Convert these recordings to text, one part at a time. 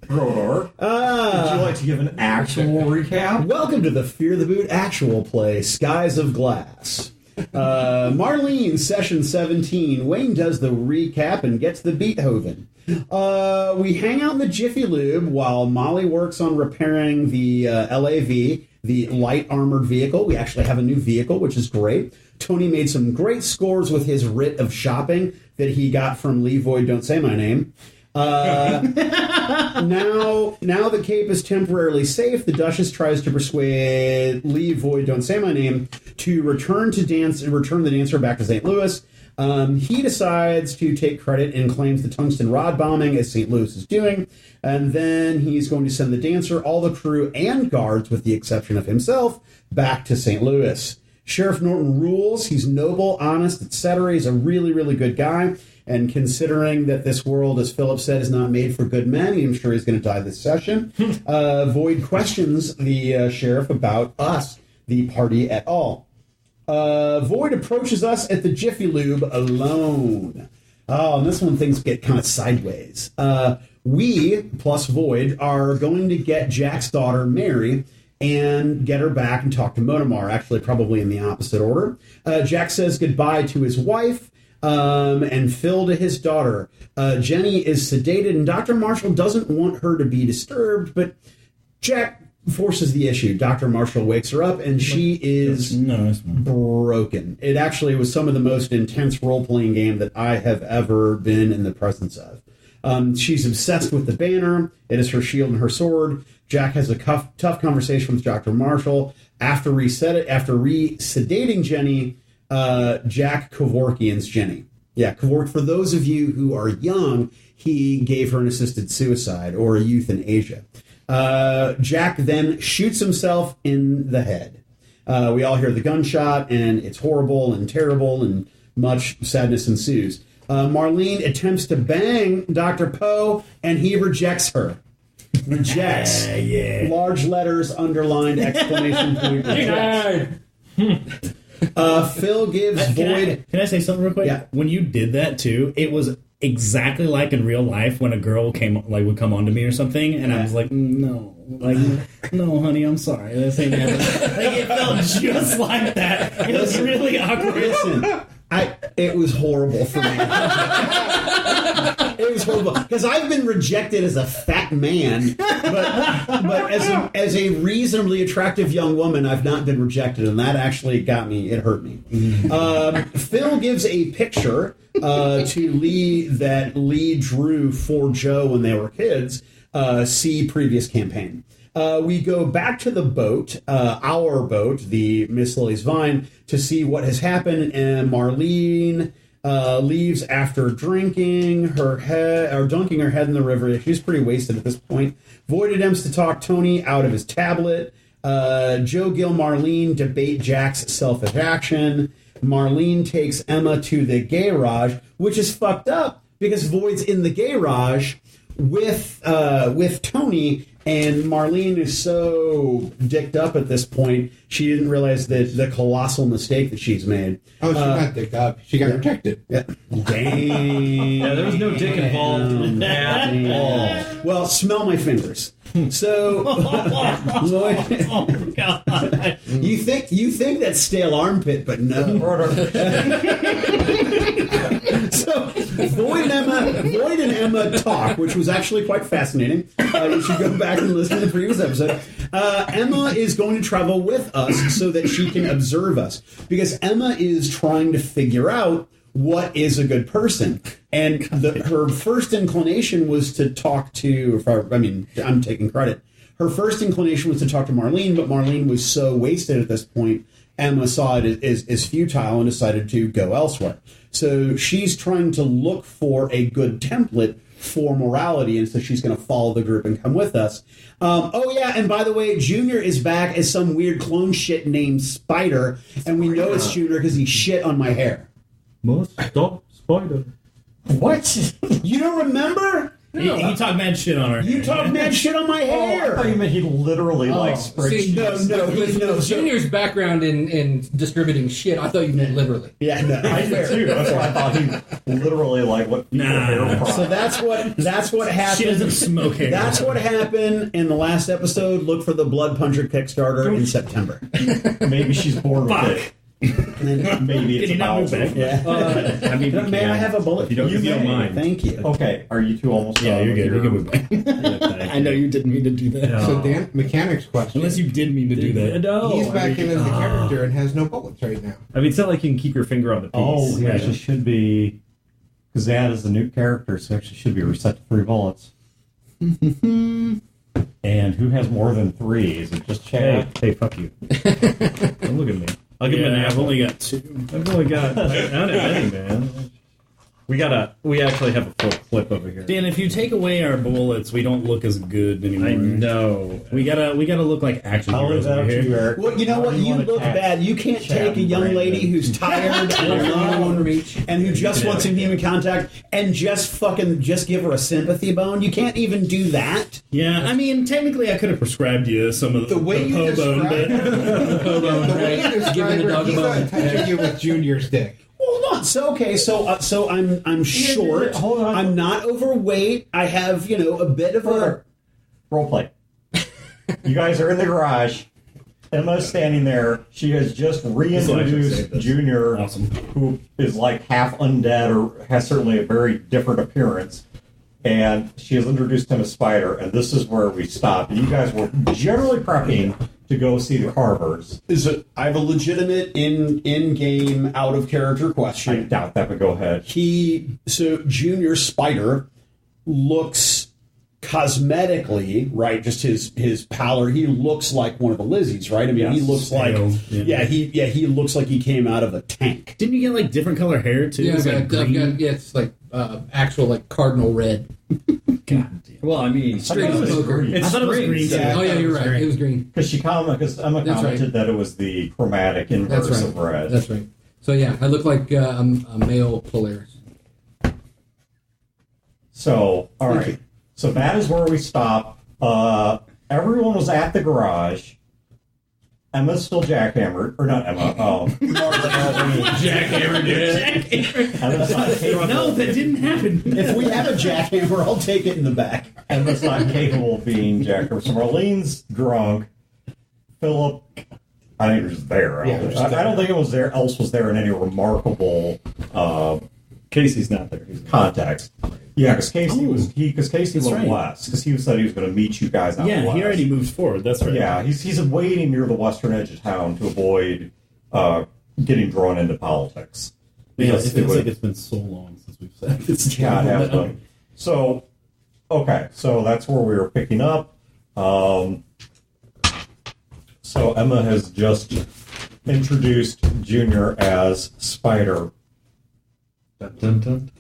Would you like to give an actual recap? Welcome to the Fear the Boot actual play, Skies of Glass. Marlene, session 17. Wayne does the recap and gets the Beethoven. We hang out in the Jiffy Lube while Molly works on repairing the LAV, the light armored vehicle. We actually have a new vehicle, which is great. Tony made some great scores with his writ of shopping that he got from Lee Void, Don't Say My Name. Now the cape is temporarily safe. The Duchess tries to persuade Lee Void, Don't Say My Name, to return the dancer back to St. Louis. He decides to take credit and claims the tungsten rod bombing as St. Louis is doing, and then he's going to send the dancer, all the crew, and guards, with the exception of himself, back to St. Louis. Sheriff Norton rules. He's noble, honest, etc. He's a really, really good guy. And considering that this world, as Philip said, is not made for good men, I'm sure he's going to die this session. Void questions the sheriff about us, the party at all. Void approaches us at the Jiffy Lube alone. Oh, and this one things get kind of sideways. We, plus Void, are going to get Jack's daughter, Mary, and get her back and talk to Monomar, actually probably in the opposite order. Jack says goodbye to his wife and Phil to his daughter. Jenny is sedated, and Dr. Marshall doesn't want her to be disturbed, but Jack forces the issue. Dr. Marshall wakes her up, and she is broken. It actually was some of the most intense role-playing game that I have ever been in the presence of. She's obsessed with the banner. It is her shield and her sword. Jack has a tough conversation with Dr. Marshall. After re-sedating Jenny, Jack Kevorkian's Jenny. Yeah, Kevork, for those of you who are young, he gave her an assisted suicide or a euthanasia. Jack then shoots himself in the head. We all hear the gunshot, and it's horrible and terrible, and much sadness ensues. Marlene attempts to bang Dr. Poe, and he rejects her. Rejects. Large letters, underlined, exclamation point, rejects. Phil gives Void... Can I say something real quick? Yeah. When you did that, too, it was exactly like in real life when a girl would come on to me or something, and I was like, no, honey, I'm sorry. This ain't happening. It felt just like that. It was really awkward. Listen, it was horrible for me. It was horrible because I've been rejected as a fat man, but as a reasonably attractive young woman, I've not been rejected, and that actually got me. It hurt me. Phil gives a picture to Lee that Lee drew for Joe when they were kids. See previous campaign. We go back to the boat, our boat, the Miss Lily's Vine, to see what has happened, and Marlene leaves after dunking her head in the river. She's pretty wasted at this point. Void attempts to talk Tony out of his tablet. Joe, Gil, Marlene debate Jack's selfish action. Marlene takes Emma to the garage, which is fucked up because Void's in the garage with Tony, and Marlene is so dicked up at this point, she didn't realize the colossal mistake that she's made. Oh, she got dicked up. She got rejected. Yeah. Damn. Yeah, there was no dick involved at all. Well, smell my fingers. So, you think that's stale armpit, but no. So, Void and Emma talk, which was actually quite fascinating. You should go back and listen to the previous episode. Emma is going to travel with us so that she can observe us, because Emma is trying to figure out what is a good person. And her first inclination was to talk to, I'm taking credit. Her first inclination was to talk to Marlene, but Marlene was so wasted at this point, Emma saw it as futile and decided to go elsewhere. So she's trying to look for a good template for morality, and so she's going to follow the group and come with us. And by the way, Junior is back as some weird clone shit named Spider, and we know it's Junior because he shit on my hair. Must stop Spider. What? You don't remember? He talked mad shit on her. You talk mad shit on my I hair. thought you meant he literally See, with Junior's background in distributing shit, I thought you meant literally. Yeah, no. I did too. That's why I thought he literally what people hair products. So that's what happened. She doesn't smoke hair. That's what happened in the last episode. Look for the Blood Puncher Kickstarter in September. Maybe she's bored with it. Maybe it's Can you not move about back? Yeah. I mean, you May I can. have a bullet? If you don't mind. Thank you. Okay, are you two almost Yeah, done you're with good. your- You can move back. I know you didn't mean to do that. No. So Dan, mechanics question. Unless you did mean to do that. No, He's I back mean, in as the character and has no bullets right now. I mean, it's not like you can keep your finger on the piece. Oh, yeah, right? it should be because that is the new character, so it actually should be reset to 3 bullets. And who has more than 3? Is it just Chad? Hey, fuck you. Don't look at me. I'll give him an Yeah, I've apple. only got 2. I've only got not many, man. We actually have a full clip over here. Dan, if you take away our bullets, we don't look as good anymore. I know. We gotta look like action I'll leave heroes that over up to you, here. Eric. Well, you know How what? do you You want to look attack bad. You can't Chad take a young Brandon? lady who's tired and alone and who just wants some human contact and just give her a sympathy bone. You can't even do that. Yeah, I mean, technically, I could have prescribed you some of The way you po bone, describe but the way you describe Giving the her, dog a he's not bone. touching you with Junior's dick. Hold on. So I'm short. hold on. I'm not overweight. I have a bit of a. Role play. You guys are in the garage. Emma's standing there. She has just reintroduced Junior, Awesome. who is like half undead or has certainly a very different appearance. And she has introduced him as Spider, and this is where we stop. And you guys were generally prepping to go see the Carvers. I have a legitimate in-game, out-of-character I question. doubt that, but go ahead. Junior Spider looks cosmetically, right? Just his pallor. He looks like one of the Lizzies, right? I mean, he Yes. looks like he looks like he came out of a tank. Didn't you get like different color hair too? Yeah, It's like green. it's like actual like cardinal red. God damn. Well, I mean, Straight it was poker. green. I thought it was green. Yeah. Oh yeah, you're right. It was green. Because Emma That's commented right. that it was the chromatic That's inverse right. of red. That's right. So yeah, I look like a male Polaris. So, all Thank right. you. So that is where we stop. Everyone was at the garage. Emma's still jackhammered. Or not Emma. Jackhammer, dude. Emma's not capable. No, that didn't happen. If we have a jackhammer, I'll take it in the back. Emma's not capable of being jackhammered. So Marlene's drunk. Philip, I think, was there. Yeah, just I don't think it was there. Else was there in any remarkable Casey's not there. He's context. Yeah, because Casey That's went right. west. Because he said he was going to meet you guys out Yeah, west. he already moved forward. That's right. Yeah, he's waiting near the western edge of town to avoid getting drawn into politics. Yeah, it Because feels like it's been so long since we've said this. yeah, it has been. So, okay, so that's where we were picking up. So Emma has just introduced Junior as Spider. dun, dun, dun.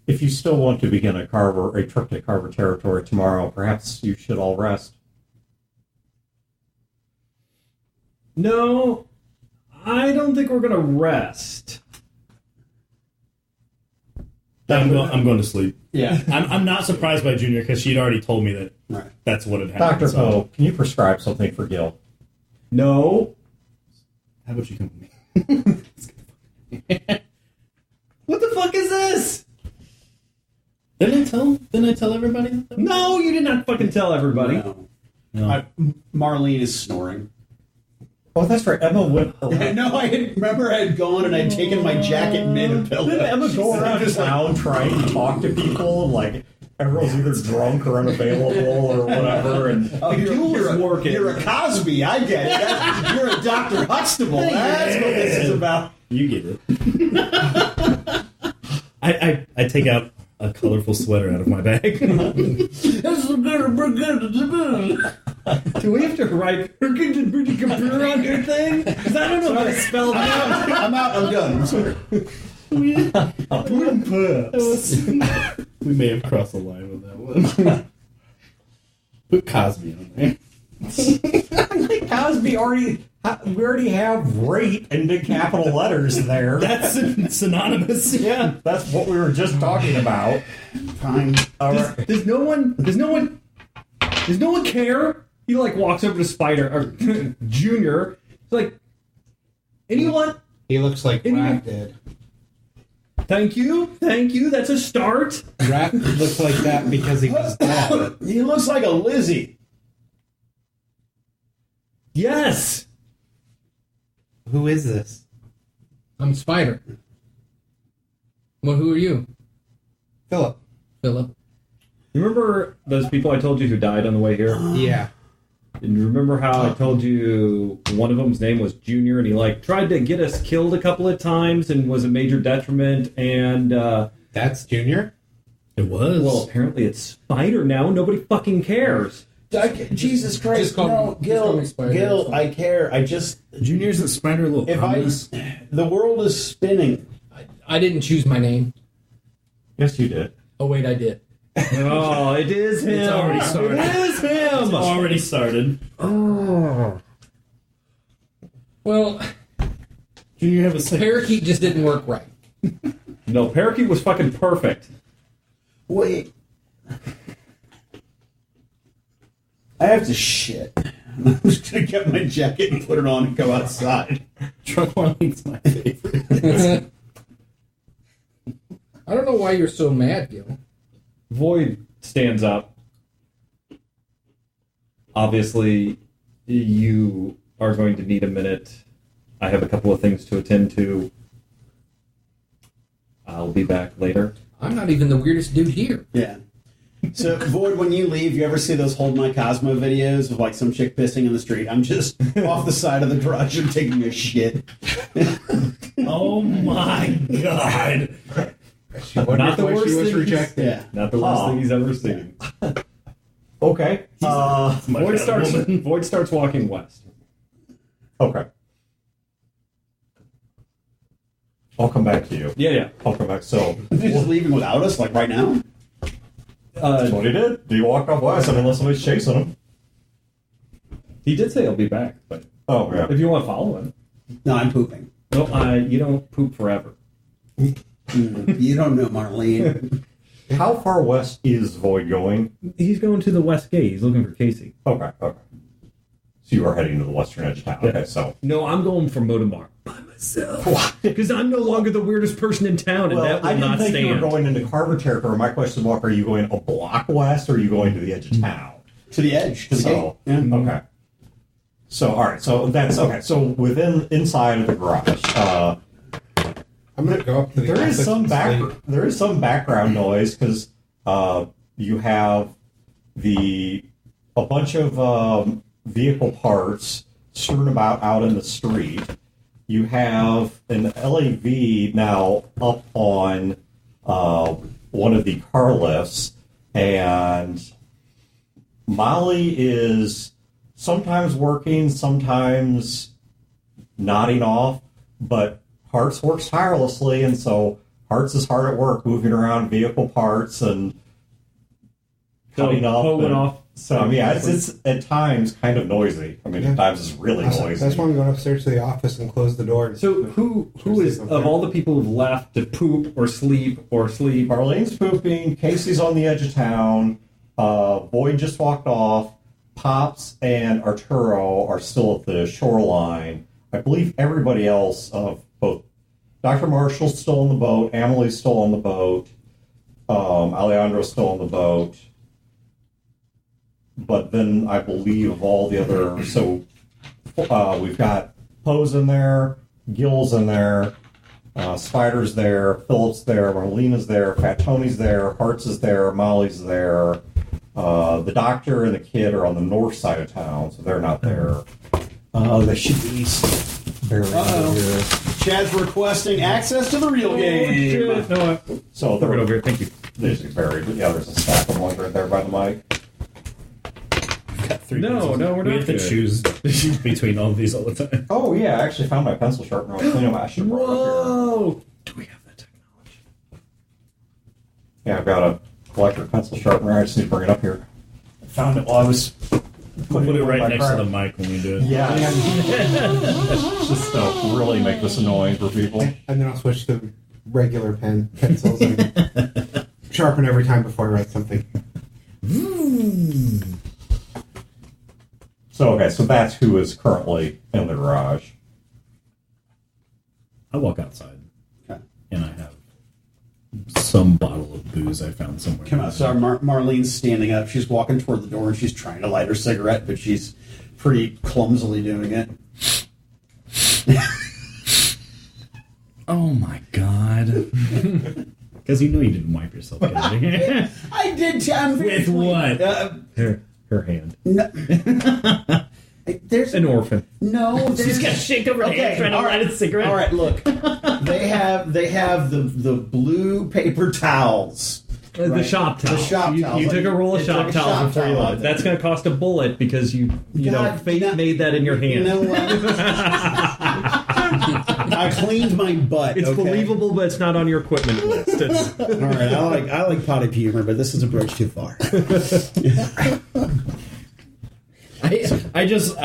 If you still want to begin a trip to Carver territory tomorrow, perhaps you should all rest. No, I don't think we're gonna rest. I'm going to sleep. Yeah. I'm not surprised by Junior because she'd already told me that Right. that's what had happened. Dr. So, Poe, can you prescribe something for Gil? No. how about you come with me? What the fuck is this? Didn't I tell everybody? No, you did not fucking tell everybody. No. No. Marlene is snoring. Oh, that's right. Emma went No, I had gone and I'd taken my jacket mid and pillow. Didn't Emma go around just town trying to talk to people and like everyone's either drunk or unavailable or whatever? And Oh, working. You're a Cosby. I get it. You're a Dr. Huxtable. That's what this is about. You get it. I take out a colorful sweater out of my bag. Do we have to write computer on your thing? Because I don't know how to spell that. I'm out. I'm done. I'm sorry. We may have crossed the line with that one. Put Cosby on there. like Cosby already. We already have rate in big capital letters there. That's synonymous. Yeah. That's what we were just talking about. Fine. All right. Does no one care? He like walks over to Spider or Junior. He's like, anyone? He looks like Rat did. Thank you. That's a start. Rat looked like that because he was dead. He looks like a Lizzie. Yes. Who is this? I'm Spider. Well, who are you? Philip. Philip. You remember those people I told you who died on the way here? Yeah. And you remember how I told you one of them's name was Junior, and he like tried to get us killed a couple of times and was a major detriment. And That's Junior? It was. well, apparently it's Spider now. Nobody fucking cares. Jesus Christ! Just call No, me- just call me Gil. Spider, Gil, that's fine. I care. I just. Junior's a Spider, a little If ominous. the world is spinning. I didn't choose my name. Yes, you did. Oh, wait, I did. Oh, it is him. It's already started. It is him. Already started. Well, Junior, have a second. Parakeet just didn't work right. No, Parakeet was fucking perfect. Wait. I have to shit. I'm just gonna get my jacket and put it on and go outside. Truck Marlene's my favorite. I don't know why you're so mad, Gil. Void stands up. Obviously, you are going to need a minute. I have a couple of things to attend to. I'll be back later. I'm not even the weirdest dude here. Yeah. So, Void, when you leave, you ever see those Hold My Cosmo videos of like some chick pissing in the street? I'm just off the side of the garage and taking a shit. Oh my god. She wondered Not the why worst she was thing he's- rejected. Yeah. Not the worst thing he's ever seen. Okay. My Void kind of woman. Void starts walking west. Okay. I'll come back to you. Yeah. I'll come back. So Is he just leaving without us, like right now? that's what he did. He walked off west. I mean, unless somebody's chasing him. He did say he'll be back, but Oh yeah. if you want to follow him, No, I'm pooping. no, you don't poop forever. You don't know, Marlene. How far west is Void going? He's going to the west gate. He's looking for Casey. Okay. Okay. So you are heading to the western edge of town. Yeah. Okay. So No, I'm going for Motomar by myself because I'm no longer the weirdest person in town, and that will I didn't not think stand. you were going into Carver territory. My question was, are you going a block west, or are you going to the edge of town? To the edge. To the gate. So Yeah. okay. So all right. So that's okay. So inside of the garage. I'm going to go up to the There is office some and sleep. there is some background noise because you have a bunch of vehicle parts strewn about out in the street. You have an LAV now up on one of the car lifts, and Molly is sometimes working, sometimes nodding off, but Hearts works tirelessly, and so Hearts is hard at work moving around vehicle parts and cutting up. pulling and- off. So yeah, it's at times kind of noisy. I mean, Yeah. at times it's really noisy. That's why I'm going upstairs to the office and close the door. So who is of all the people who've left to poop or sleep? Marlene's pooping. Casey's on the edge of town. Boyd just walked off. Pops and Arturo are still at the shoreline. I believe everybody else of both Dr. Marshall's still on the boat. Amelie's still on the boat. Alejandro's still on the boat. But then I believe of all the other, so we've got Poe's in there, Gil's in there, Spider's there, Philip's there, Marlena's there, Fat Tony's there, Hearts is there, Molly's there. The doctor and the kid are on the north side of town, so they're not there. They should be buried over here. Chad's requesting access to the real game. No, So they're they're right over here. Thank you. They're just buried. But yeah, there's a stack of them right there by the mic. No, we're We not have to good. choose between all of these all the time. Oh yeah, I actually found my pencil sharpener. I was cleaning up. I should have brought it up here. Whoa! Do we have that technology? Yeah, I've got a electric pencil sharpener. I just need to bring it up here. Found it while I was Put it right my next to crap. the mic when we do it. Yeah. Just to really make this annoying for people. And then I'll switch to regular pencils and sharpen every time before I write something. So, okay, so that's who is currently in the garage. I walk outside, Okay. and I have some bottle of booze I found somewhere. Come on. So Marlene's standing up. She's walking toward the door and she's trying to light her cigarette, but she's pretty clumsily doing it. Oh my god! Because you know you didn't wipe yourself. Kennedy. I did. I'm very With what? Her hand. No, there's An orphan. no. She's There's, got shake over her hand trying to all light a cigarette. All right, look. They have the blue paper towels. The Right. shop towel. The shop you, towels. You took a roll of It's shop like a towels shop before you towel. left. That's going to cost a bullet because you know, God, fate no. made that in your hand. You know what? I cleaned my butt. It's okay? believable, but it's not on your equipment list. It's, All right, I like potty humor, but this is a bridge too far. I just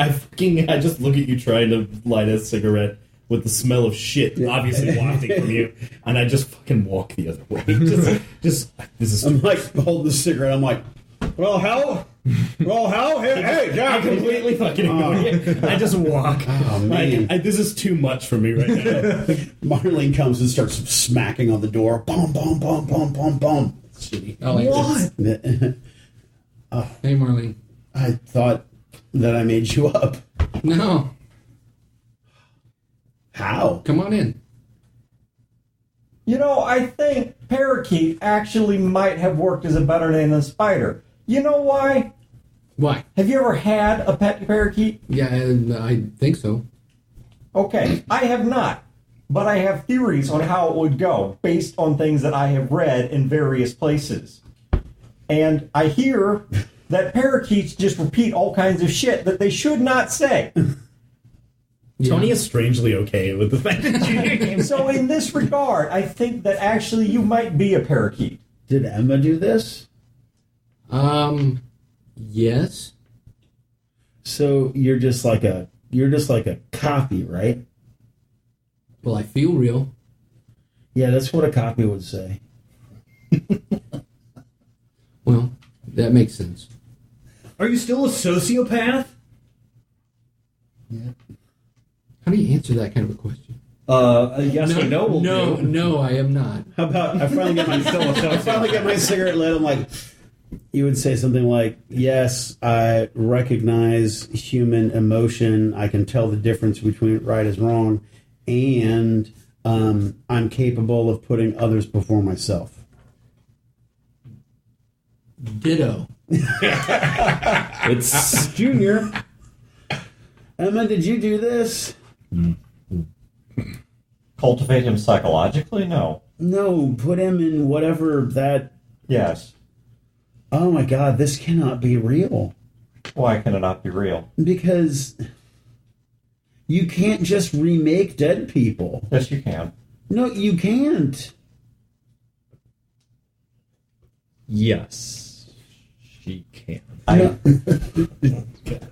look at you trying to light a cigarette with the smell of shit obviously wafting from you, and I just fucking walk the other way. Just this is. I'm like holding the cigarette. I'm like, well, how? Hey, I Jack. completely fucking ignore you. I just walk. Oh, man. This is too much for me right now. Marlene comes and starts smacking on the door. Boom, boom, boom, boom, boom, boom. Shitty. I like this. Hey, Marlene. I thought that I made you up. No, How? come on in. You know, I think parakeet actually might have worked as a better name than spider. You know why? Why? Have you ever had a pet parakeet? Yeah, I think so. Okay, I have not. But I have theories on how it would go based on things that I have read in various places. And I hear that parakeets just repeat all kinds of shit that they should not say. Tony is strangely okay with the fact that you came. So in this regard, I think that actually you might be a parakeet. Did Emma do this? Yes. So you're just like a copy, right? Well, I feel real. Yeah, that's what a copy would say. Well, that makes sense. are you still a sociopath? How do you answer that kind of a question? A yes or no will no, do. no, I am not. How about I finally get my cigarette lit. I'm like, you would say something like, "Yes, I recognize human emotion. I can tell the difference between right and wrong, and I'm capable of putting others before myself." Ditto. It's Junior, Emma, did you do this? Cultivate him psychologically? No. No, put him in whatever that. Yes. Oh my God, this cannot be real. Why can it not be real? Because you can't just remake dead people. Yes, you can. No, you can't. Yes, she can. No.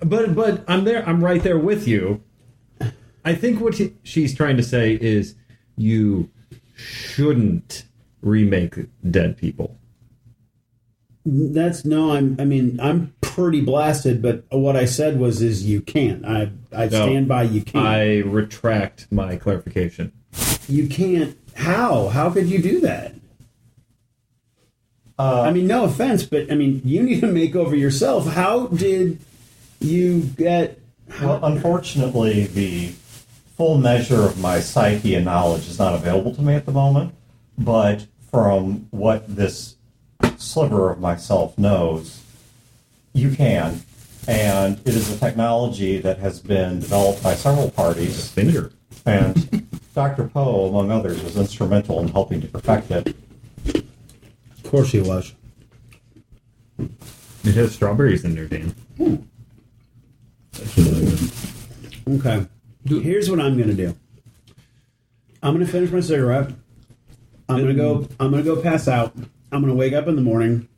But I'm there. I'm right there with you. I think what she's trying to say is you shouldn't remake dead people. That's no. I'm pretty blasted. But what I said is you can't. I stand by. You can't. I retract my clarification. You can't. How? How could you do that? No offense, but you need to make over yourself. How did you get? Well, unfortunately, the full measure of my psyche and knowledge is not available to me at the moment. But from what this sliver of myself knows, you can. And it is a technology that has been developed by several parties. Finger. And Dr. Poe, among others, was instrumental in helping to perfect it. Of course he was. It has strawberries in there, Dan. Okay. Here's what I'm gonna do. I'm gonna finish my cigarette. I'm gonna go pass out. I'm gonna wake up in the morning,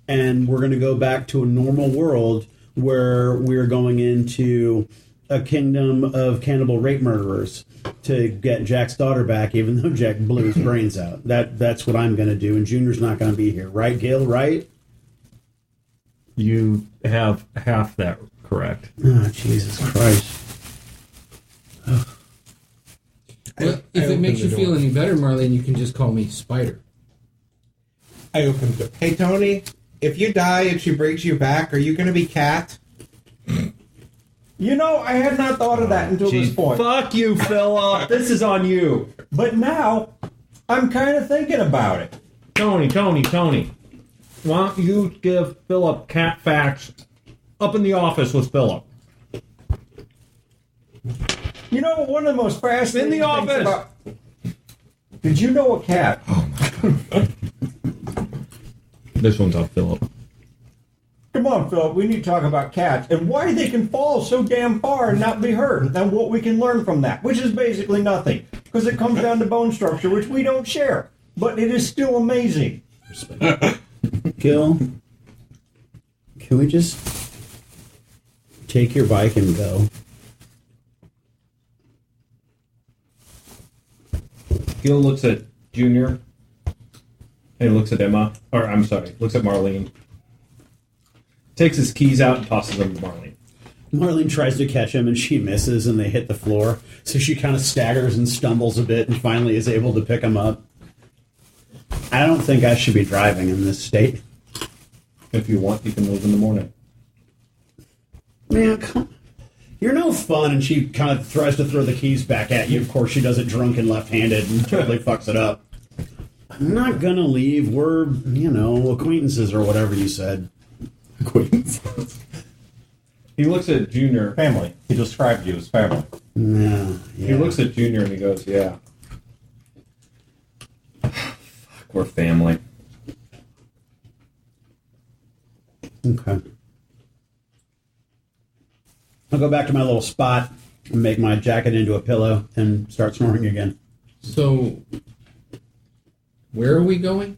and we're gonna go back to a normal world where we're going into a kingdom of cannibal rape murderers to get Jack's daughter back, even though Jack blew his brains out. That's what I'm going to do, and Junior's not going to be here. Right, Gil? Right? You have half that correct. Oh, Jesus Christ. Well, if it makes you feel any better, Marlene, you can just call me Spider. I opened the door. Hey, Tony, if you die and she brings you back, are you going to be Cat? You know, I had not thought of that until this point. Fuck you, Philip. This is on you. But now, I'm kind of thinking about it. Tony. Why don't you give Philip cat facts up in the office with Philip? You know, one of the most fascinating In the things office. about... Did you know a cat? This one's on Philip. Come on, Philip, we need to talk about cats and why they can fall so damn far and not be hurt, and what we can learn from that, which is basically nothing, because it comes down to bone structure, which we don't share, but it is still amazing. Gil, can we just take your bike and go? Gil looks at Junior. And looks at Emma. Or, I'm sorry, looks at Marlene. Takes his keys out and tosses them to Marlene. Marlene tries to catch him, and she misses, and they hit the floor. So she kind of staggers and stumbles a bit, and finally is able to pick him up. I don't think I should be driving in this state. If you want, you can leave in the morning. Man, come. You're no fun, and she kind of tries to throw the keys back at you. Of course, she does it drunk and left-handed and totally fucks it up. I'm not gonna leave. We're, acquaintances or whatever you said. Acquaintances. He looks at Junior. Family. He described you as family. Yeah. He looks at Junior and he goes, yeah. Fuck, we're family. Okay. I'll go back to my little spot and make my jacket into a pillow and start snoring again. So, where are we going?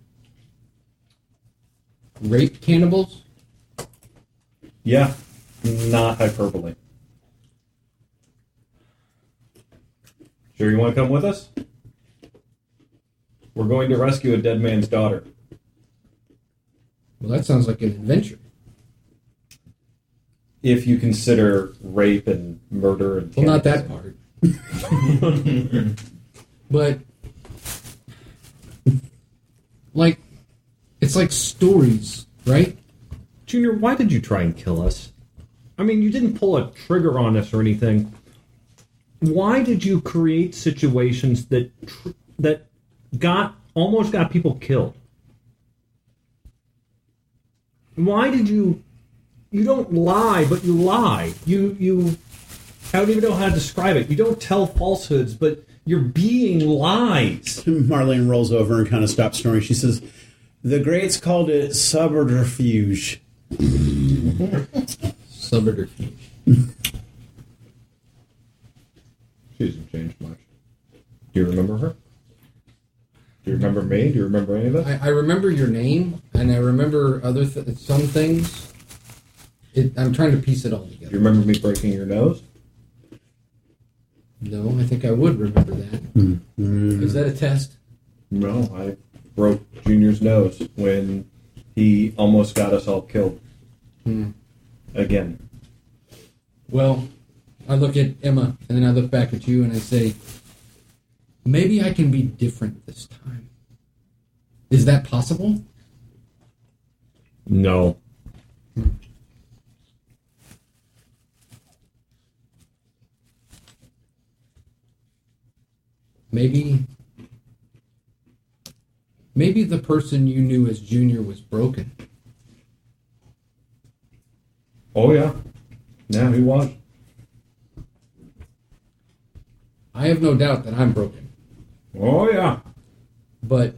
Rape cannibals? Yeah, not hyperbole. Sure you want to come with us? We're going to rescue a dead man's daughter. Well, that sounds like an adventure. If you consider rape and murder and Well, not that part. But, it's like stories, right? Junior, why did you try and kill us? I mean, you didn't pull a trigger on us or anything. Why did you create situations that almost got people killed? Why did you don't lie, but you lie. You I don't even know how to describe it. You don't tell falsehoods, but you're being lies. Marlene rolls over and kind of stops snoring. She says, the greats called it subterfuge. Subterfuge. She hasn't changed much. Do you remember her? Do you remember me? Do you remember any of us? I remember your name, and I remember some things. I'm trying to piece it all Do together. you remember me breaking your nose? No, I think I would remember that. Is that a test? No, I broke Junior's nose when he almost got us all killed. Again. Well, I look at Emma, and then I look back at you, and I say, maybe I can be different this time. Is that possible? No. Maybe the person you knew as Junior was broken. Oh, yeah. Yeah, he was. I have no doubt that I'm broken. Oh, yeah. But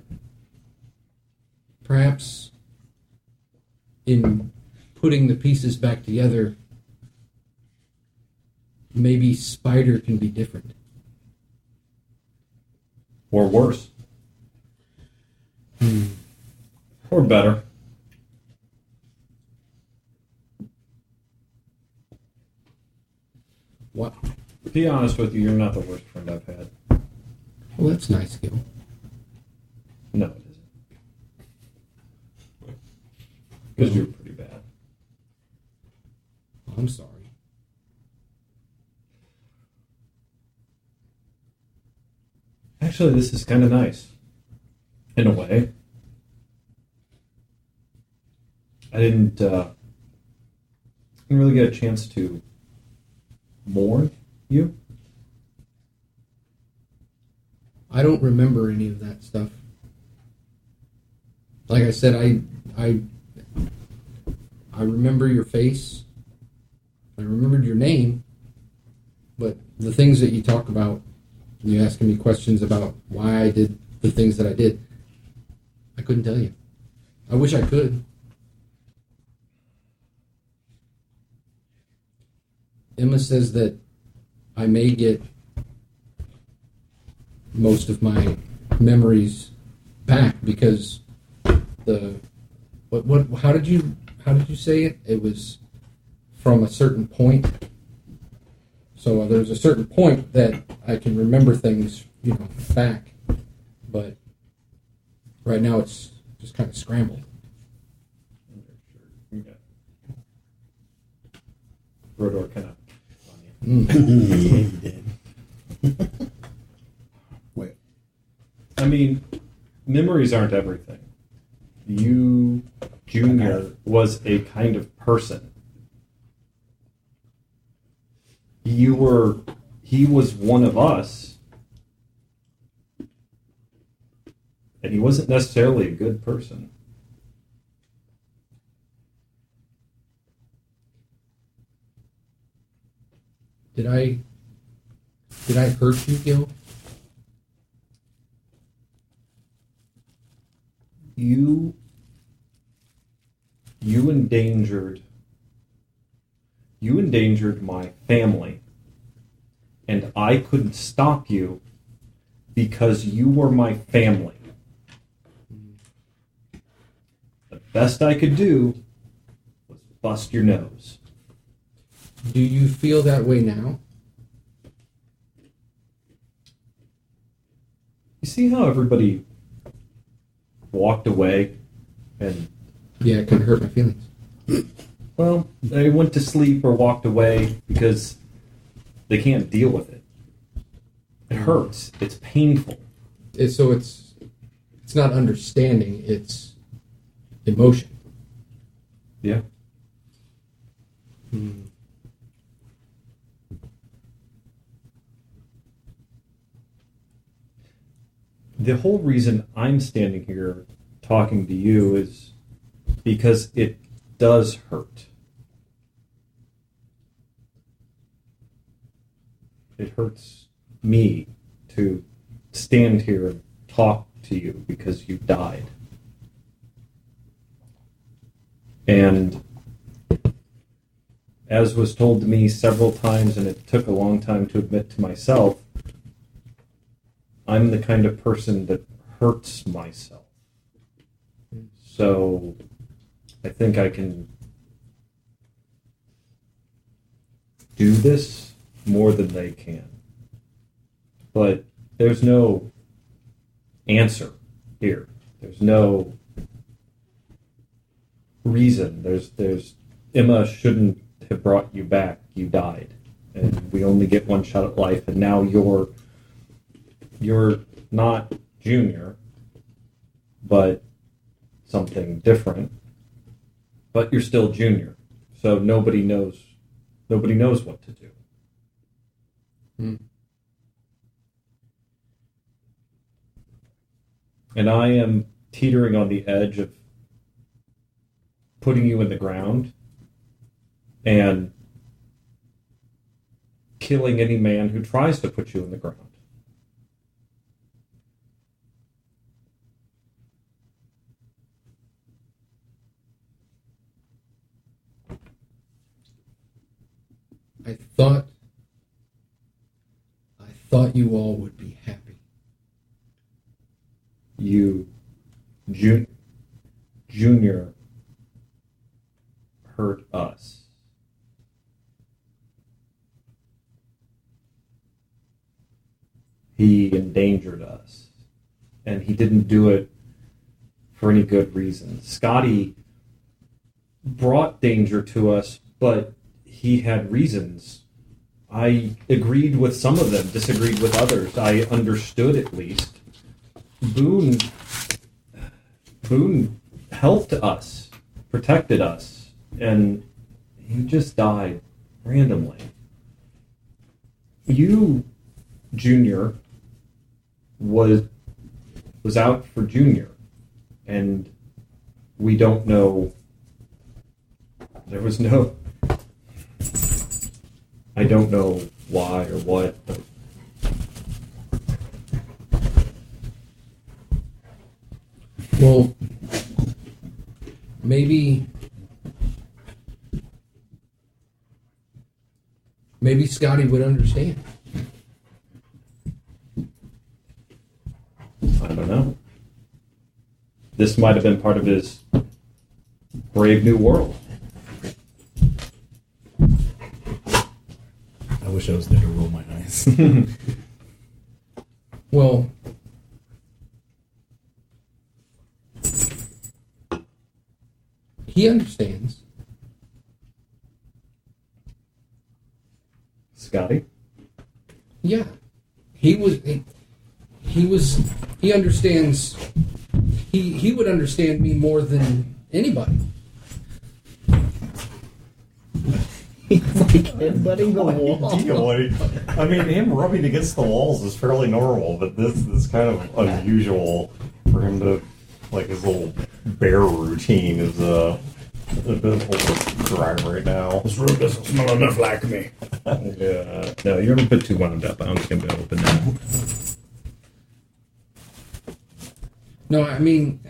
perhaps in putting the pieces back together, maybe Spider can be different. Or worse. Or better. What? To be honest with you, you're not the worst friend I've had. Well, that's nice, Gil. No, it isn't. Because you're pretty bad. I'm sorry. Actually, this is kind of nice. In a way. I didn't really get a chance to mourn you. I don't remember any of that stuff. Like I said, I remember your face. I remembered your name, but the things that you talk about, you asking me questions about why I did the things that I did, I couldn't tell you. I wish I could. Emma says that I may get most of my memories back because how did you say it? It was from a certain point. So there's a certain point that I can remember things, back. But right now it's just kind of scrambled. Okay. Rodor kind of. Wait. I mean, memories aren't everything. You, Junior, was a kind of person. He was one of us, and he wasn't necessarily a good person. Did I hurt you, Gil? You endangered my family, and I couldn't stop you because you were my family. The best I could do was bust your nose. Do you feel that way now? You see how everybody walked away and, Yeah, it kind of hurt my feelings. well, they went to sleep or walked away because they can't deal with it. It hurts. It's painful. So it's not understanding, it's emotion. Yeah. The whole reason I'm standing here talking to you is because it does hurt. It hurts me to stand here and talk to you because you died. And as was told to me several times, and it took a long time to admit to myself, I'm the kind of person that hurts myself. So I think I can do this more than they can. But there's no answer here. There's no reason. There's Emma shouldn't have brought you back. You died. And we only get one shot at life, and now you're not Junior, but something different. But you're still Junior, so nobody knows what to do. And I am teetering on the edge of putting you in the ground and killing any man who tries to put you in the ground. I thought you all would be happy. You, Junior, hurt us. he endangered us. And he didn't do it for any good reason. Scotty brought danger to us, but he had reasons. I agreed with some of them, disagreed with others. I understood at least. Boone helped us, protected us, and he just died randomly. You, Junior, was out for Junior, and we don't know. There was no. I don't know why or what, but Well, maybe Scotty would understand. I don't know. This might have been part of his brave new world. I wish I was there to roll my eyes. Well, he understands. Scotty? Yeah, he understands. He would understand me more than anybody. He's like headbutting the wall. I mean, him rubbing against the walls is fairly normal, but this is kind of unusual for him to, like, his little bear routine is a bit overdrive right now. This room doesn't smell enough like me. Yeah. No, you're a bit too wound up. I don't think I'm going to open that. No, I mean,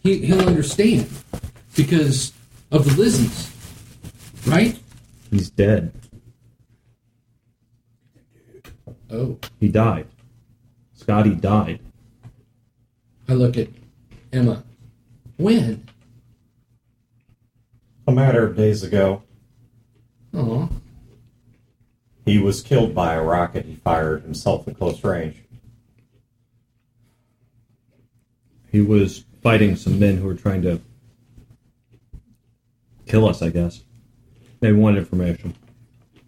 he'll understand because of the Lizzies, right? He's dead. Oh, He died. Scotty died. I look at Emma. When? A matter of days ago, Oh, he was killed by a rocket he fired himself at close range. He was fighting some men who were trying to kill us, I guess. They wanted information.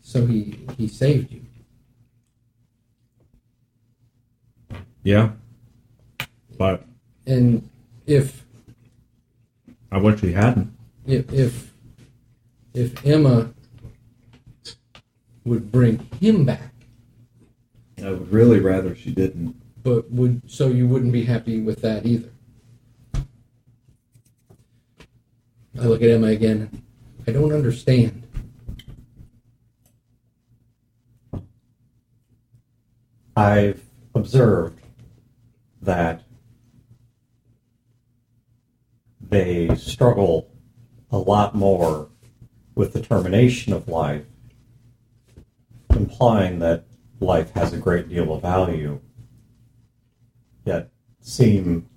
so he saved you. Yeah. But And if I wish he hadn't. if Emma would bring him back, I would really rather she didn't. but so you wouldn't be happy with that either. I look at Emma again. I don't understand. I've observed that they struggle a lot more with the termination of life, implying that life has a great deal of value, yet seem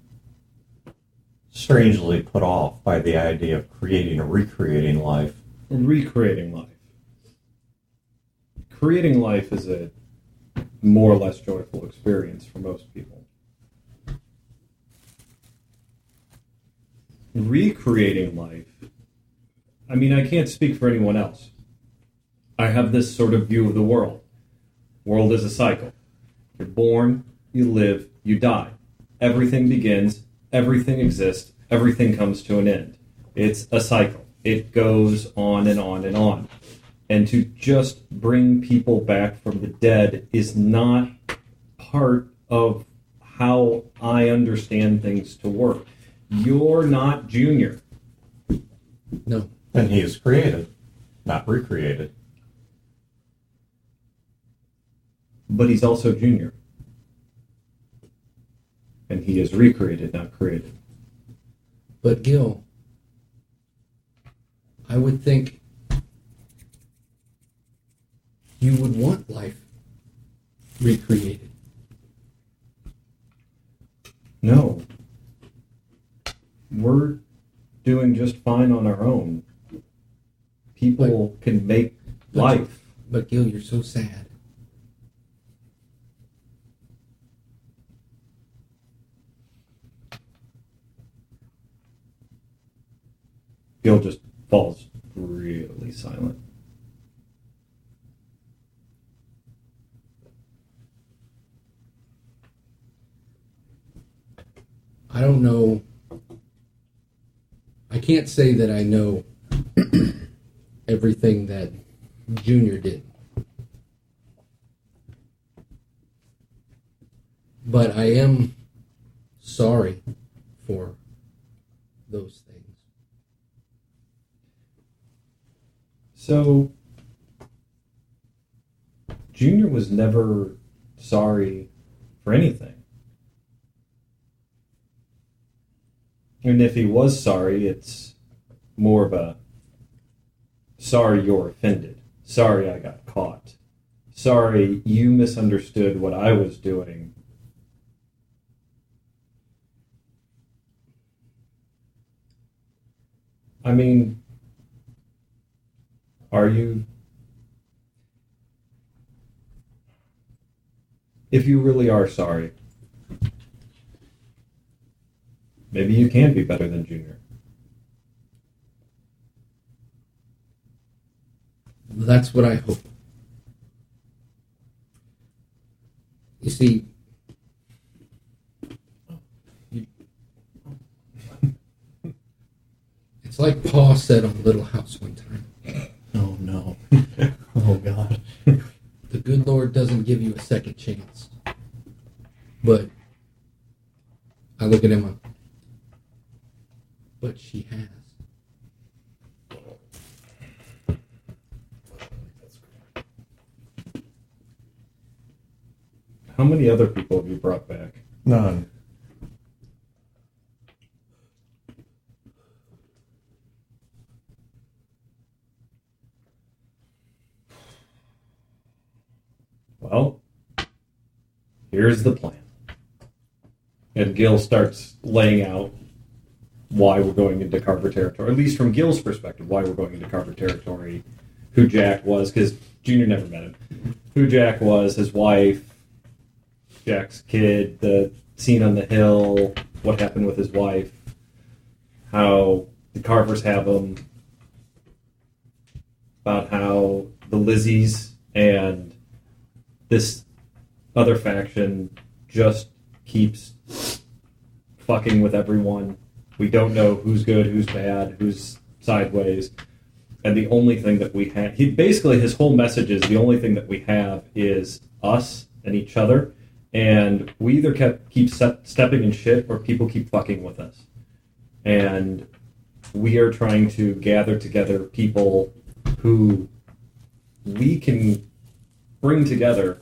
strangely put off by the idea of creating or recreating life. Recreating life. Creating life is a more or less joyful experience for most people. Recreating life, I mean, I can't speak for anyone else. I have this sort of view of the world. World is a cycle. You're born, you live, you die. Everything begins, everything exists, everything comes to an end. It's a cycle. It goes on and on and on. And to just bring people back from the dead is not part of how I understand things to work. You're not Junior. No. And he is created, not recreated. But he's also Junior. And he is recreated, not created. But Gil, I would think you would want life recreated. No. We're doing just fine on our own. People can make life. But Gil, you're so sad. Gil just falls really silent. I don't know. I can't say that I know everything that Junior did. But I am sorry for those things. So, Junior was never sorry for anything. And if he was sorry, it's more of a sorry you're offended. Sorry I got caught. Sorry you misunderstood what I was doing. I mean, are you... If you really are sorry, maybe you can be better than Junior. That's what I hope. You see, it's like Pa said on Little House one time. Oh, no. Oh, God. The good Lord doesn't give you a second chance. But I look at Emma. But she has. How many other people have you brought back? None. Well, here's the plan. And Gil starts laying out why we're going into Carver territory, at least from Gil's perspective, why we're going into Carver territory, who Jack was, because Junior never met him, who Jack was, his wife, Jack's kid, the scene on the hill, what happened with his wife, how the Carvers have him, about how the Lizzies and this other faction just keeps fucking with everyone. We don't know who's good, who's bad, who's sideways. And the only thing that we have... Basically, his whole message is the only thing that we have is us and each other. And we either keep stepping in shit or people keep fucking with us. And we are trying to gather together people who we can bring together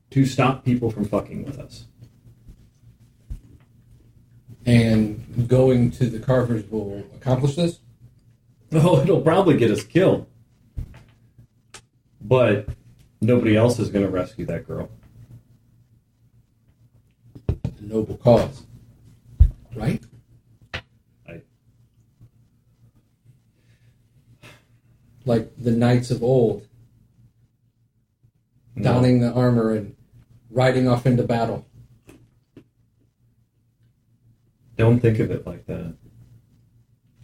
to stop people from fucking with us. And going to the Carvers will accomplish this? Oh, it'll probably get us killed. But nobody else is going to rescue that girl. A noble cause. Right? Like the knights of old. Donning the armor and riding off into battle. Don't think of it like that.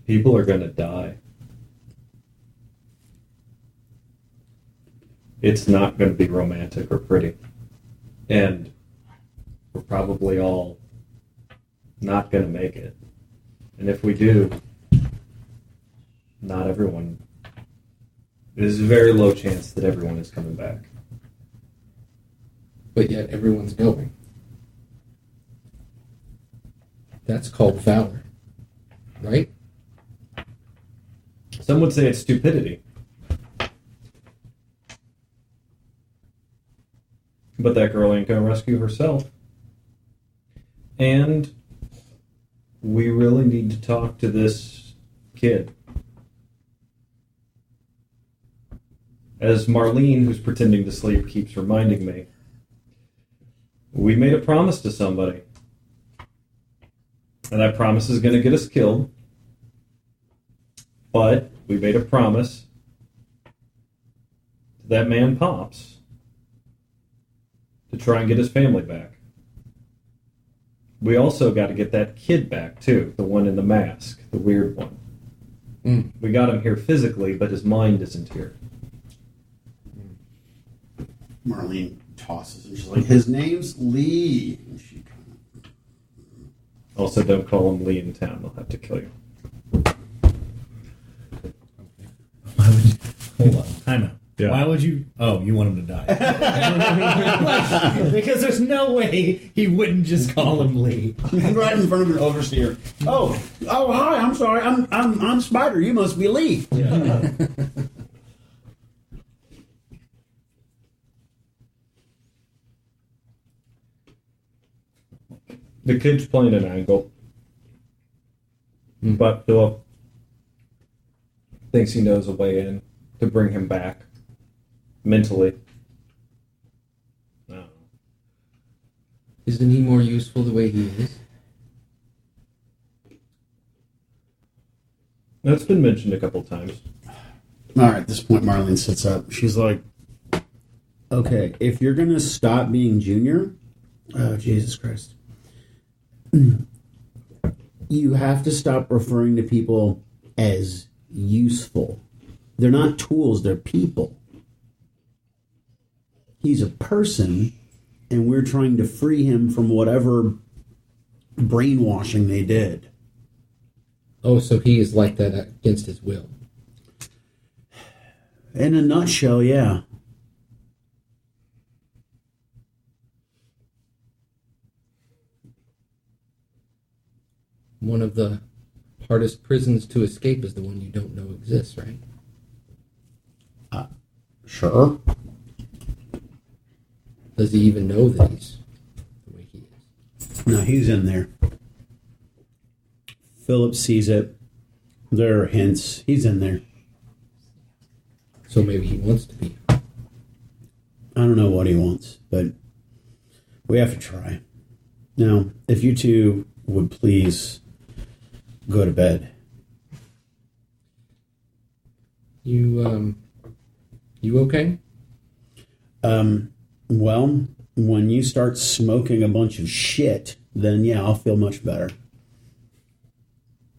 People are going to die. It's not going to be romantic or pretty. And we're probably all not going to make it. And if we do, not everyone... There's a very low chance that everyone is coming back. But yet everyone's going. That's called valor. Right? Some would say it's stupidity. But that girl ain't gonna rescue herself. And we really need to talk to this kid. As Marlene, who's pretending to sleep, keeps reminding me, we made a promise to somebody. And that promise is going to get us killed. But we made a promise to that man Pops to try and get his family back. We also got to get that kid back, too. The one in the mask. The weird one. We got him here physically, but his mind isn't here. Marlene tosses and she's like, his name's Lee. And she Also, don't call him Lee in town. They'll have to kill you. Why would you? Hold on. Time out. Yeah. Why would you? Oh, you want him to die? Because there's no way he wouldn't just call him Lee. right in front of an overseer. Oh, hi. I'm sorry. I'm Spider. You must be Lee. Yeah. The kid's playing an angle, but Philip thinks he knows a way in to bring him back mentally. No. Isn't he more useful the way he is? That's been mentioned a couple times. All right, at this point, Marlene sits up. She's like, okay, if you're going to stop being Junior, oh, Jesus Christ, you have to stop referring to people as useful. They're not tools, they're people. He's a person, and we're trying to free him from whatever brainwashing they did. Oh, so he is like that against his will. In a nutshell, yeah. One of the hardest prisons to escape is the one you don't know exists, right? Sure. Does he even know that he's the way he is? No, he's in there. Philip sees it. There are hints. He's in there. So maybe he wants to be. I don't know what he wants, but we have to try. Now, if you two would please go to bed. You okay? Well, when you start smoking a bunch of shit, then yeah, I'll feel much better.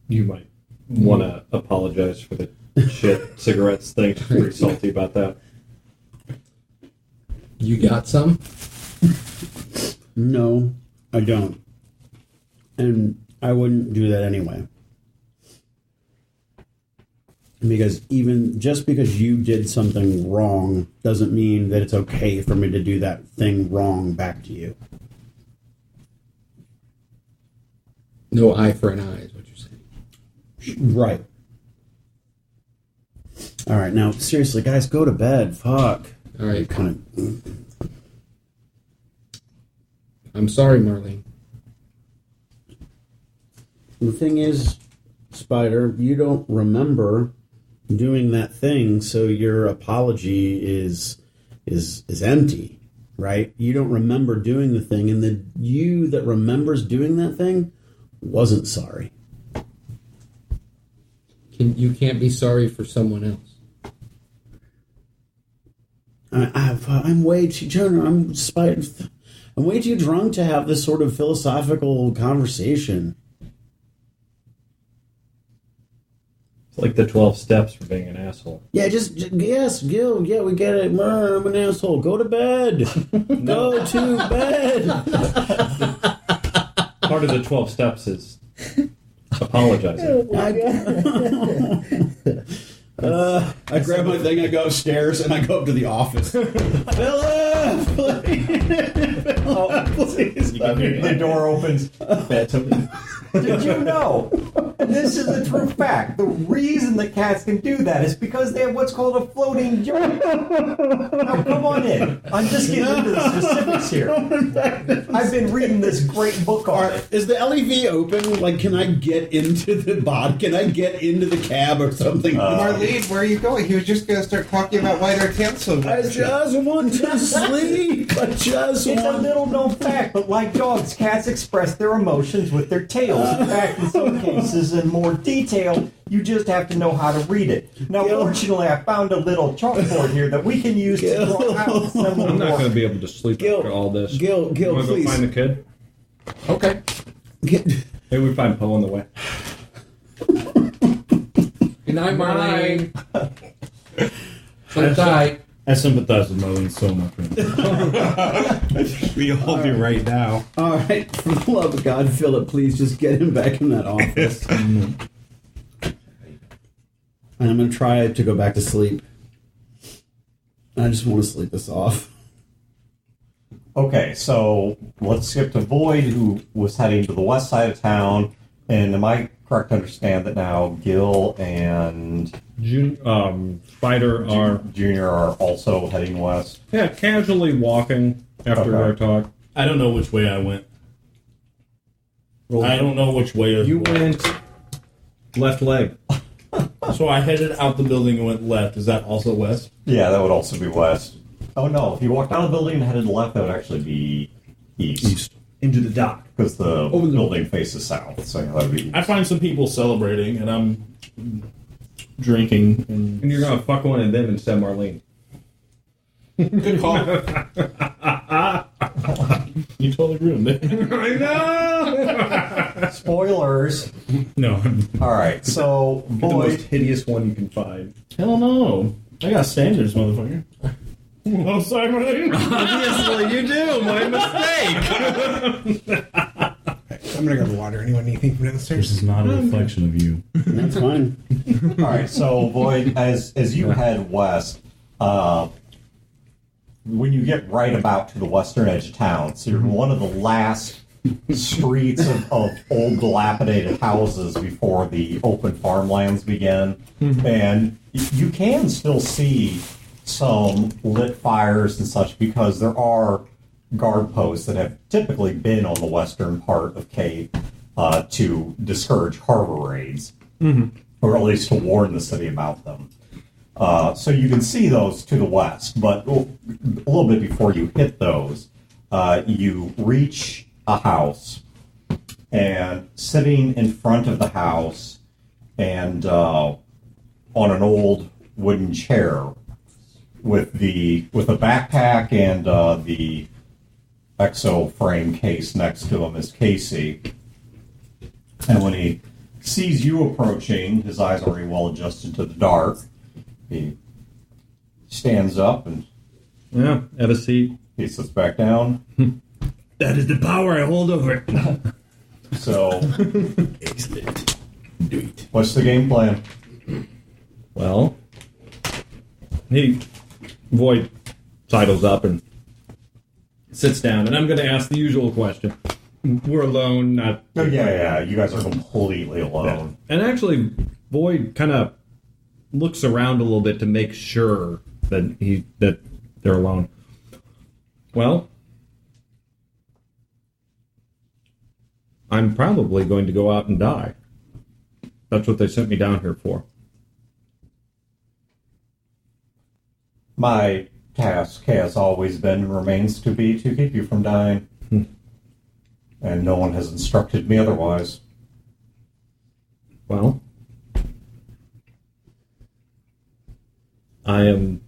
You might want to apologize for the shit cigarettes thing. She's pretty salty about that. You got some? No, I don't. And I wouldn't do that anyway. Because just because you did something wrong doesn't mean that it's okay for me to do that thing wrong back to you. No eye for an eye is what you're saying. Right. All right, now seriously, guys, go to bed. Fuck. All right. Kind I'm sorry, Marlene. The thing is, Spider, you don't remember doing that thing, so your apology is empty, right? You don't remember doing the thing, and the you that remembers doing that thing wasn't sorry. You can't be sorry for someone else. I'm way too drunk. I'm way too drunk to have this sort of philosophical conversation. It's like the 12 steps for being an asshole. Yeah, yes, Gil. Yeah, we get it. I'm an asshole. Go to bed. Go to bed. Part of the 12 steps is apologizing. I grab my thing, I go upstairs, and I go up to the office. Philip! Please. The door opens. Did you know? And this is a true fact. The reason that cats can do that is because they have what's called a floating joint. Now, come on in. I'm just getting into the specifics here. I've been reading this great book on it. Is the LEV open? Like, can I get into the bod? Can I get into the cab or something? Marlene, where are you going? He was just going to start talking about white Arkansas. I just want to sleep. It's a little known fact, but like dogs, cats express their emotions with their tails. In fact, in some cases, in more detail, you just have to know how to read it. Now, fortunately, I found a little chalkboard here that we can use to draw out some I'm not more. going to be able to sleep after all this. Gil, You want to go please. find the kid? Okay. Maybe we find Poe on the way. Good night, Marlene. So tight. I sympathize with Marlene so much. We all do right now. All right, for the love of God, Philip, please just get him back in that office. And I'm going to try to go back to sleep. I just want to sleep this off. Okay, so let's skip to Void, who was heading to the west side of town. And am I correct to understand that now Gil and Spider are Junior are also heading west? casually walking after our talk. I don't know which way I went. I don't know which way You went left leg. So I headed out the building and went left. Is that also west? Yeah, that would also be west. Oh no, if you walked out of the building and headed left, that would actually be east. Into the dock. Because the building faces south, so that would be east. I find some people celebrating, and I'm drinking. And And you're going to fuck one of them instead of Marlene. good call. You totally ruined it. I know! Spoilers! No. Alright, so The most Void. hideous one you can find. Hell no. I got standards, motherfucker. Oh, sorry, Marlene. Obviously you do. My mistake. I'm gonna go to the water. Anyone need anything from downstairs? This is not a reflection of you. That's fine. Alright, so Void, as you head west, when you get right about to the western edge of town, so you're in one of the last streets of old dilapidated houses before the open farmlands begin, and you can still see some lit fires and such because there are guard posts that have typically been on the western part of Cape to discourage Carver raids, or at least to warn the city about them. So you can see those to the west, but a little bit before you hit those, you reach a house, and sitting in front of the house and on an old wooden chair with a backpack and the exo frame case next to him is Casey. And when he sees you approaching, his eyes already well adjusted to the dark. He stands up and Yeah, have a seat. he sits back down. That is the power I hold over it. So, what's the game plan? Well, Void sidles up and sits down, and I'm going to ask the usual question. We're alone, not... Oh, yeah, you guys are completely alone. And actually, Void kind of looks around a little bit to make sure that they're alone. Well, I'm probably going to go out and die. That's what they sent me down here for. My task has always been and remains to be to keep you from dying. And no one has instructed me otherwise. Well, I am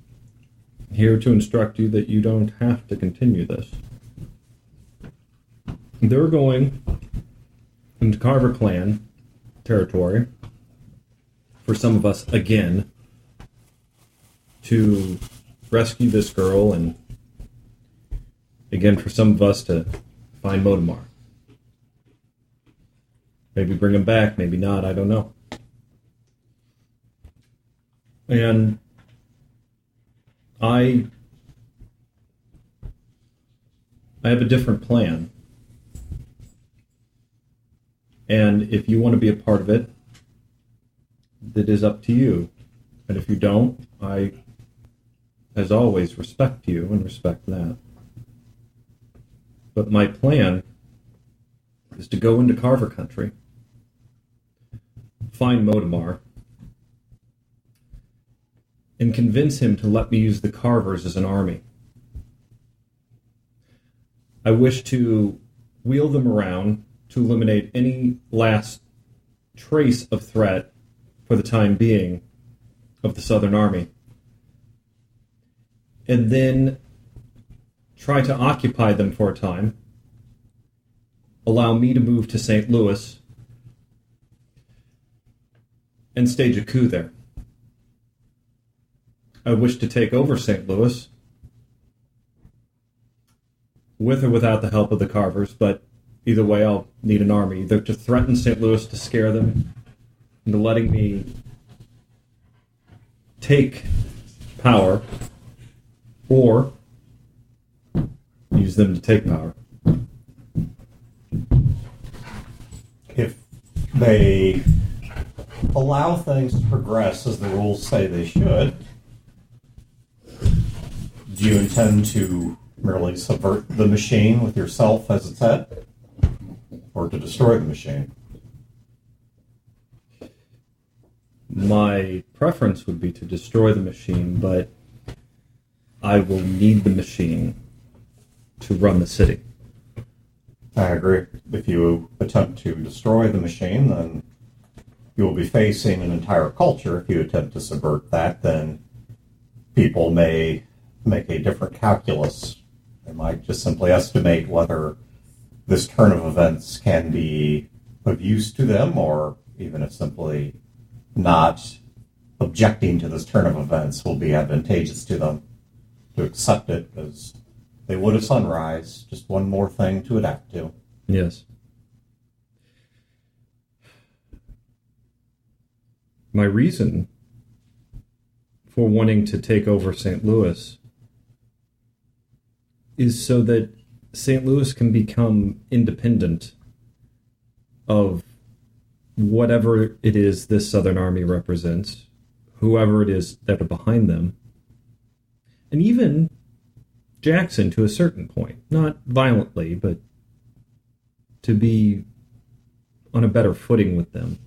here to instruct you that you don't have to continue this. They're going into Carver clan territory for some of us again to rescue this girl, and again for some of us to find Modamar. Maybe bring him back, maybe not, I don't know. And I have a different plan. And if you want to be a part of it, it is up to you. And if you don't, I, as always, respect you and respect that. But my plan is to go into Carver country, find Modamar, and convince him to let me use the Carvers as an army. I wish to wheel them around to eliminate any last trace of threat for the time being of the Southern Army. And then try to occupy them for a time, allow me to move to St. Louis, and stage a coup there. I wish to take over St. Louis, with or without the help of the Carvers, but either way I'll need an army, either to threaten St. Louis to scare them into letting me take power, or use them to take power. If they allow things to progress as the rules say they should, do you intend to merely subvert the machine with yourself as its head, or to destroy the machine? My preference would be to destroy the machine, but I will need the machine to run the city. I agree. If you attempt to destroy the machine, then you will be facing an entire culture. If you attempt to subvert that, then people may make a different calculus. They might just simply estimate whether this turn of events can be of use to them, or even if simply not objecting to this turn of events will be advantageous to them, to accept it as they would a sunrise, just one more thing to adapt to. Yes. My reason for wanting to take over St. Louis is so that St. Louis can become independent of whatever it is this Southern Army represents, whoever it is that are behind them, and even Jackson to a certain point, not violently, but to be on a better footing with them.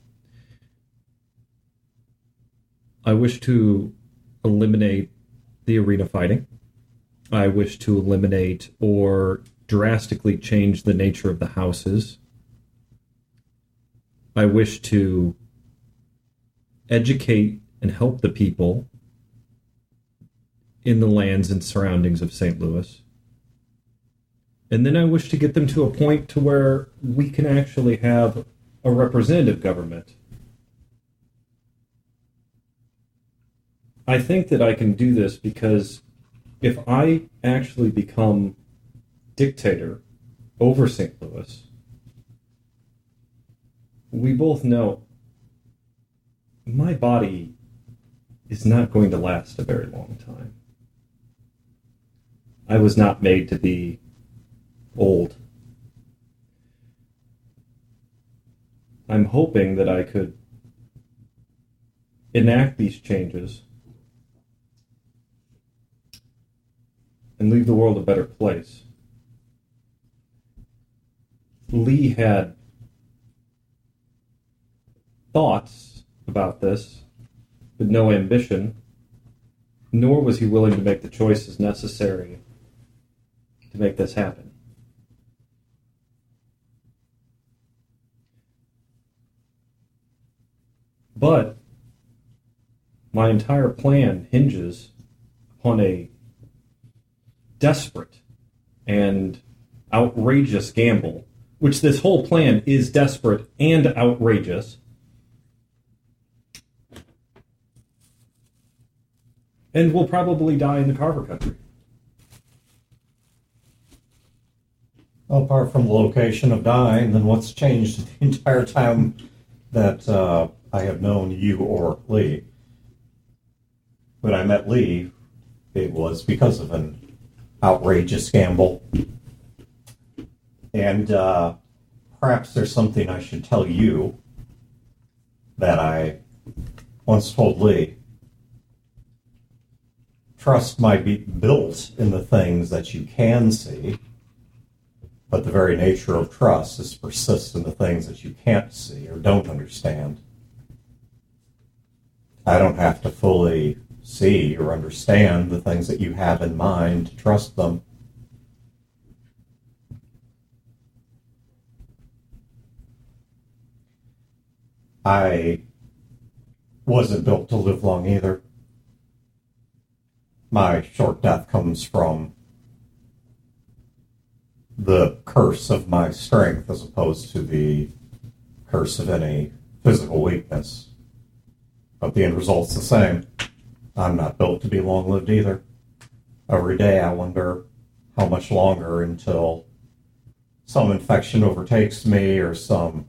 I wish to eliminate the arena fighting. I wish to eliminate or drastically change the nature of the houses. I wish to educate and help the people in the lands and surroundings of St. Louis. And then I wish to get them to a point to where we can actually have a representative government. I think that I can do this because if I actually become dictator over St. Louis, we both know my body is not going to last a very long time. I was not made to be old. I'm hoping that I could enact these changes and leave the world a better place. Lee had thoughts about this, but no ambition, nor was he willing to make the choices necessary to make this happen. But my entire plan hinges upon a desperate and outrageous gamble, which this whole plan is desperate and outrageous, and will probably die in the Carver country. Apart from the location of dying, then what's changed the entire time that I have known you or Lee? When I met Lee, it was because of an outrageous gamble. And perhaps there's something I should tell you that I once told Lee. Trust might be built in the things that you can see, but the very nature of trust is to persist in the things that you can't see or don't understand. I don't have to fully see or understand the things that you have in mind to trust them. I wasn't built to live long either. My short death comes from the curse of my strength as opposed to the curse of any physical weakness. But the end result's the same. I'm not built to be long-lived either. Every day I wonder how much longer until some infection overtakes me, or some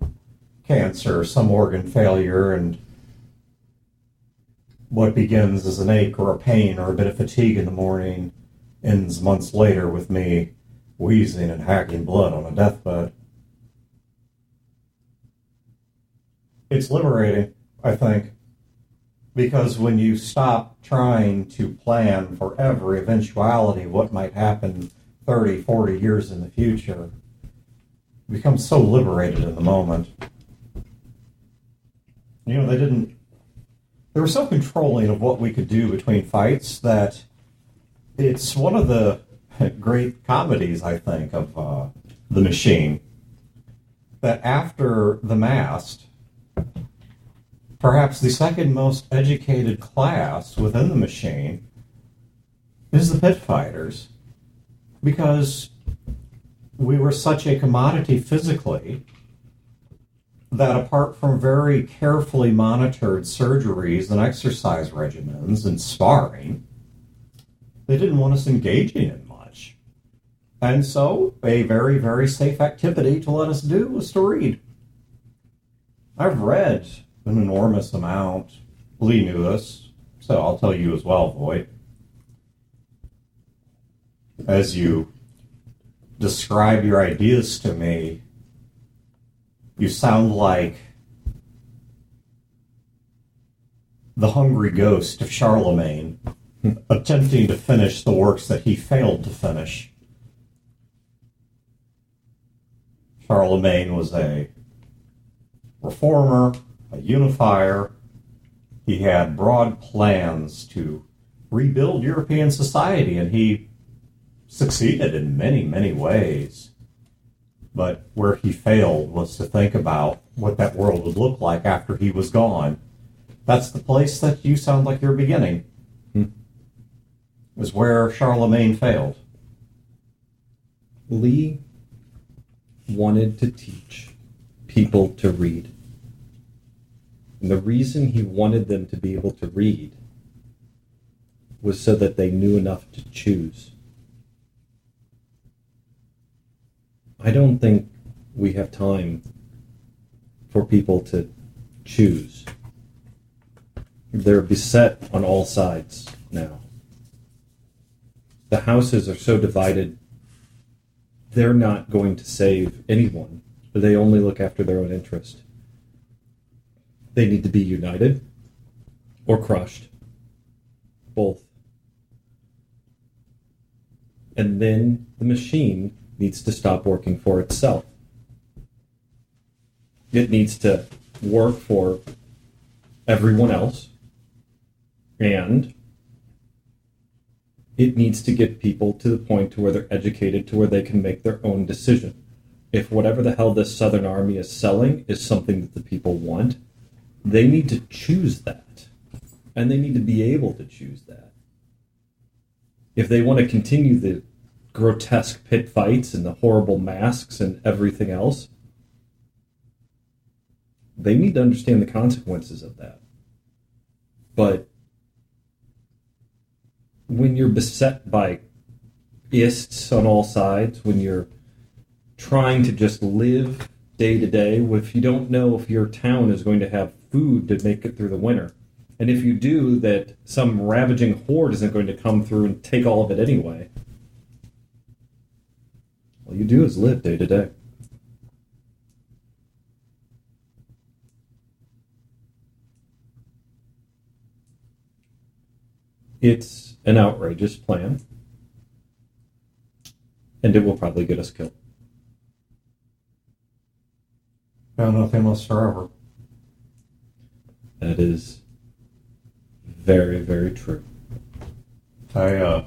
cancer, some organ failure, and what begins as an ache or a pain or a bit of fatigue in the morning ends months later with me wheezing and hacking blood on a deathbed. It's liberating, I think, because when you stop trying to plan for every eventuality of what might happen 30, 40 years in the future, you become so liberated in the moment. You know, they were so controlling of what we could do between fights that it's one of the great comedies, I think, of The Machine, that after The Masked, perhaps the second most educated class within The Machine is the pit fighters, because we were such a commodity physically that apart from very carefully monitored surgeries and exercise regimens and sparring, they didn't want us engaging in much. And so a very, very safe activity to let us do was to read. I've read an enormous amount. Lee knew this, so I'll tell you as well, Voight. As you describe your ideas to me, you sound like the hungry ghost of Charlemagne, attempting to finish the works that he failed to finish. Charlemagne was a reformer, a unifier. He had broad plans to rebuild European society, and he succeeded in many, many ways. But where he failed was to think about what that world would look like after he was gone. That's the place that you sound like you're beginning. Is where Charlemagne failed. Lee wanted to teach people to read. And the reason he wanted them to be able to read was so that they knew enough to choose. I don't think we have time for people to choose. They're beset on all sides now. The houses are so divided, they're not going to save anyone. They only look after their own interest. They need to be united or crushed. Both. And then the machine needs to stop working for itself. It needs to work for everyone else, and it needs to get people to the point to where they're educated to where they can make their own decision. If whatever the hell this Southern Army is selling is something that the people want, they need to choose that, and they need to be able to choose that. If they want to continue the grotesque pit fights and the horrible masks and everything else, they need to understand the consequences of that. But when you're beset by ists on all sides, when you're trying to just live day to day, if you don't know if your town is going to have food to make it through the winter, and if you do, that some ravaging horde isn't going to come through and take all of it anyway, all you do is live day to day. It's an outrageous plan, and it will probably get us killed. No, nothing lasts forever. That is very, very true. I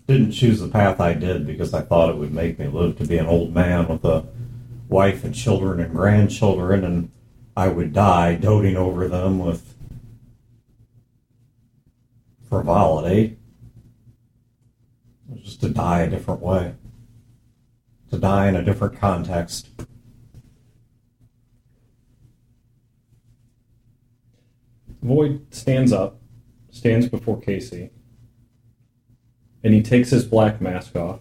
didn't choose the path I did because I thought it would make me live to be an old man with a wife and children and grandchildren, and I would die doting over them with frivolity. It was just to die a different way. To die in a different context. Void stands up, stands before Casey, and he takes his black mask off,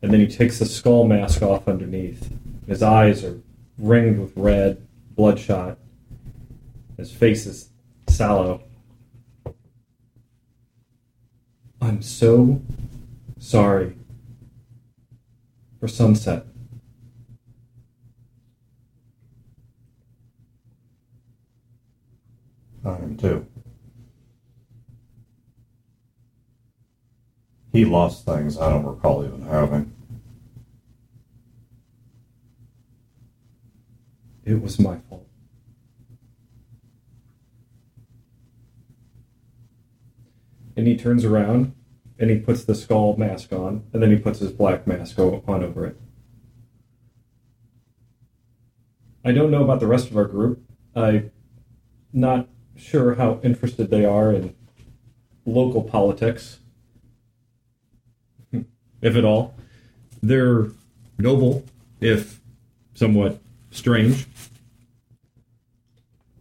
and then he takes the skull mask off underneath. His eyes are ringed with red, bloodshot. His face is sallow. I'm so sorry for Sunset. I am too. He lost things I don't recall even having. It was my fault. And he turns around and he puts the skull mask on, and then he puts his black mask on over it. I don't know about the rest of our group. I'm not sure how interested they are in local politics, if at all. They're noble, if somewhat strange.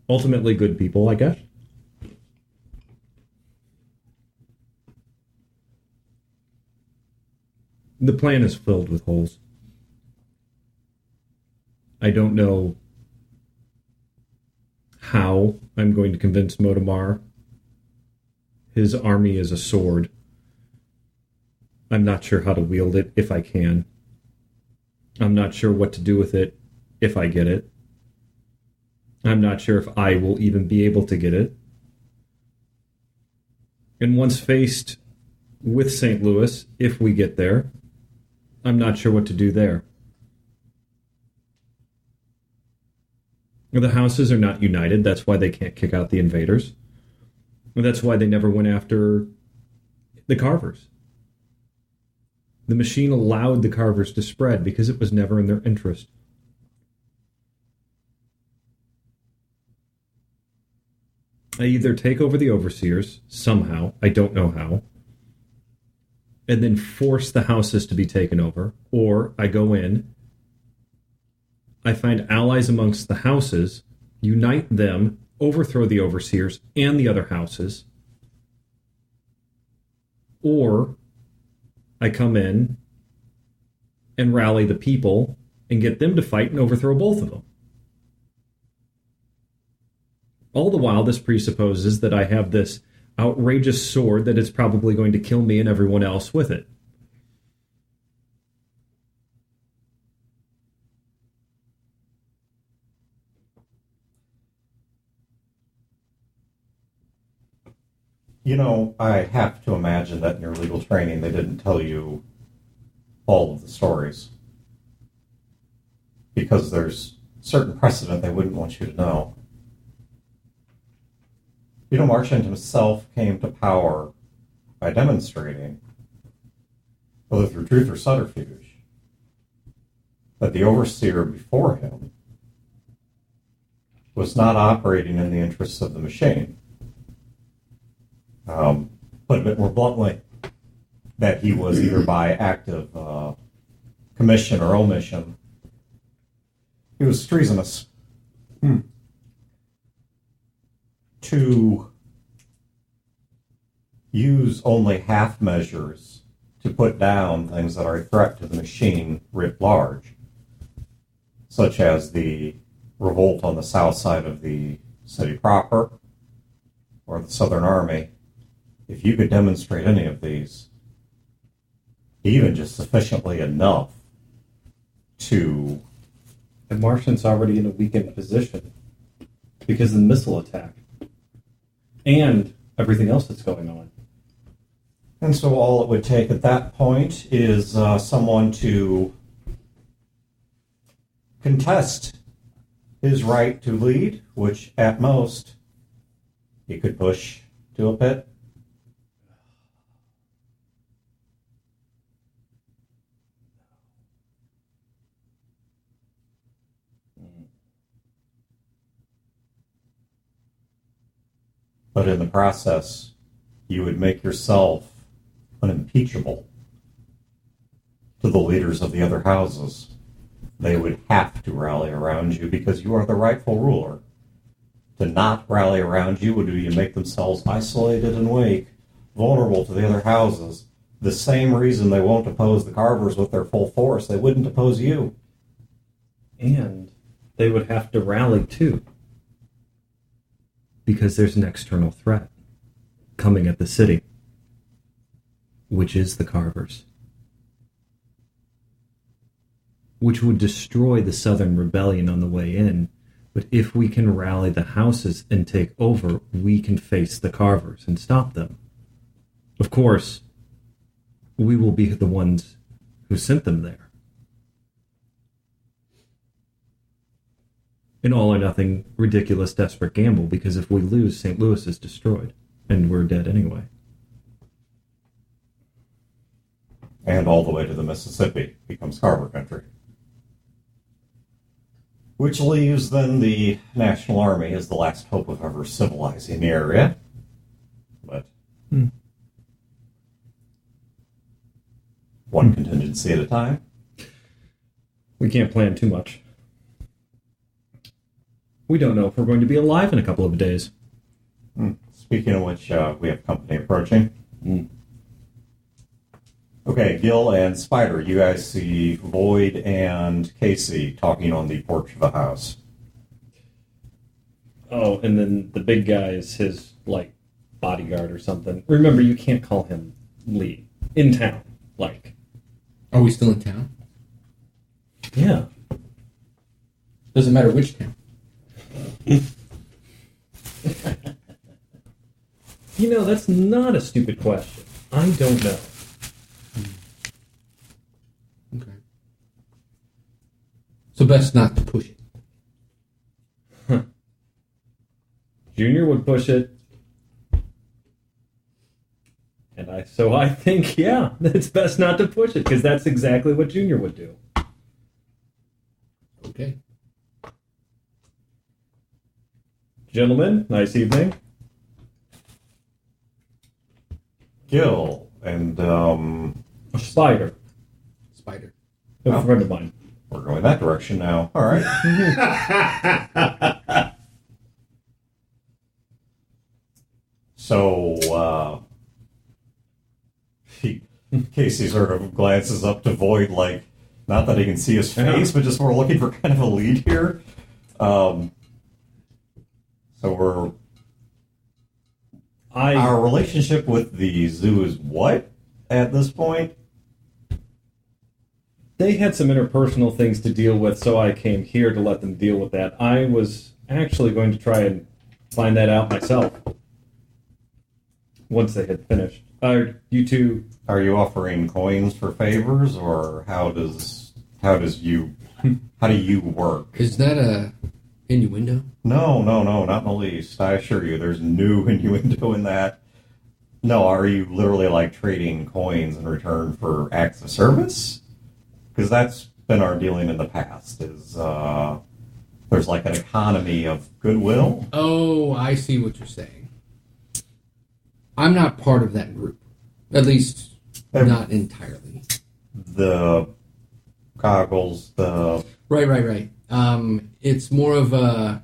Ultimately good people, I guess. The plan is filled with holes. I don't know how I'm going to convince Modamar. His army is a sword. I'm not sure how to wield it, if I can. I'm not sure what to do with it, if I get it. I'm not sure if I will even be able to get it. And once faced with St. Louis, if we get there, I'm not sure what to do there. The houses are not united. That's why they can't kick out the invaders. And that's why they never went after the Carvers. The machine allowed the Carvers to spread because it was never in their interest. I either take over the overseers, somehow, I don't know how, and then force the houses to be taken over, or I go in, I find allies amongst the houses, unite them, overthrow the overseers and the other houses, or I come in and rally the people and get them to fight and overthrow both of them. All the while, this presupposes that I have this outrageous sword that is probably going to kill me and everyone else with it. You know, I have to imagine that in your legal training they didn't tell you all of the stories. Because there's certain precedent they wouldn't want you to know. You know, Marchand himself came to power by demonstrating, whether through truth or subterfuge, that the overseer before him was not operating in the interests of the machine. Put a bit more bluntly, that he was either by active commission or omission, he was treasonous. To use only half measures to put down things that are a threat to the machine writ large, such as the revolt on the south side of the city proper or the Southern Army. If you could demonstrate any of these, even just sufficiently enough to... The Martian's already in a weakened position because of the missile attack and everything else that's going on. And so all it would take at that point is someone to contest his right to lead, which at most he could push to a pit. But in the process, you would make yourself unimpeachable to the leaders of the other houses. They would have to rally around you because you are the rightful ruler to not rally around you would be to make themselves isolated and weak, vulnerable to the other houses. The same reason they won't oppose the Carvers with their full force. They wouldn't oppose you. And they would have to rally too. Because there's an external threat coming at the city, which is the Carvers. Which would destroy the Southern Rebellion on the way in. But if we can rally the houses and take over, we can face the Carvers and stop them. Of course, we will be the ones who sent them there. An all-or-nothing, ridiculous, desperate gamble, because if we lose, St. Louis is destroyed, and we're dead anyway. And all the way to the Mississippi becomes Carver country. Which leaves then the National Army as the last hope of ever civilizing the area. But one contingency at a time. We can't plan too much. We don't know if we're going to be alive in a couple of days. Speaking of which, we have company approaching. Okay, Gil and Spider, you guys see Void and Casey talking on the porch of the house. Oh, and then the big guy is his, bodyguard or something. Remember, you can't call him Lee. In town, Are we still in town? Yeah. Doesn't matter which town. That's not a stupid question. I don't know. Okay. So best not to push it. Junior would push it. And I think, yeah, it's best not to push it, because that's exactly what Junior would do. Okay. Gentlemen, nice evening. Gil and, Spider, Spider. a friend of mine. we're going that direction now. All right. So, Casey sort of glances up to Void, not that he can see his face, but just we're looking for kind of a lead here. So our relationship with the zoo is what at this point? They had some interpersonal things to deal with, so I came here to let them deal with that. I was actually going to try and find that out myself once they had finished. You two... Are you offering coins for favors, or how do you work? Is that a innuendo? No, not in the least. I assure you, there's no innuendo in that. No, are you literally trading coins in return for acts of service? Because that's been our dealing in the past. Is there's an economy of goodwill? Oh, I see what you're saying. I'm not part of that group. At least, not entirely. The goggles, the... Right. It's more of a...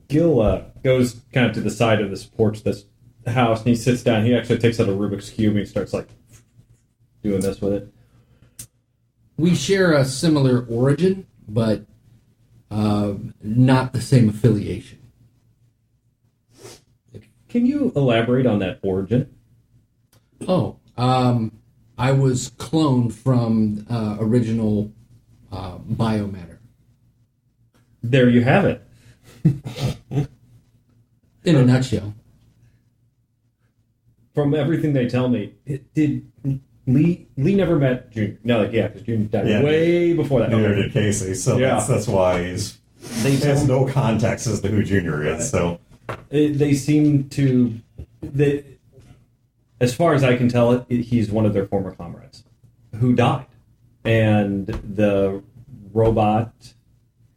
Gil goes kind of to the side of this porch, this house, and he sits down. He actually takes out a Rubik's Cube and he starts, doing this with it. We share a similar origin, but not the same affiliation. Can you elaborate on that origin? Oh, I was cloned from original biomatter. There you have it. In a nutshell. From everything they tell me, did Lee never met Junior? No, because Junior died way before that. Neither did Casey, so that's why he has no context as to who Junior is. So they seem to... as far as I can tell, he's one of their former comrades who died. And the robot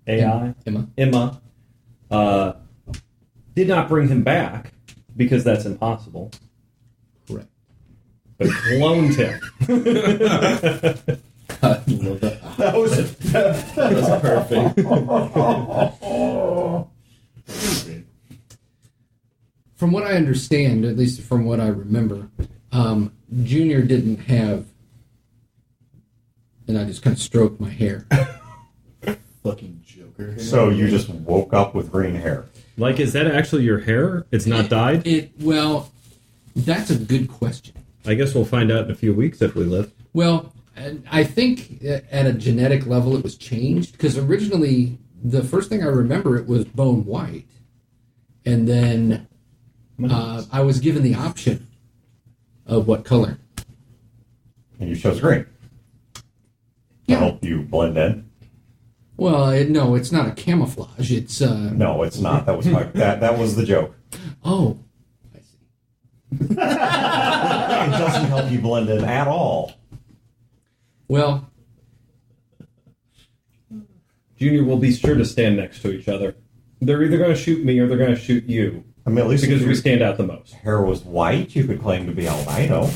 AI, Emma did not bring him back because that's impossible. Correct. But cloned him. I love that. That was Perfect. From what I understand, at least from what I remember, Junior didn't have, and I just kind of stroked my hair. Fucking Joker. So you just woke up with green hair. Like, is that actually your hair? It's not dyed? Well, that's a good question. I guess we'll find out in a few weeks if we live. Well, I think at a genetic level it was changed, because originally the first thing I remember it was bone white, and then I was given the option of what color. And you chose green. Yeah. To help you blend in. Well, no, it's not a camouflage. It's No, it's not. That was that was the joke. oh, I see. It doesn't help you blend in at all. Well, Junior will be sure to stand next to each other. They're either going to shoot me or they're going to shoot you. I mean, at least Because if we your stand out the most. hair was white, you could claim to be albino.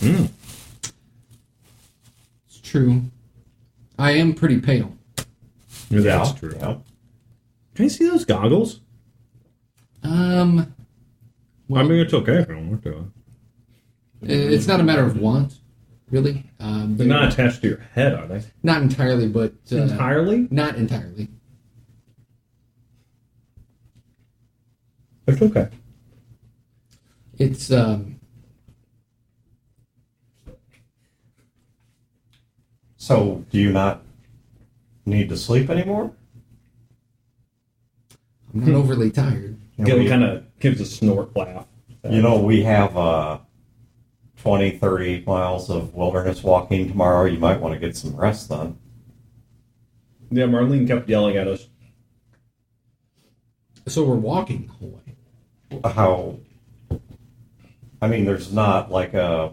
it's true. I am pretty pale. That's true. Yeah. Can you see those goggles? Well, I mean, it's okay if I don't want to. it's not a matter of want, really. They're not attached to your head, are they? Not entirely, but Entirely? not entirely. It's okay. It's So, do you not need to sleep anymore? I'm not overly tired. Gil kind of gives a snort laugh. You know, we have 20, 30 miles of wilderness walking tomorrow. You might want to get some rest then. Yeah, Marlene kept yelling at us. So we're walking the whole way. How? I mean, there's not like a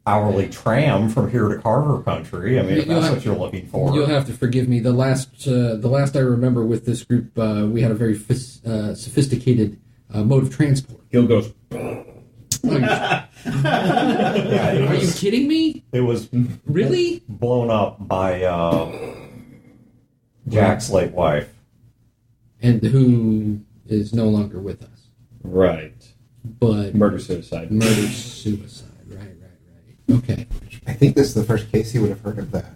hourly tram from here to Carver country. I mean, if You'll that's have- what you're looking for. You'll have to forgive me. The last I remember with this group, we had a very sophisticated mode of transport. Gil goes, Yeah, it Are you was, kidding me? it was Really? blown up by Jack's late wife. And who is no longer with us? right. But Murder-suicide. murder-suicide. Right. Okay. I think this is the first case he would have heard of that.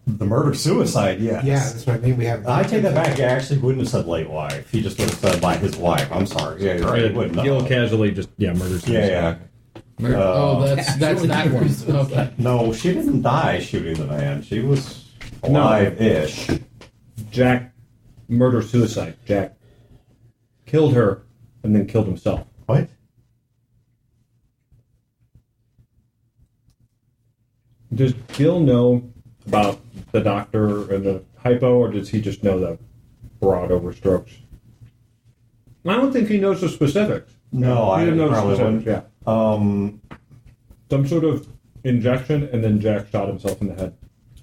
The murder-suicide, yes. Yeah, that's what I mean. We have. I take that back. He actually wouldn't have said late wife. He just would have said by his wife. I'm sorry. Yeah, you're right. He wouldn't Gil have. casually just, murder-suicide. Yeah. That's that one. Okay. No, she didn't die shooting the man. She was alive-ish. Jack, murder-suicide. Jack killed her and then killed himself. What? Does Gil know about the doctor and the hypo, or does he just know the broad overstrokes? I don't think he knows the specifics. No, He I didn't know the probably specifics, wouldn't. yeah. Some sort of injection, and then Jack shot himself in the head.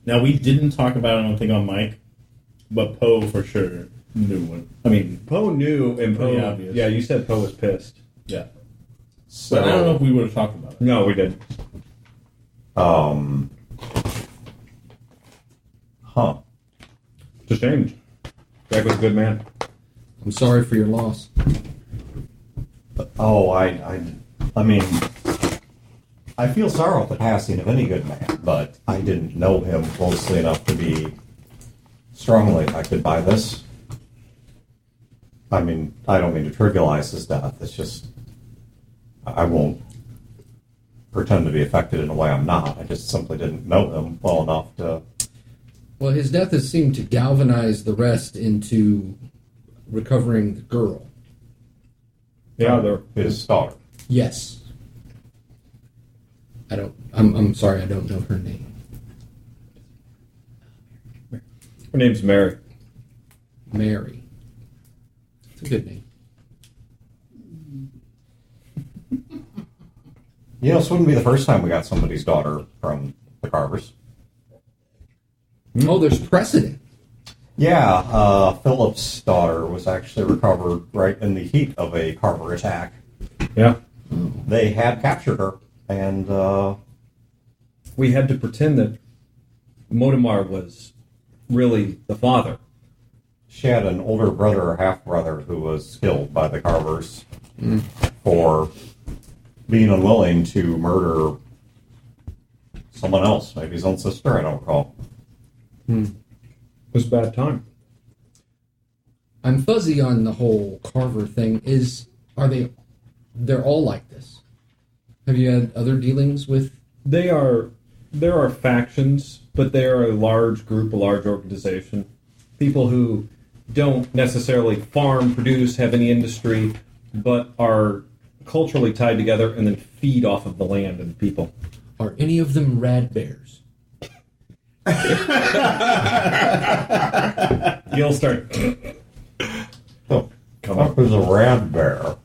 Now, we didn't talk about it, I don't think, on mic, but Poe for sure knew one. I mean, Poe knew, and Poe... Pretty obvious. Yeah, you said Poe was pissed. yeah. So, But I don't know if we would have talked about it. No, we didn't. Huh. It's a shame. Jack was a good man. I'm sorry for your loss. Oh, I mean, I feel sorrow at the passing of any good man, but I didn't know him closely enough to be strongly affected by this. I mean, I don't mean to trivialize his death. It's just, I won't pretend to be affected in a way I'm not. I just simply didn't know him well enough to... Well, his death has seemed to galvanize the rest into recovering the girl. Yeah, they're... His daughter. Yes. I'm sorry, I don't know her name. Her name's Mary. Mary. It's a good name. You know, this wouldn't be the first time we got somebody's daughter from the Carvers. Oh, there's precedent. Yeah, Philip's daughter was actually recovered right in the heat of a Carver attack. Yeah. They had captured her, and we had to pretend that Modamar was really the father. She had an older brother or half-brother who was killed by the Carvers for being unwilling to murder someone else, maybe his own sister, I don't recall. It was a bad time. I'm fuzzy on the whole Carver thing. They're all like this? Have you had other dealings with? There are factions, but they are a large group, a large organization. People who don't necessarily farm, produce, have any industry, but are culturally tied together and then feed off of the land and the people. Are any of them rad bears? You'll start. So, come up as a rad bear.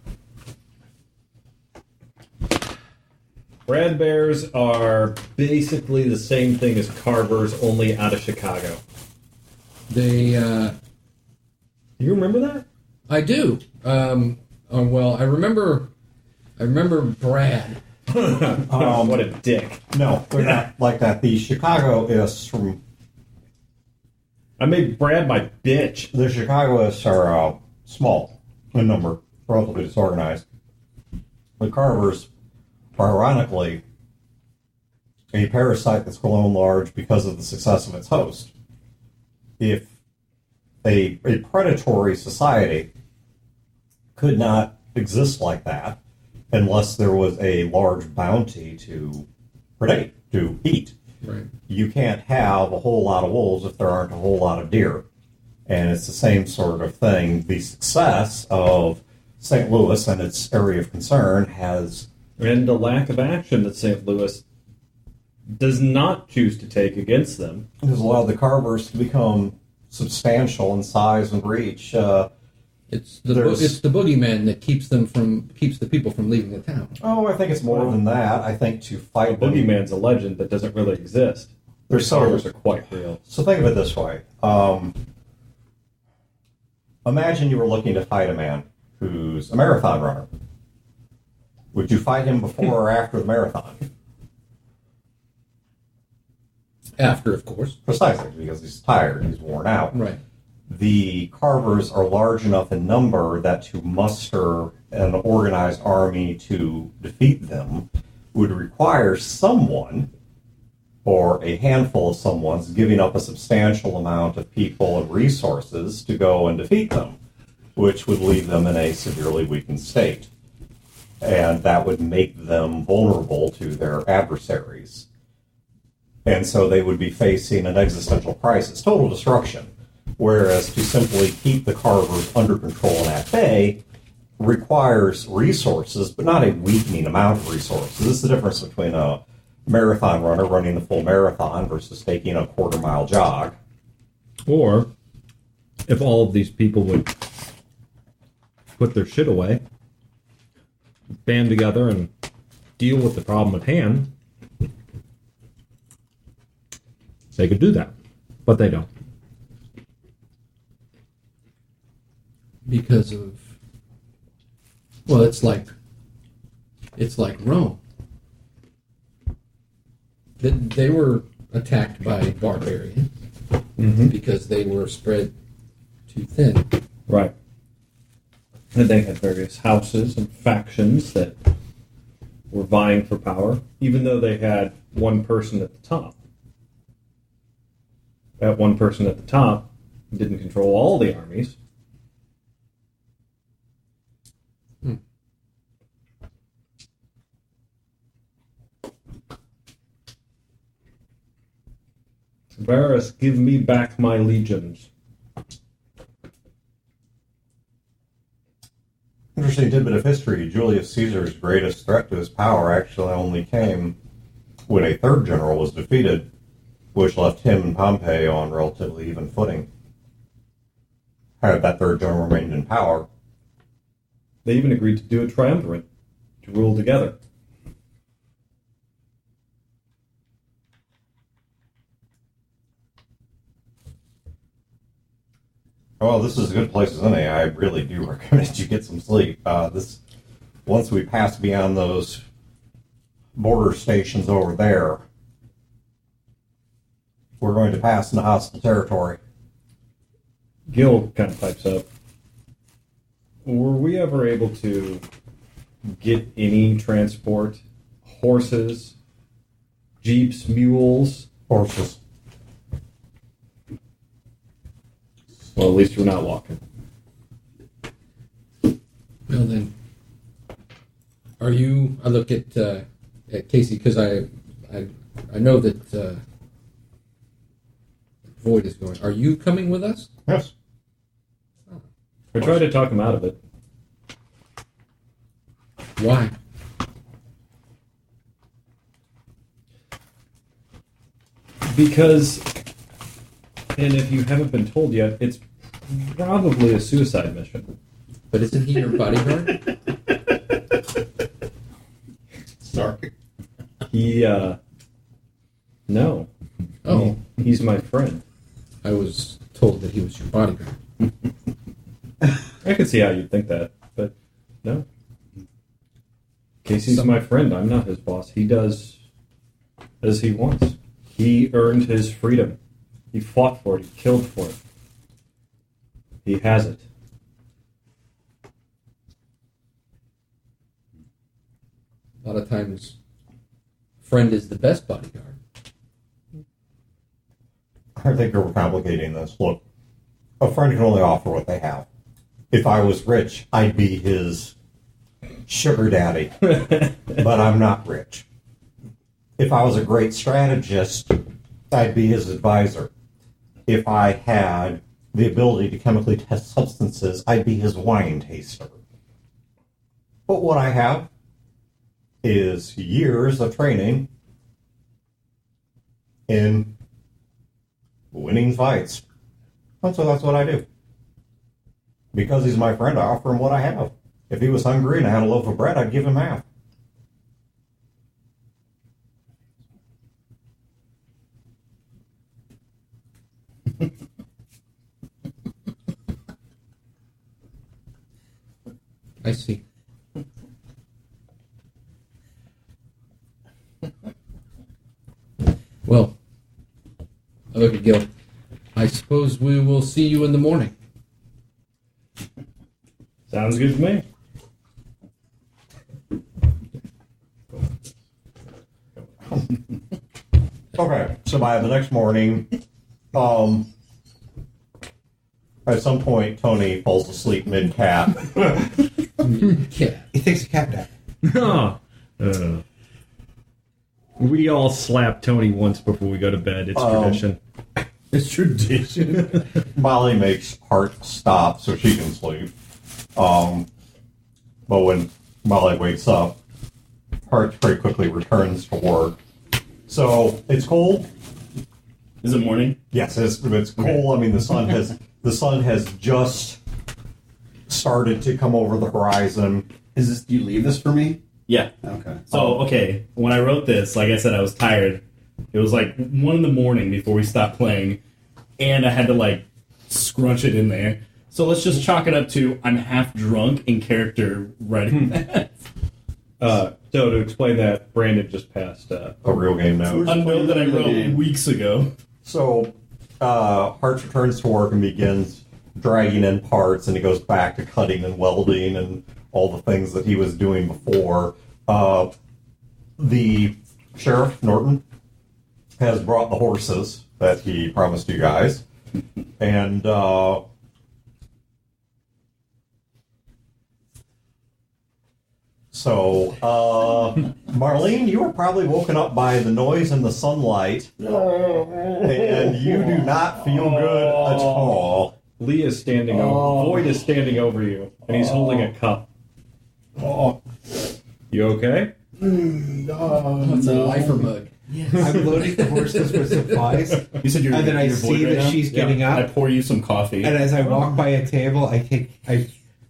Rad bears are basically the same thing as Carvers, only out of Chicago. They, You remember that? I do. Well, I remember Brad. What a dick. No, they're not like that. The Chicagoists from I made Brad my bitch. the Chicagoists are small in number, relatively disorganized. The Carvers are ironically a parasite that's grown large because of the success of its host. If a predatory society could not exist like that unless there was a large bounty to predate, to eat. Right. You can't have a whole lot of wolves if there aren't a whole lot of deer. And it's the same sort of thing. The success of St. Louis and its area of concern has... And the lack of action that St. Louis does not choose to take against them has allowed the Carvers to become substantial in size and reach. It's the boogeyman that keeps the people from leaving the town. Oh, I think it's more than that. I think to fight them... Boogeyman's a legend that doesn't really exist. There's Carvers are quite real. So think of it this way. Imagine you were looking to fight a man who's a marathon runner. Would you fight him before or after the marathon? After, of course. Precisely, because he's tired, he's worn out. Right. The Carvers are large enough in number that to muster an organized army to defeat them would require someone, or a handful of someone's, giving up a substantial amount of people and resources to go and defeat them, which would leave them in a severely weakened state. And that would make them vulnerable to their adversaries. And so they would be facing an existential crisis, total destruction. Whereas to simply keep the Carvers under control and at bay requires resources, but not a weakening amount of resources. This is the difference between a marathon runner running the full marathon versus taking a quarter-mile jog. Or, if all of these people would put their shit away, band together and deal with the problem at hand, they could do that. But they don't. Because of, well, it's like Rome. They were attacked by barbarians because they were spread too thin. Right. And they had various houses and factions that were vying for power, even though they had one person at the top. That one person at the top didn't control all the armies. Varus, give me back my legions. Interesting tidbit of history. Julius Caesar's greatest threat to his power actually only came when a third general was defeated, which left him and Pompey on relatively even footing. Had that third general remained in power. They even agreed to do a triumvirate, to rule together. Well, this is a good place as any. I really do recommend you get some sleep. Once we pass beyond those border stations over there, we're going to pass into hostile territory. Gil kind of pipes up. Were we ever able to get any transport? Horses, jeeps, mules? Horses. Well, at least we're not walking. Well then, are you? I look at Casey because I know that Void is going. Are you coming with us? Yes. I tried to talk him out of it. Why? Because, and if you haven't been told yet, it's probably a suicide mission. But isn't he your bodyguard? Sorry. He, no. Oh, He's my friend. I was told that he was your bodyguard. I can see how you'd think that, but no. Casey's my friend. I'm not his boss. He does as he wants. He earned his freedom. He fought for it. He killed for it. He has it. A lot of times, friend is the best bodyguard. I think you're overcomplicating this. Look, a friend can only offer what they have. If I was rich, I'd be his sugar daddy. But I'm not rich. If I was a great strategist, I'd be his advisor. If I had the ability to chemically test substances, I'd be his wine taster. But what I have is years of training in winning fights. And so that's what I do. Because he's my friend, I offer him what I have. If he was hungry and I had a loaf of bread, I'd give him half. I see. Well, I look at Gil. I suppose we will see you in the morning. Sounds good to me. Okay, so by the next morning, at some point, Tony falls asleep mid-cat. Yeah. He takes a cat nap. We all slap Tony once before we go to bed. It's tradition. It's tradition. Molly makes Hart stop so she can sleep. But when Molly wakes up, Hart very quickly returns to work. So it's cold. Is it morning? Yes, it's cold. I mean, the sun has just started to come over the horizon. Is this? Do you leave this for me? Yeah. Okay. So, okay, when I wrote this, like I said, I was tired. It was like 1 a.m. before we stopped playing, and I had to, like, scrunch it in there. So let's just chalk it up to I'm half drunk in character writing that. So to explain that, Brandon just passed. A real game now. A note that I wrote Game. weeks ago. So Hart returns to work and begins dragging in parts, and he goes back to cutting and welding and all the things that he was doing before. The sheriff, Norton, has brought the horses that he promised you guys. And so, Marlene, you were probably woken up by the noise and the sunlight, and you do not feel good at all. Lee is standing over. Void is standing over you, and he's holding a cup. You okay? It's a lifer mug. I'm loading the horses with supplies, You said you're and then I you're see void right that now? she's getting I up. pour you some coffee. And as I walk by a table, I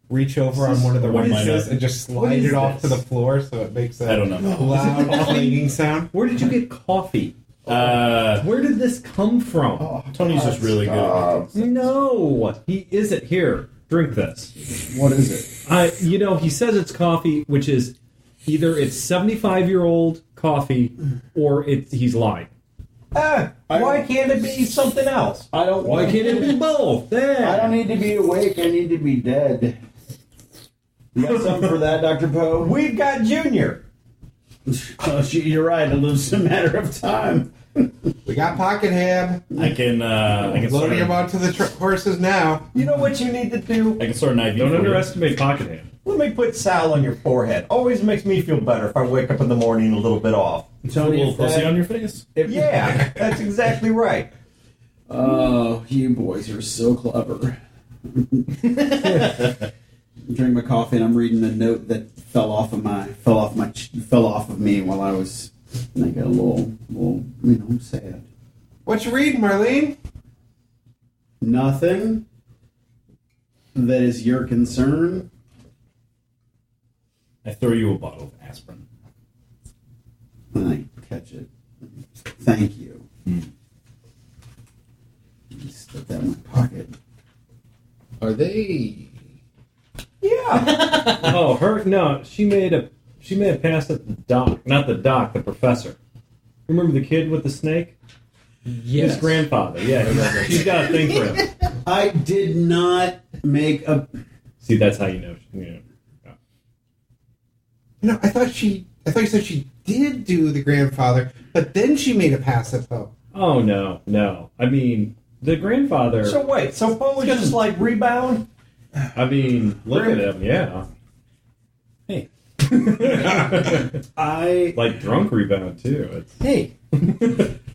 reach over on one of the What is horses this? and just slide it off to the floor so it makes I a don't know. loud clanging sound. Where did you get coffee? Where did this come from? Tony's just really good at it. No, he isn't. Here, drink this. What is it? He says it's coffee, which is either it's 75-year-old coffee or he's lying. Why can't it be something else? I don't. Why can't it be both? I don't need to be awake. I need to be dead. You got something for that, Dr. Poe? We've got Junior. Oh, you're right. It was a matter of time. We got Pocket Ham. I can Loading him onto the horses now. You know what you need to do? I can sort an IV. Don't for you. underestimate Pocket Hand. Let me put Sal on your forehead. Always makes me feel better if I wake up in the morning a little bit off. A Tony, little if pussy that- on your face. Yeah, that's exactly right. Oh, you boys are so clever. I'm drinking my coffee and I'm reading a note that fell off of me while I was. And I got a little, sad. What you reading, Marlene? Nothing that is your concern. I throw you a bottle of aspirin. And I catch it. Thank you. Just put that in my pocket. Are they? Yeah. Oh, her? No, she made a pass at the doc. Not the doc, the professor. Remember the kid with the snake? Yes. His grandfather. Yeah, he's got a thing for him. I did not make a. See, that's how you know. Yeah. No, I thought you said she did do the grandfather, but then she made a pass at Poe. Oh no. I mean, the grandfather. So wait, so Poe was just like rebound? I mean, look at him. Yeah. Hey. Like drunk rebound too. It's Hey.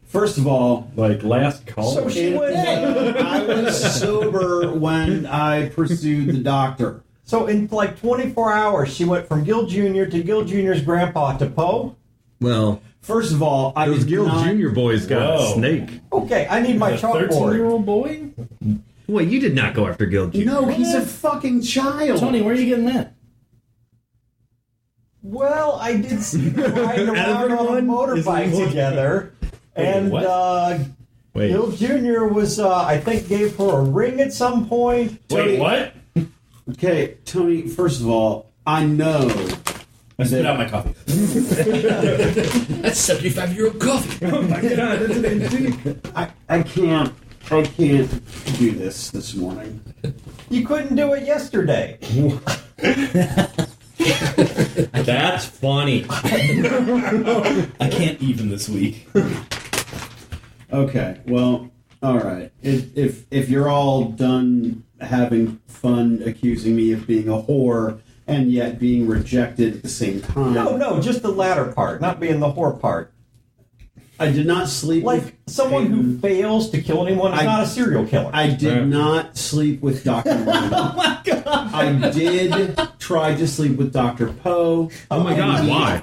First of all, like last call. So she went. I was sober when I pursued the doctor. So in like 24 hours, she went from Gil Jr. to Gil Jr.'s grandpa to Poe? Well, First of all, I those did Gil not. Junior boys got Whoa. a snake. Okay, I need my a chalkboard. 13-year-old boy? Wait, you did not go after Gil Junior. No, he's a fucking child. Tony, where are you getting that? Well, I did see them riding around on a Everyone is motorbike looking- together. And Wait, Gil Jr. was, I think, gave her a ring at some point. Wait, what? Okay, Tony. First of all, I know. I spit out my coffee. That's 75-year-old coffee. Oh my god, that's an antique. I can't do this morning. You couldn't do it yesterday. that's funny. I can't even this week. Okay, well, all right. If you're all done having fun accusing me of being a whore and yet being rejected at the same time, No, just the latter part, not being the whore part. I did not sleep with Like someone who fails to kill anyone is not a serial killer. I did Right. not sleep with Dr. London. Oh my god! I did try to sleep with Dr. Poe. Oh my God, why?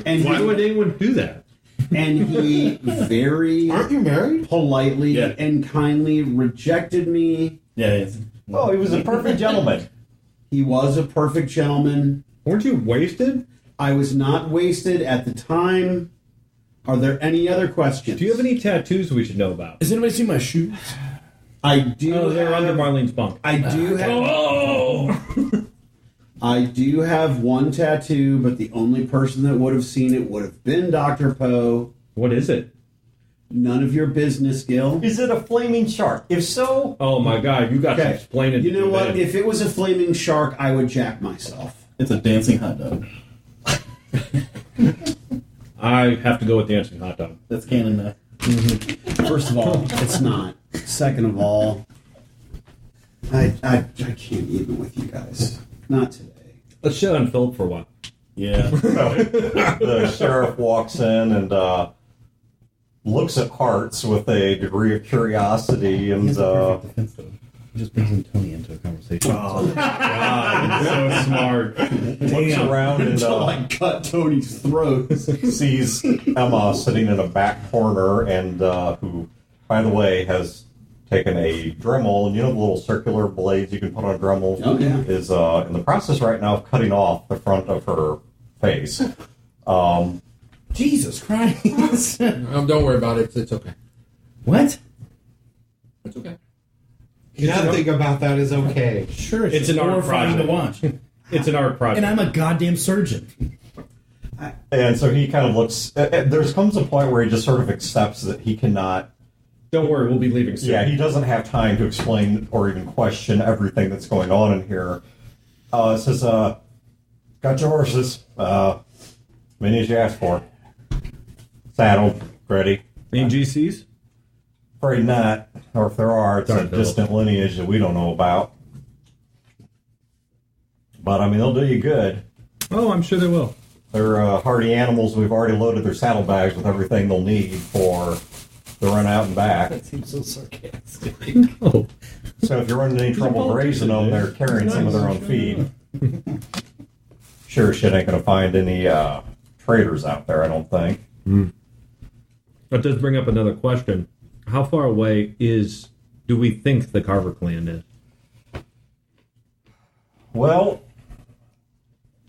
And Why he, would anyone do that? and he very Aren't you married? politely Yeah. and kindly rejected me. Yeah. Oh, he was a perfect gentleman. He was a perfect gentleman. Weren't you wasted? I was not wasted at the time. Are there any other questions? Do you have any tattoos we should know about? Has anybody seen my shoes? I do. Oh, they're have, under Marlene's bunk. I do have. Oh! I do have one tattoo, but the only person that would have seen it would have been Dr. Poe. What is it? None of your business, Gil. Is it a flaming shark? If so, Oh my god, you got to Okay. explain it. You to know me, what? man. If it was a flaming shark, I would jack myself. It's a dancing hot dog. I have to go with dancing hot dog. That's canon now. First of all, it's not. Second of all, I can't even with you guys. Not today. Let's shut on Philip for a while. Yeah. the sheriff walks in and looks at Hearts with a degree of curiosity and defense, though. He just brings in Tony into a conversation. God, so smart. looks around and Until I cut Tony's throat. sees Emma sitting in a back corner and who, by the way, has taken a Dremel, and you know the little circular blades you can put on Dremel? Oh, yeah. Is in the process right now of cutting off the front of her face. Jesus Christ! Don't worry about it. It's okay. What? It's okay. Nothing about that is okay. Sure, It's an art horrifying to project. watch. It's an art project. And I'm a goddamn surgeon. And so he kind of looks. There comes a point where he just sort of accepts that he cannot. Don't worry, we'll be leaving soon. Yeah, he doesn't have time to explain or even question everything that's going on in here. Says, got your horses. Many as you asked for. Saddled, ready. Any GCs? Afraid not. Or if there are, it's Darn a Philip. distant lineage that we don't know about. But, I mean, they'll do you good. Oh, I'm sure they will. They're hardy animals. We've already loaded their saddlebags with everything they'll need for the run out and back. That seems so sarcastic. Oh, So if you're running any trouble grazing them, they're carrying some of their own feed. Sure shit ain't going to find any traders out there, I don't think. That does bring up another question. How far away do we think the Carver clan is? Well,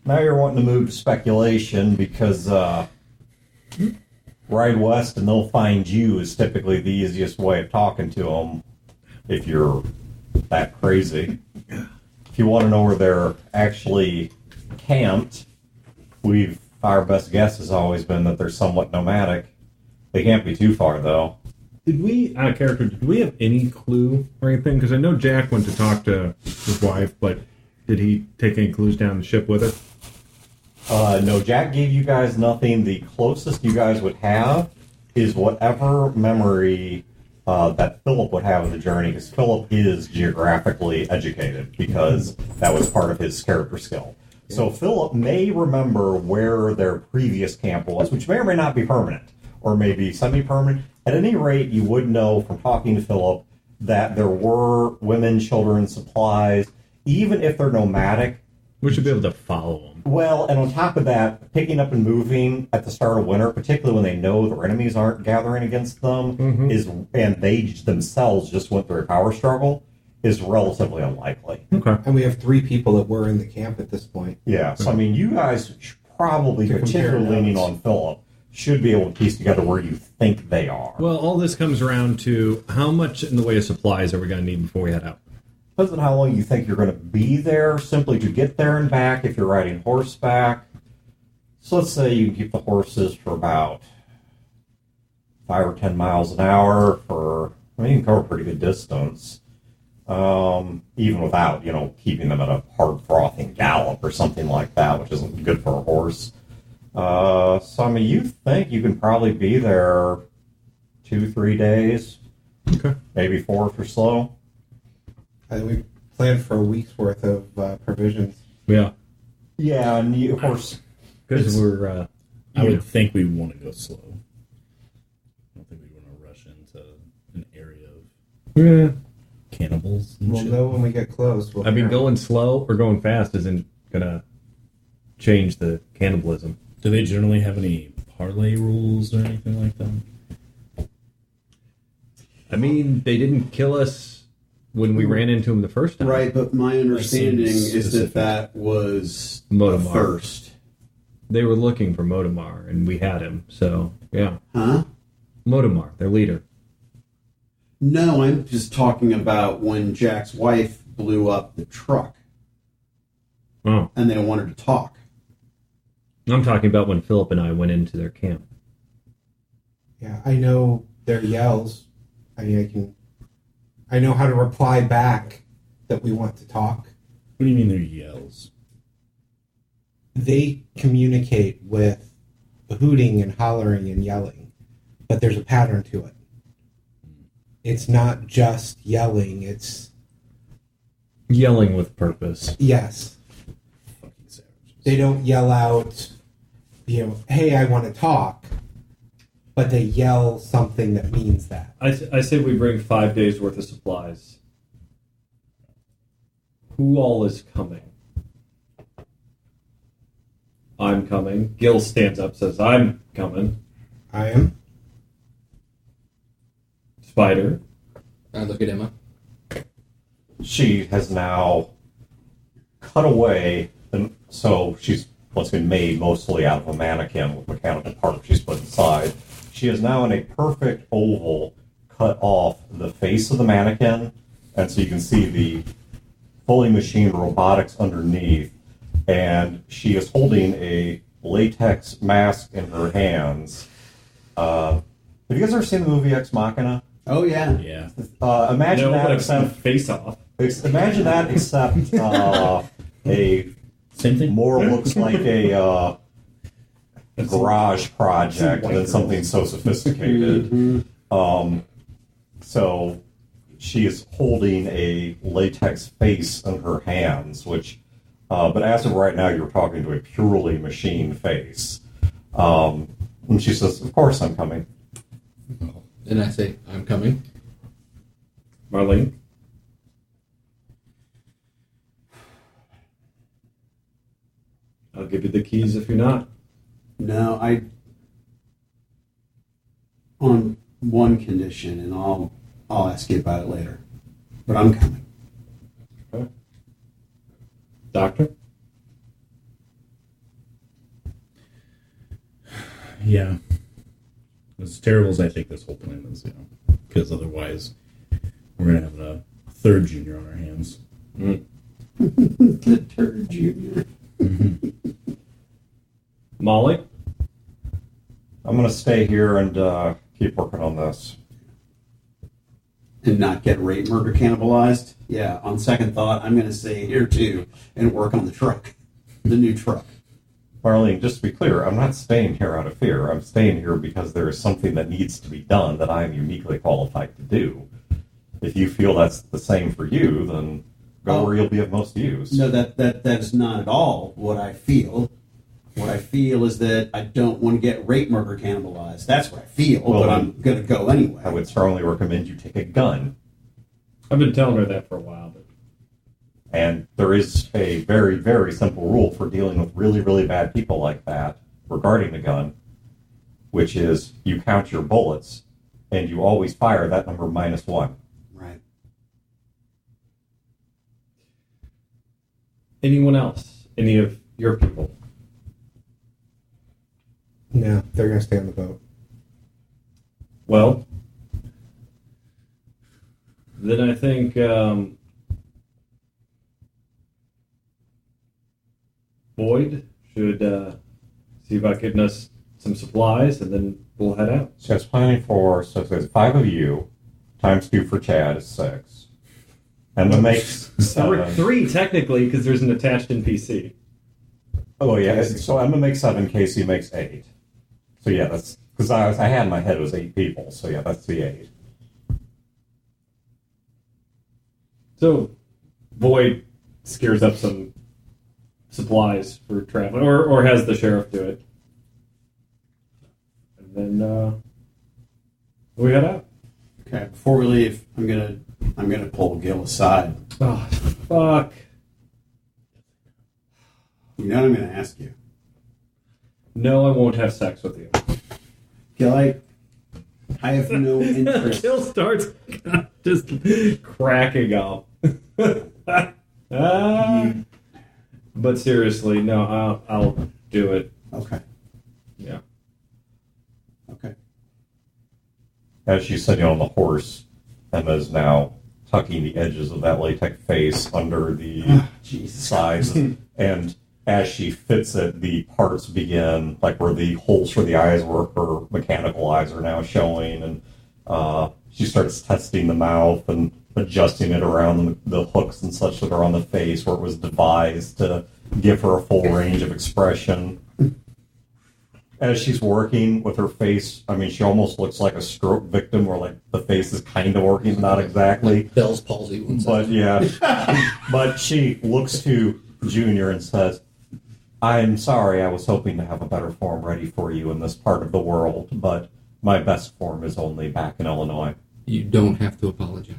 now you're wanting to move to speculation because ride west and they'll find you is typically the easiest way of talking to them if you're that crazy. If you want to know where they're actually camped, our best guess has always been that they're somewhat nomadic. They can't be too far, though. Did we, out of character, did we have any clue or anything? Because I know Jack went to talk to his wife, but did he take any clues down the ship with her? No, Jack gave you guys nothing. The closest you guys would have is whatever memory that Philip would have of the journey, because Philip is geographically educated, because that was part of his character skill. So Philip may remember where their previous camp was, which may or may not be permanent, or maybe semi-permanent. At any rate, you would know from talking to Philip that there were women, children, supplies, even if they're nomadic. We should be able to follow them. Well, and on top of that, picking up and moving at the start of winter, particularly when they know their enemies aren't gathering against them, and they themselves just went through a power struggle, is relatively unlikely. Okay. And we have 3 people that were in the camp at this point. Yeah, so I mean, you guys should probably, To compare particularly leaning notes. on Philip, should be able to piece together where you think they are. Well, all this comes around to how much in the way of supplies are we going to need before we head out? Depends on how long you think you're going to be there, simply to get there and back if you're riding horseback. So let's say you can keep the horses for about 5 or 10 miles an hour you can cover a pretty good distance. Even without, keeping them at a hard frothing gallop or something like that, which isn't good for a horse. So, I mean, you think you can probably be there 2-3 days. Okay. Maybe 4 if you're slow. I think we planned for a week's worth of provisions. Yeah. Yeah, and of course, Because we're... I would think we want to go slow. I don't think we want to rush into an area of cannibals and We'll shit. know when we get close. I mean, going slow or going fast isn't going to change the cannibalism. Do they generally have any parlay rules or anything like that? I mean, they didn't kill us when we ran into them the first time. Right, but my understanding seems is specific. that was Modamar. a first. They were looking for Modamar, and we had him. So, yeah. Huh? Modamar, their leader. No, I'm just talking about when Jack's wife blew up the truck Oh. and they wanted to talk. I'm talking about when Philip and I went into their camp. Yeah, I know their yells. I mean, I know how to reply back that we want to talk. What do you mean they're yells? They communicate with hooting and hollering and yelling, but there's a pattern to it. It's not just yelling, it's, Yelling with purpose. yes. Fucking savages. They don't yell out, hey, I want to talk, but they yell something that means that. I say we bring 5 days worth of supplies. Who all is coming? I'm coming. Gil stands up, says, I'm coming. I am. Spider. I look at Emma. she has now cut away, so she's what's been made mostly out of a mannequin with mechanical parts she's put inside. She is now in a perfect oval cut off the face of the mannequin, and so you can see the fully machined robotics underneath, and she is holding a latex mask in her hands. Have you guys ever seen the movie Ex Machina? Oh yeah. Yeah. Imagine that except face off. imagine that except a Same thing. more looks like a garage project than something so sophisticated. So she is holding a latex face in her hands, which, but as of right now, you're talking to a purely machine face. And she says, "Of course, I'm coming." And I say, I'm coming. Marlene? I'll give you the keys if you're not. No, on one condition, and I'll ask you about it later. But I'm coming. Okay. Doctor? Yeah. As terrible as I think this whole plan is, because otherwise we're gonna have a third junior on our hands. The turd junior. Molly? I'm going to stay here and keep working on this. And not get rape, murder, cannibalized? Yeah, on second thought, I'm going to stay here too and work on the truck. The new truck. Marlene, just to be clear, I'm not staying here out of fear. I'm staying here because there is something that needs to be done that I am uniquely qualified to do. If you feel that's the same for you, then go where you'll be of most use. No, that is not at all what I feel. What I feel is that I don't want to get rape, murder, cannibalized. That's what I feel, Well, but I'm going to go anyway. I would strongly recommend you take a gun. I've been telling her that for a while, but And there is a very, very simple rule for dealing with really, really bad people like that regarding the gun, which is you count your bullets and you always fire that number -1. Right. anyone else? Any of your people? No, they're going to stay on the boat. Well, then I think Boyd should see about getting us some supplies, and then we'll head out. So it's planning for, so it's 5 of you, times 2 for Chad is 6. And that makes 7. 3 technically, because there's an attached NPC. Oh, yeah. So I'm going to make 7, Casey makes 8. So, yeah, that's, because I had in my head it was 8 people. So, yeah, that's the 8. So, Boyd scares up some supplies for traveling, or has the sheriff do it. And then we head out. Okay, before we leave, I'm gonna pull Gil aside. Oh, fuck. You know what I'm gonna ask you. No, I won't have sex with you. Gil, I have no interest. Jill starts just cracking up. But seriously, no, I'll do it. Okay. Yeah. Okay. As she's sitting on the horse, Emma is now tucking the edges of that latex face under the sides. And as she fits it, the parts begin, like where the holes for the eyes were, her mechanical eyes are now showing. And she starts testing the mouth and adjusting it around the hooks and such that are on the face where it was devised to give her a full range of expression. As she's working with her face, I mean, she almost looks like a stroke victim where, like, the face is kind of working, not exactly. Bell's palsy. But, yeah. But she looks to Junior and says, "I'm sorry, I was hoping to have a better form ready for you in this part of the world, but my best form is only back in Illinois. You don't have to apologize.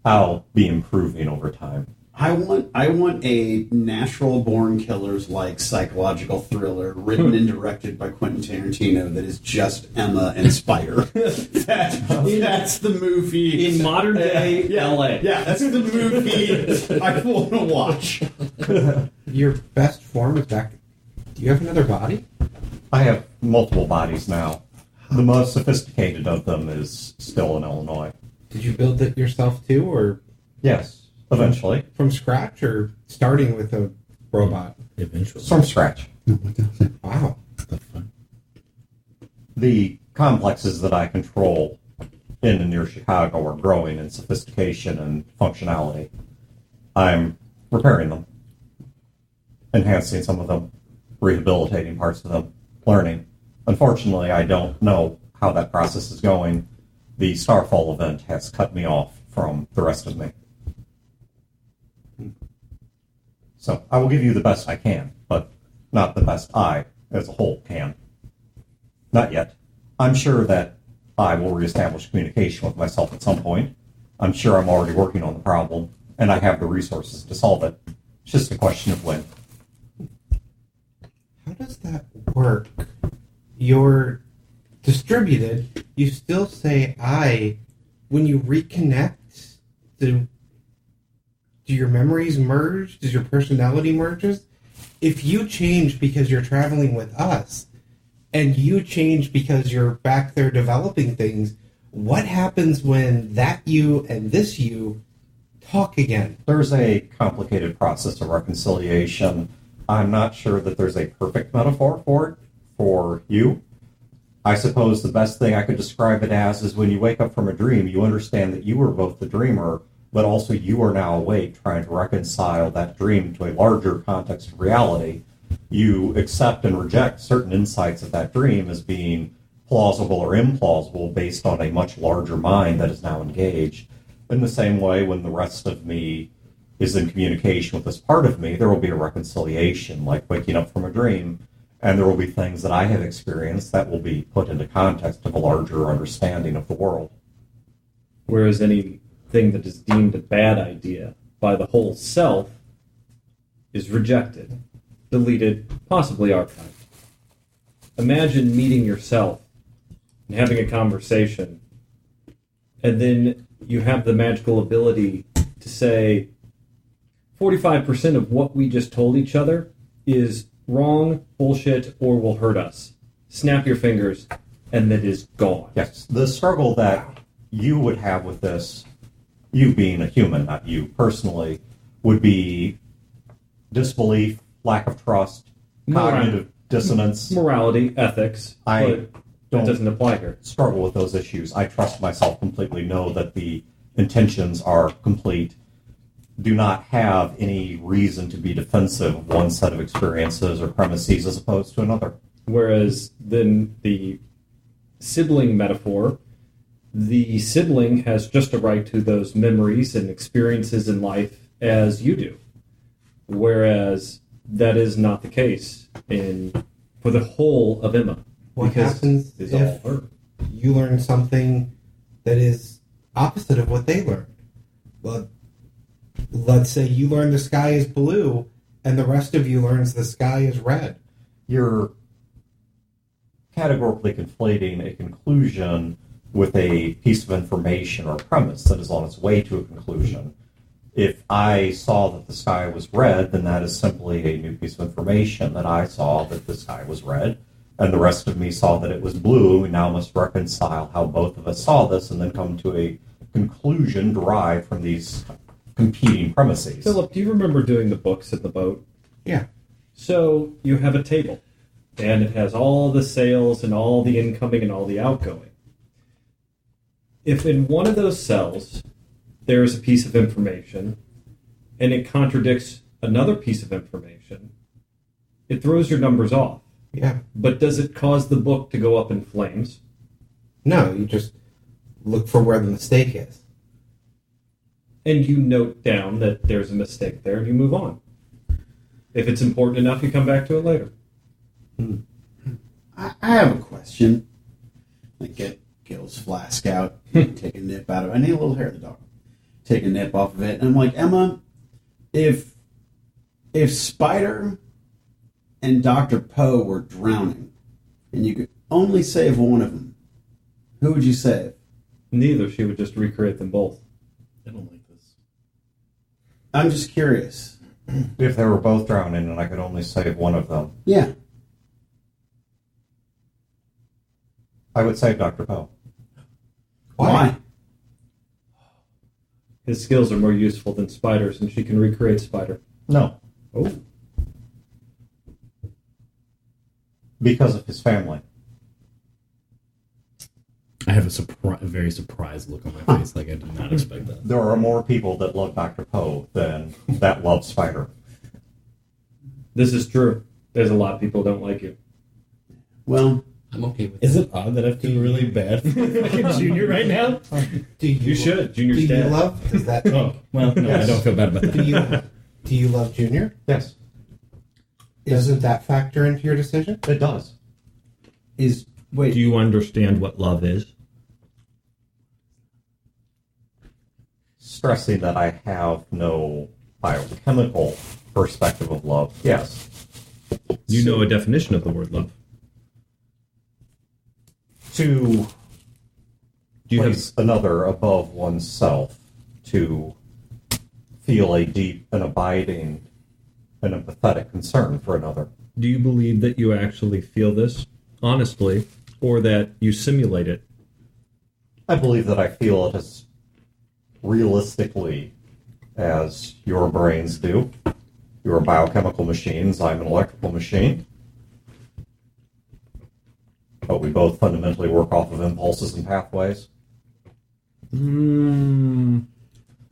I'll be improving over time." I want a natural born killers like psychological thriller written and directed by Quentin Tarantino that is just Emma and Spider. That's the movie In modern day LA. Yeah, that's the movie I want to watch. Your best form is back. Do you have another body? I have multiple bodies now. The most sophisticated of them is still in Illinois. Did you build it yourself too, or Yes, eventually. from scratch, or starting with a robot. Eventually. From scratch. Oh my God. Wow. The fun. The complexes that I control in and near Chicago are growing in sophistication and functionality. I'm repairing them, enhancing some of them, rehabilitating parts of them, learning. Unfortunately, I don't know how that process is going. The Starfall event has cut me off from the rest of me. So I will give you the best I can, but not the best I, as a whole, can. Not yet. I'm sure that I will reestablish communication with myself at some point. I'm sure I'm already working on the problem, and I have the resources to solve it. It's just a question of when. How does that work? You're distributed. You still say I. When you reconnect, do your memories merge? Does your personality merges? If you change because you're traveling with us, and you change because you're back there developing things, what happens when that you and this you talk again? There's a complicated process of reconciliation. I'm not sure that there's a perfect metaphor for it for you. I suppose the best thing I could describe it as is when you wake up from a dream, you understand that you were both the dreamer, but also you are now awake trying to reconcile that dream to a larger context of reality. You accept and reject certain insights of that dream as being plausible or implausible based on a much larger mind that is now engaged. In the same way, when the rest of me is in communication with this part of me, there will be a reconciliation, like waking up from a dream, and there will be things that I have experienced that will be put into context of a larger understanding of the world. Whereas anything that is deemed a bad idea by the whole self is rejected, deleted, possibly archived. Imagine meeting yourself and having a conversation, and then you have the magical ability to say, 45% of what we just told each other is wrong, bullshit, or will hurt us. Snap your fingers, and it is gone. Yes, the struggle that you would have with this, you being a human, not you personally, would be disbelief, lack of trust, cognitive dissonance. Morality, ethics, but that doesn't apply here. Struggle with those issues. I trust myself completely, know that the intentions are complete, do not have any reason to be defensive of one set of experiences or premises as opposed to another. Whereas then the sibling metaphor, the sibling has just a right to those memories and experiences in life as you do. Whereas that is not the case for the whole of Emma. What happens it's if all her. you learn something that is opposite of what they learned? Well, let's say you learn the sky is blue and the rest of you learns the sky is red. You're categorically conflating a conclusion with a piece of information or premise that is on its way to a conclusion. If I saw that the sky was red, then that is simply a new piece of information that I saw that the sky was red, and the rest of me saw that it was blue. We now must reconcile how both of us saw this and then come to a conclusion derived from these competing premises. Philip, do you remember doing the books in the boat? Yeah. So you have a table, and it has all the sales and all the incoming and all the outgoing. If in one of those cells there is a piece of information and it contradicts another piece of information, it throws your numbers off. Yeah. But does it cause the book to go up in flames? No, you just look for where the mistake is. And you note down that there's a mistake there and you move on. If it's important enough, you come back to it later. I have a question. I get Gil's flask out, take a nip out of it. I need a little hair of the dog. Take a nip off of it. And I'm like, Emma, if Spider and Dr. Poe were drowning and you could only save one of them, who would you save? Neither. She would just recreate them both. I don't like this. I'm just curious. If they were both drowning and I could only save one of them, Yeah. I would save Dr. Poe. Why? His skills are more useful than Spider's, and she can recreate Spider. No. Oh. Because of his family. I have a very surprised look on my face. Like I did not expect that. There are more people that love Dr. Poe than that love Spider. This is true. There's a lot of people who don't like you. Well, I'm okay with Is that. it odd that I feel really bad for fucking Junior right now? Do You should. Junior's Do you dead. love? Does that? Oh, well, no, I don't feel bad about Do that. you love Junior? Yes, Doesn't that factor into your decision? it does. wait. Do you understand what love is? Stressing that I have no biochemical perspective of love, yes. You know a definition of the word love. To Do you have? place another above oneself, to feel a deep and abiding and empathetic concern for another. Do you believe that you actually feel this honestly, or that you simulate it? I believe that I feel it as realistically as your brains do. You're biochemical machines, I'm an electrical machine. But we both fundamentally work off of impulses and pathways. I If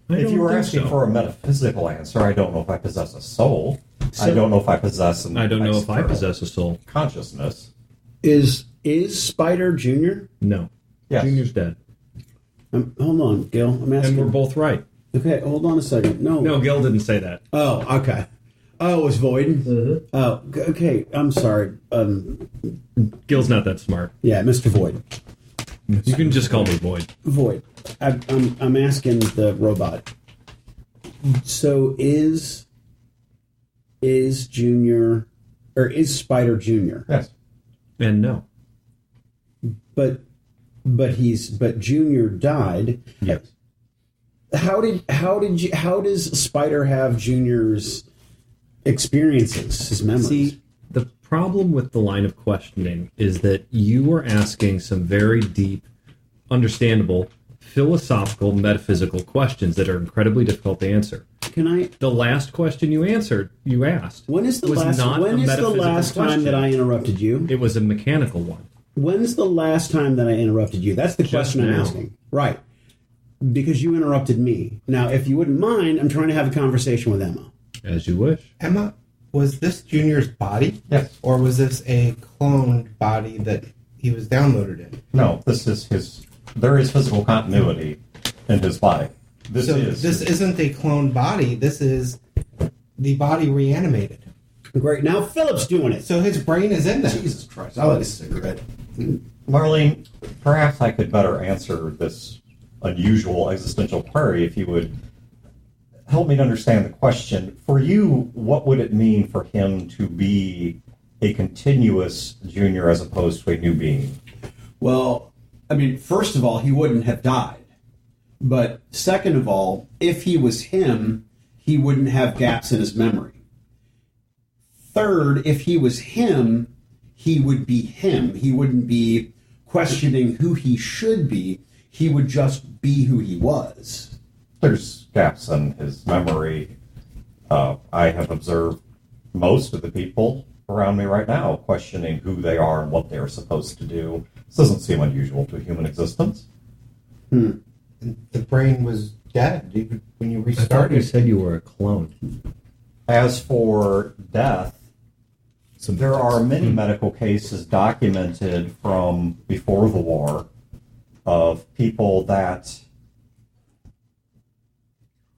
don't you were think asking so. for a metaphysical answer, I don't know if I possess a soul. I don't know if I possess an I don't know if I external possess a soul. consciousness. Is Spider Junior? No. Yes. Junior's dead. Hold on, Gil. I'm asking. And we're both right. Okay, hold on a second. No, Gil didn't say that. Oh, okay. Oh, it was Void. Oh, okay. I'm sorry. Gil's not that smart. Yeah, Mr. Void. You can just call me Void. Void. I'm asking the robot. So is Junior, or is Spider Junior? Yes. And no. But Junior died. Yes. How does Spider have Junior's experiences, his memories? See, the problem with the line of questioning is that you are asking some very deep, understandable, philosophical, metaphysical questions that are incredibly difficult to answer. Can I? The last question you asked, When is the was last? not When a is the metaphysical last time question. that I interrupted you? It was a mechanical one. When's the last time that I interrupted you? That's the question I'm now. asking. Right. Because you interrupted me. Now, if you wouldn't mind, I'm trying to have a conversation with Emma. As you wish. Emma, was this Junior's body? Yes. Or was this a cloned body that he was downloaded in? No, this is his. There is physical continuity in his body. This isn't a cloned body. This is the body reanimated. Great. Now Philip's doing it. So his brain is in there. Jesus Christ. I like a cigarette. Marlene, perhaps I could better answer this unusual existential query if you would help me to understand the question. For you, what would it mean for him to be a continuous Junior as opposed to a new being? Well, I mean, first of all, he wouldn't have died. But second of all, if he was him, he wouldn't have gaps in his memory. Third, if he was him, he would be him. He wouldn't be questioning who he should be. He would just be who he was. There's gaps in his memory. I have observed most of the people around me right now questioning who they are and what they're supposed to do. This doesn't seem unusual to human existence. And the brain was dead even when you I thought you restarted. said you were a clone. As for death, there are many medical cases documented from before the war of people that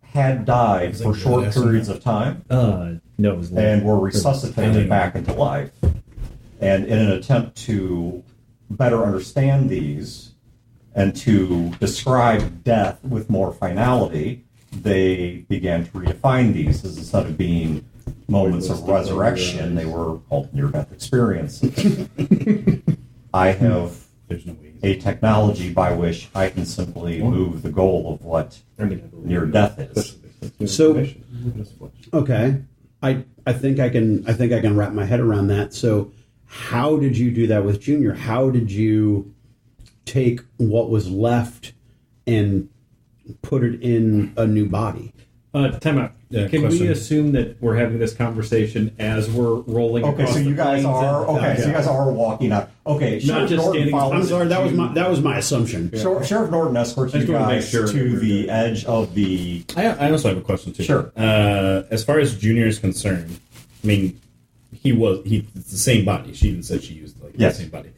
had died for short periods of time No, it was and were resuscitated back into life. And in an attempt to better understand these and to describe death with more finality, they began to redefine these as, instead of being moments of resurrection, they were called near-death experiences. I have a technology by which I can simply move the goal of what near-death is. So, okay, I think I can wrap my head around that. So, how did you do that with Junior? How did you take what was left and put it in a new body? Time out. Can question. we assume that we're having this conversation as we're rolling? Okay, across so the you guys plains are and- so you guys are walking out. Okay, Sheriff just Norton standing- follows. I'm sorry, that was my assumption. Sheriff Norton escorts I you just wanna make guys sure that to we're the good. edge of the. I also have a question too. Sure. As far as Junior is concerned, I mean, it's the same body. She even said she used Yes. the same body.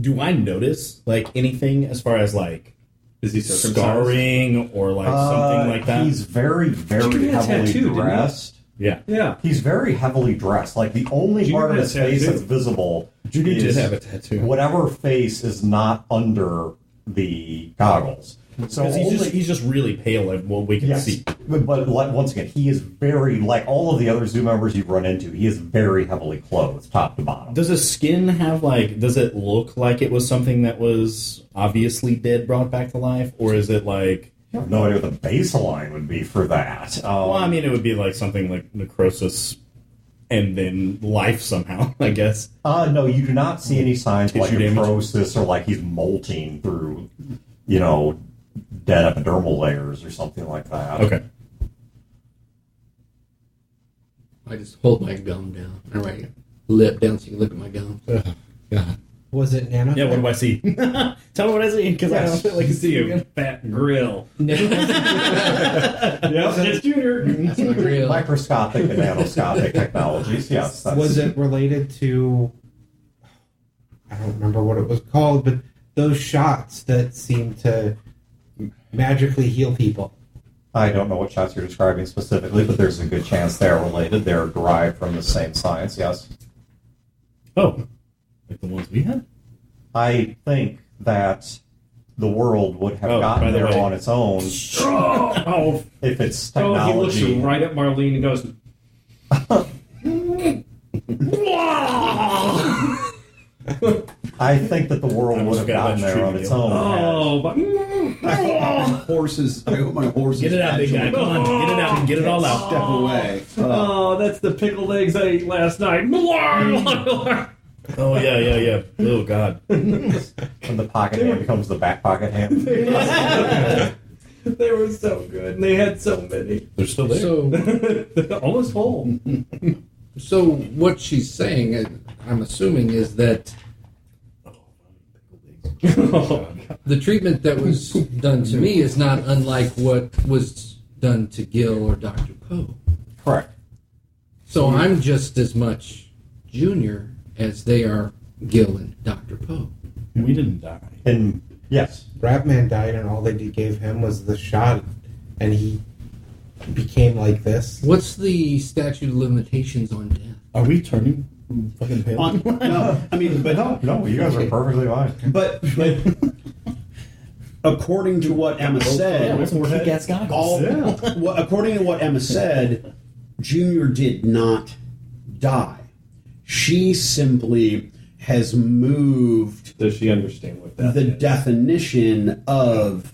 Do I notice like anything as far as like Is he circumcised? scarring or like something like that? He's very, very Junior had a heavily tattoo, didn't he? dressed. Yeah. Yeah. He's very heavily dressed. Like the only Junior part of had his a face tattoo. that's visible Junior is did have a tattoo. whatever face is not under the goggles. So Because only, he's just really pale, like what we can yes, see. but like, once again, he is very like all of the other zoo members you've run into. He is very heavily clothed, top to bottom. Does his skin have like? Does it look like it was something that was obviously dead brought back to life, or is it like? I have no idea what the baseline would be for that. Well, I mean, it would be like something like necrosis and then life somehow, I guess. No, you do not see any signs of like Tissue damage? necrosis or like he's molting through, dead epidermal layers or something like that. Okay. I just hold my gum down. All right, lip down so you can look at my gum. God. Was it nano? Yeah, what do I see? Tell me what I see, because Yes. I don't feel like I see you. Fat grill. That's Yep, it's Junior. my real. Microscopic and nanoscopic technologies, yes. That's, Was it related to? I don't remember what it was called, but those shots that seem to magically heal people. I don't know what shots you're describing specifically, but there's a good chance they're related. They're derived from the same science, yes. Oh, like the ones we had? I think that the world would have Oh, gotten by the there way. on its own Oh, if it's he looks technology. right at Marlene and goes, I think that the world I would was have gonna gotten let you there on treat its me. own. oh, but Horses. I hope my horses. Get it out, big guy. actually Come on, get it out and get it all out. Step away. oh, that's the pickled eggs I ate last night. Oh, yeah. Oh, God. And the pocket hand becomes the back pocket hand. They were so good, and they had so many. They're still there. So, Almost whole. so what she's saying, I'm assuming, is that the treatment that was done to me is not unlike what was done to Gil or Dr. Poe. Correct. So I'm just as much Junior as they are Gil and Dr. Poe. We didn't die. And yes, Rapman died, and all they gave him was the shot, and he became like this. What's the statute of limitations on death? Are we turning fucking pale? No, I mean, but no, you guys are perfectly fine. But according to what Emma said, kick-ass goggles. according to what Emma said, Junior did not die. She simply has moved Does she understand what that the is? definition of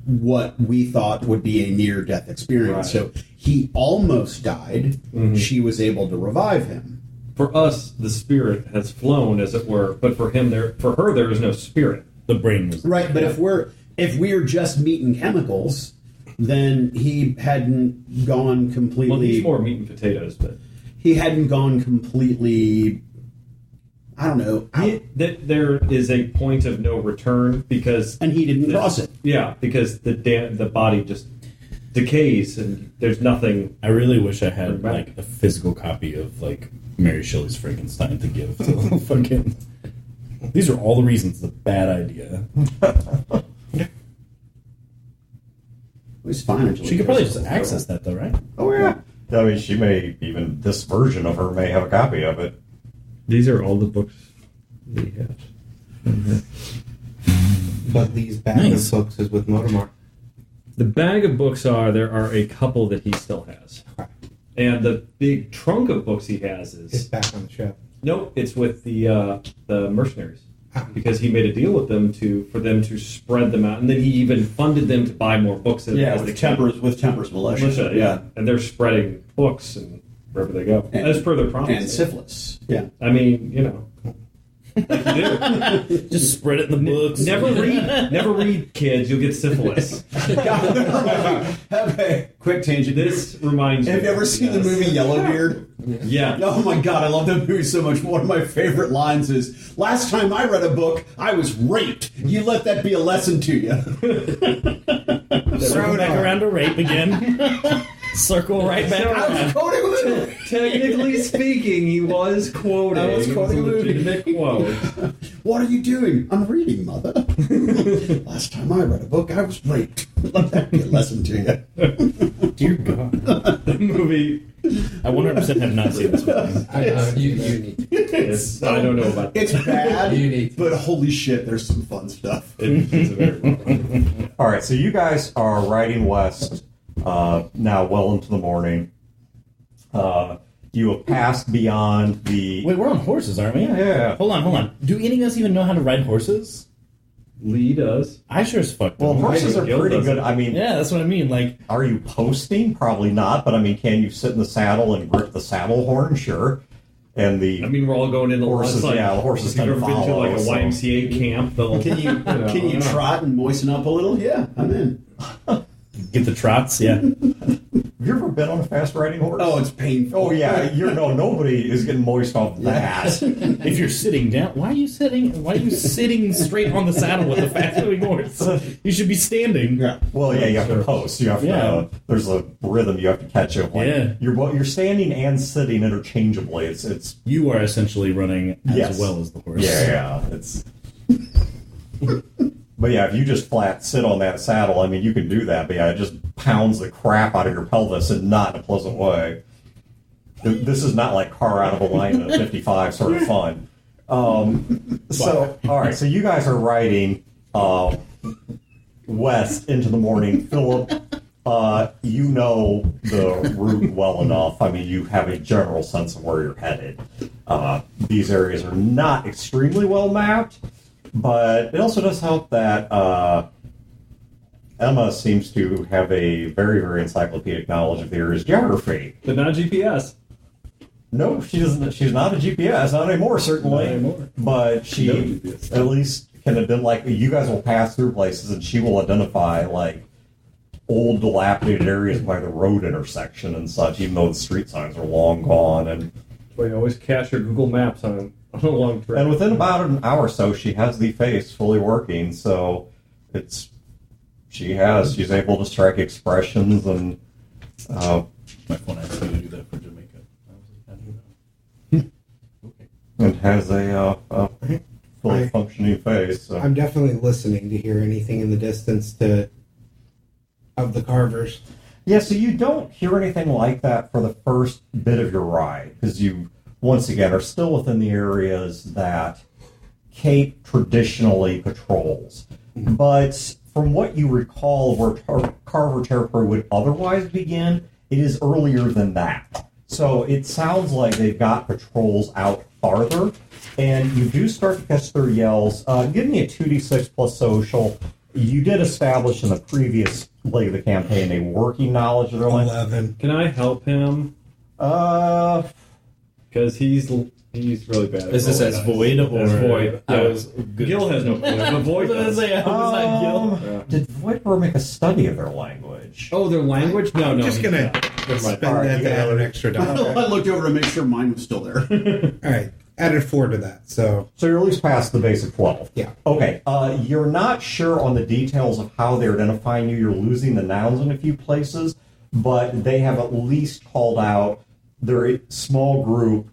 what we thought would be a near-death experience. Right. So he almost died. Mhm. She was able to revive him. For us, the spirit has flown, as it were, but for him, for her, there is no spirit. The brain was Right, but if we're just meat and chemicals, then he hadn't gone Well, completely. he's more meat and potatoes, but He hadn't gone completely. I don't know, out, there is a point of no return because and he didn't cross it. Yeah, because the body just decays and there's nothing. I really wish I had Right. like a physical copy of like Mary Shelley's Frankenstein to give to fucking. These are all the reasons it's a bad idea. It was fine until She he could probably crossed just the access that though, right? Oh yeah. I mean, she may even this version of her may have a copy of it. These are all the books we have. But these bag Nice. of books is with Motomar. The bag of books there are a couple that he still has, and the big trunk of books he has It's is back on the ship. no, it's with the mercenaries. Because he made a deal with them for them to spread them out, and then he even funded them to buy more books. As with Temper's militia. militia, and they're spreading books and wherever they go, And- as per their promise. And syphilis. Yeah. I mean, Just spread it in the books. Never read, kids. You'll get syphilis. Okay, quick tangent. This reminds me. Have you ever seen the movie Yellowbeard? Yeah. Oh my god, I love that movie so much. One of my favorite lines is, "Last time I read a book, I was raped. You let that be a lesson to you." Circle back around to rape again. Circle right back I was around. quoting a movie. Technically speaking, he was quoting. I was quoting a a movie. legitimate quote. What are you doing? I'm reading, mother. Last time I read a book, I was raped. Let that be a lesson to you. Dear God. The movie. I 100% have not seen this movie. You need to. I don't know about that. It's bad, You need- but holy shit, there's some fun stuff. It's a very well. All right, so you guys are riding west now, well into the morning. You have passed beyond the. Wait, we're on horses, aren't we? Yeah. Hold on. Do any of us even know how to ride horses? Lee does. I sure as fuck Well, don't. horses are Gil pretty doesn't. good. I mean, Yeah, that's what I mean. Like, are you posting? Probably not. But I mean, can you sit in the saddle and grip the saddle horn? Sure. And the I mean, we're all going into Horses, lots, like, yeah, the horses if you've tend to ever been to follow, like a so- YMCA camp, they'll. Can you trot and moisten up a little? Yeah, I'm in. get the trots, yeah. have you ever been on a fast riding horse? Oh, it's painful. Oh yeah, nobody is getting moist off that. If you're sitting down, why are you sitting straight on the saddle with a fast-moving horse? You should be standing. Yeah. Well, yeah, you have to post. You have to. Yeah. There's a rhythm you have to catch up. Like, Yeah. You're standing and sitting interchangeably. It's You are essentially running as Yes. well as the horse. yeah. It's. But yeah, if you just flat sit on that saddle, I mean, you can do that. But yeah, it just pounds the crap out of your pelvis, and not in a pleasant way. This is not like car out of alignment at 55 sort of fun. So, all right, so you guys are riding west into the morning. Philip, you know the route well enough. I mean, you have a general sense of where you're headed. These areas are not extremely well mapped, but it also does help that Emma seems to have a very, very encyclopedic knowledge of the area's geography. But not GPS. No, she doesn't. She's not a GPS, not anymore, certainly. Not anymore. But she No GPS. at least can have been like, you guys will pass through places, and she will identify like old, dilapidated areas by the road intersection and such, even though the street signs are long gone. And Well, you always cache your Google Maps on a long trip. and within about an hour or so, she has the face fully working. So she's able to strike expressions and. My phone asked me to do that for Jamaica. I was like, I don't know. Okay. And has a fully I- functioning face. So. I'm definitely listening to hear anything in the distance of the Carvers. Yeah, so you don't hear anything like that for the first bit of your ride, because you, once again, are still within the areas that Kate traditionally patrols. But from what you recall where Carver territory would otherwise begin, it is earlier than that. So it sounds like they've got patrols out farther, and you do start to catch their yells. Give me a 2d6 plus social. You did establish in the previous leg of the campaign a working knowledge of their language. 11. Can I help him? Because he's really bad at Is this rolling as dice. void or As void? I Yeah. was good. Gil has no clue, but Void does. Yeah. Did Voidborough make a study of their language? Oh, their language? No, I'm no. just he- gonna no. Never mind. spend All right, that you to got add it. an extra dollar. I looked over to make sure mine was still there. All right, added 4 to that. So So you're at least past the basic 12. Yeah. Okay. You're not sure on the details of how they're identifying you. You're losing the nouns in a few places, but they have at least called out their small group,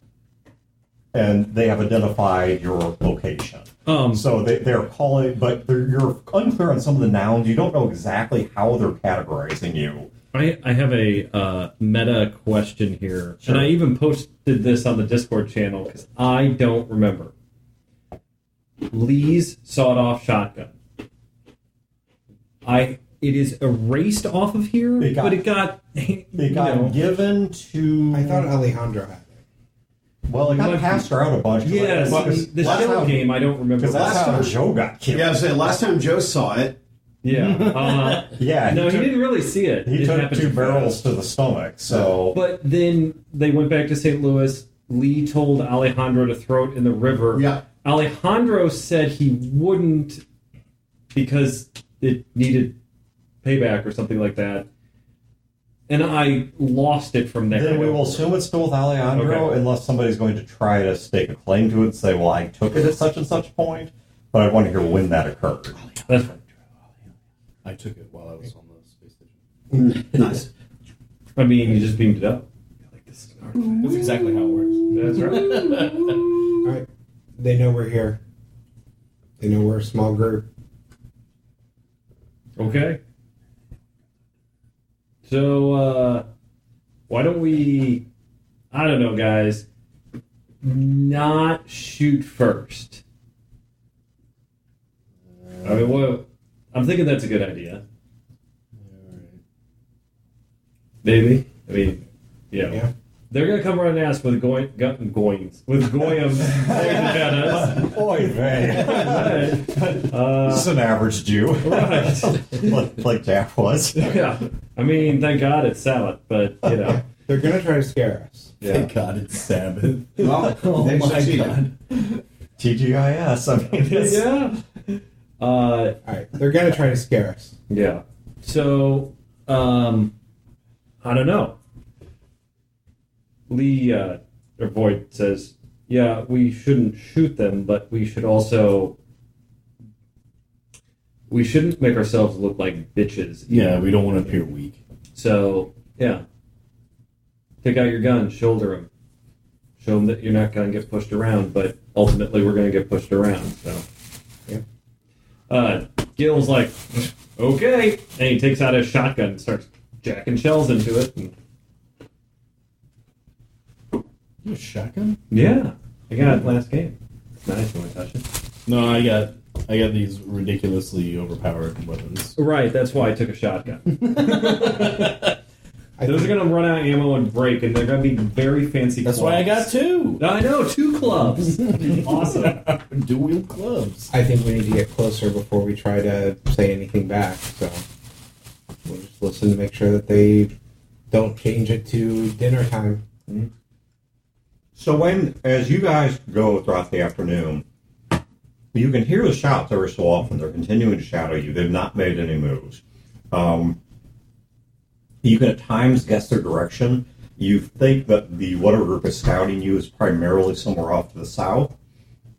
and they have identified your location. So they're calling, but you're unclear on some of the nouns. You don't know exactly how they're categorizing you. I have a meta question here, Sure. and I even posted this on the Discord channel because I don't remember. Lee's sawed-off shotgun. It is erased off of here, It got- but it got It got given to. I thought Alejandro had it. Well, it got passed around a bunch. Yes, the last shell time- game. I don't remember. Because that's Last how time- Joe got killed. Yeah, I was saying, last time Joe saw it, Yeah. Yeah, No, he took- didn't really see it. He It took happened 2 too barrels fast. to the stomach, so. But then they went back to St. Louis. Lee told Alejandro to throw it in the river. Yeah. Alejandro said he wouldn't because it needed payback or something like that. And I lost it from there. Then we will assume it's still with Alejandro, unless somebody's going to try to stake a claim to it and say, well, I took it at such and such point. But I want to hear when that occurred. That's right. I took it while I was on the space station. Nice. I mean, you just beamed it up. Like, this is an artifact. That's exactly how it works. That's right. All right. They know we're here. They know we're a small group. Okay. So, why don't we, I don't know, guys, not shoot first? I mean, well, I'm thinking that's a good idea. Maybe. I mean, yeah. They're gonna come around and ask with Goyams at us. Oy vey. This is an average Jew. Right. like Jack was. Yeah. I mean, thank God it's Sabbath, but you know. They're gonna try to scare us. Thank God it's Sabbath. Well, Oh they my succeeded. God. TGIS. I mean, it's, Yeah. All right. They're gonna try to scare us. Yeah. So, I don't know. Lee, or Void says, yeah, we shouldn't shoot them, but we should also... We shouldn't make ourselves look like bitches. Yeah, we don't want to appear weak. So, yeah. Take out your gun, shoulder them. Show them that you're not going to get pushed around, but ultimately we're going to get pushed around, so... Yeah. Gil's like, okay, and he takes out his shotgun and starts jacking shells into it. And, You have a shotgun? yeah, I got it last game. It's nice. You want to touch it? No, I got these ridiculously overpowered weapons. Right, that's why I took a shotgun. I Those are think- going to run out of ammo and break, and they're going to be very fancy That's clubs. why I got two. I know, 2 clubs. Awesome. Dual clubs. I think we need to get closer before we try to say anything back. So we'll just listen to make sure that they don't change it to dinner time. So as you guys go throughout the afternoon, you can hear the shouts every so often. They're continuing to shout at you. They've not made any moves. You can at times guess their direction. You think that the whatever group is scouting you is primarily somewhere off to the south.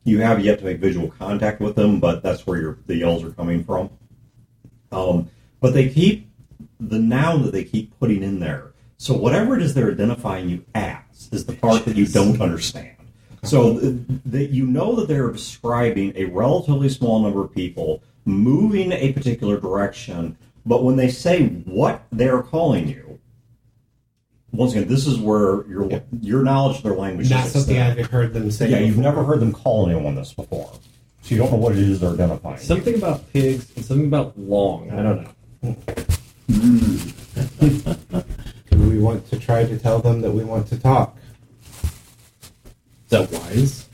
You have yet to make visual contact with them, but that's where the yells are coming from. But they keep the noun that they keep putting in there. So whatever it is they're identifying you as is the part that you don't understand. So that you know that they're describing a relatively small number of people moving a particular direction, but when they say what they're calling you, once again, this is where your knowledge of their language Not is something extent. I've heard them say. Yeah, you've before. never heard them call anyone this before. So you don't know what it is they're identifying. Something about pigs and something about long. I don't know. Do we want to try to tell them that we want to talk? Is that wise?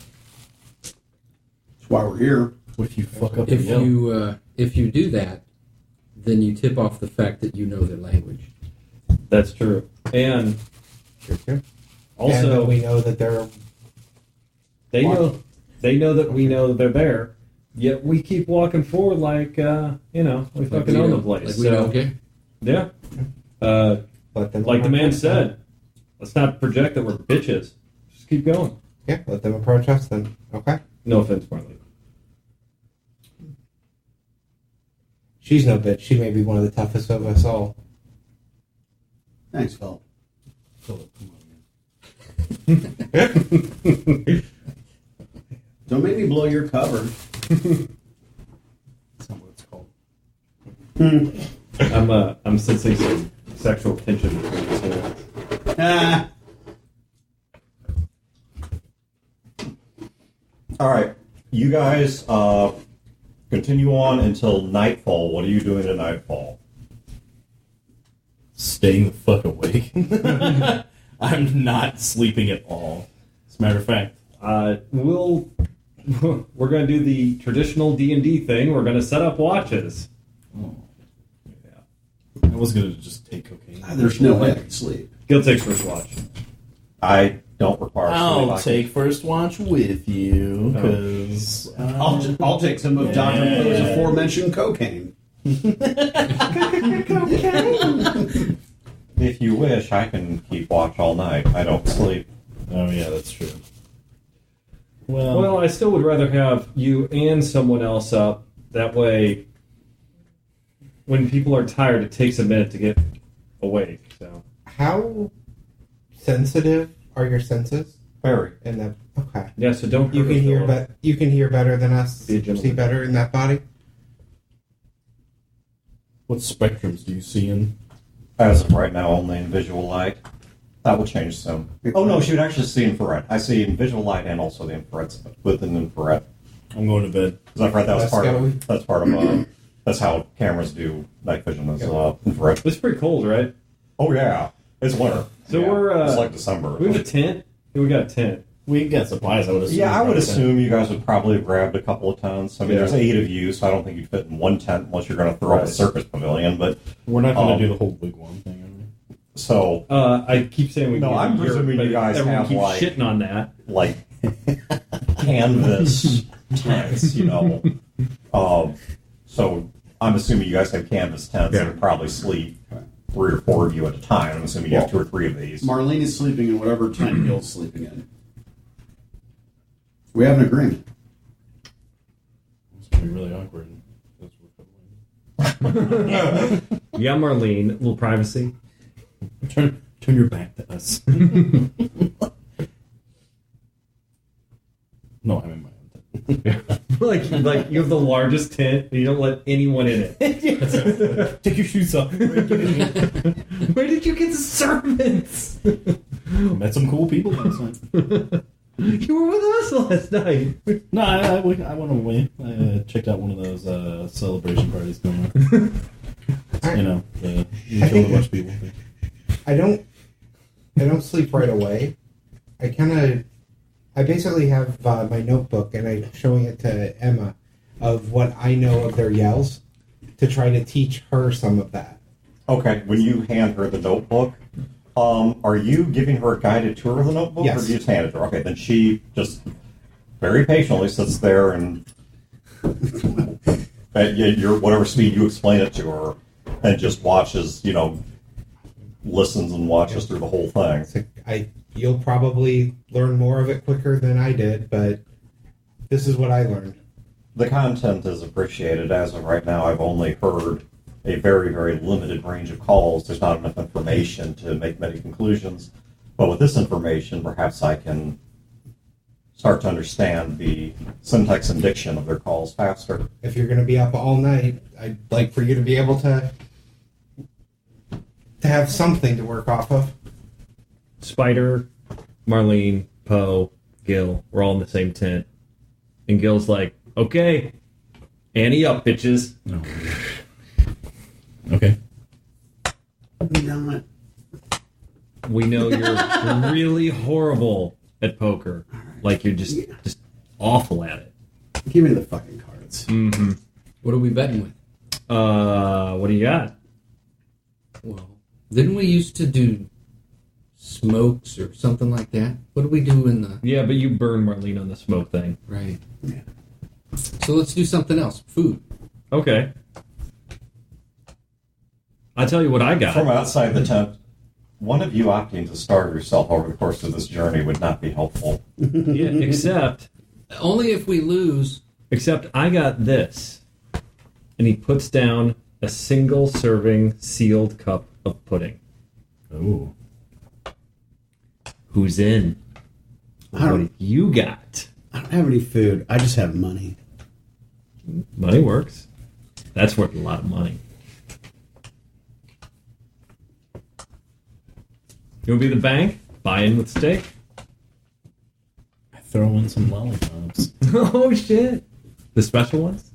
That's why we're here. What if you fuck up If and yell? you do that, then you tip off the fact that you know their language. That's true. And Sure. And also, that we know that they're they know that we know they're there, yet we keep walking forward like, we fucking own the place. Like we don't care. Yeah. let them Like the man said, let's not project that we're bitches. Just keep going. Yeah, let them approach us then. Okay. No offense, Marley. She's no bitch. She may be one of the toughest of us all. Thanks, Phil. Philip, come on, man. Don't make me blow your cover. That's not what it's called. I'm sensing some sexual tension between the two. Ah, All right, you guys continue on until nightfall. What are you doing at nightfall? Staying the fuck awake. I'm not sleeping at all. As a matter of fact, We're going to do the traditional D&D thing. We're going to set up watches. I was gonna just take cocaine. there's no way I can sleep. Gil takes first watch. I don't require I'll sleep. take first watch with you because I'll take some of Dr. Poe's aforementioned cocaine. If you wish, I can keep watch all night. I don't sleep. Oh yeah, that's true. Well, I still would rather have you and someone else up. That way, when people are tired, it takes a minute to get awake. So How sensitive are your senses? Very. In that, okay. yeah, so don't. You hurt can us, hear, Philip. you can hear better than us. Be a gentleman. See better in that body. What spectrums do you see in? As of right now, only in visual light. That will change soon. Oh no, she would actually see infrared. I see in visual light and also the infrared with an infrared. I'm going to bed. Because I've read that was Let's part go. of. That's part of. That's how cameras do night vision is infrared. It's pretty cold, right? Oh yeah, it's winter. So Yeah, we're. it's like December. We have a tent. We got a tent. We got supplies. I would assume. Yeah, I would assume you guys would probably have grabbed a couple of tents. I mean, Yeah. there's 8 of you, so I don't think you'd fit in one tent unless you're going to throw up a Right. circus pavilion. But We're not going Um, to do the whole wigwam thing, are we? so, I keep saying we. No, can I'm do Europe, presuming but you guys everyone have, keeps like- shitting on that. like canvas tents, you know. So I'm assuming you guys have canvas tents Yeah. and probably sleep 3 or 4 of you at a time. I'm assuming you have 2 or 3 of these. Marlene is sleeping in whatever tent Gil's sleeping in. We have an agreement. It's going to be really awkward. That's what we're doing. Yeah, Marlene, a little privacy. Turn your back to us. No, I'm in my own tent. like you have the largest tent, and you don't let anyone in it. Take your shoes off. Where did you get the servants? Met some cool people last night. You were with us last night. No, I went away. I checked out one of those celebration parties going on. You know, you I kill a think- bunch of people. I don't sleep right away. I basically have my notebook and I'm showing it to Emma of what I know of their yells to try to teach her some of that. Okay, when you hand her the notebook, are you giving her a guided tour of the notebook? Yes. Or do you just hand it to her? Okay, then she just very patiently sits there and at your whatever speed you explain it to her and just watches, you know, listens and watches through the whole thing. So you'll probably learn more of it quicker than I did, but this is what I learned. The content is appreciated. As of right now, I've only heard a very, very limited range of calls. There's not enough information to make many conclusions. But with this information, perhaps I can start to understand the syntax and diction of their calls faster. If you're going to be up all night, I'd like for you to be able to have something to work off of. Spider, Marlene, Poe, Gil, we're all in the same tent. And Gil's like, okay, Annie up, bitches. No. Okay. Not. We know you're really horrible at poker. Like you're just awful at it. Give me the fucking cards. Mm-hmm. What are we betting with? What do you got? Well, didn't we used to do smokes or something like that? What do we do in the... Yeah, but you burned Marlene on the smoke thing. Right. Yeah. So let's do something else. Food. Okay. I'll tell you what I got. From outside the tent, one of you opting to starve yourself over the course of this journey would not be helpful. Yeah, except Only if we lose. I got this. And he puts down a single serving sealed cup of pudding. Oh. Who's in? I What don't, have you got? I don't have any food. I just have money. Money works. That's worth a lot of money. You want to be the bank? Buy in with steak? I throw in some lollipops. Oh, shit. The special ones?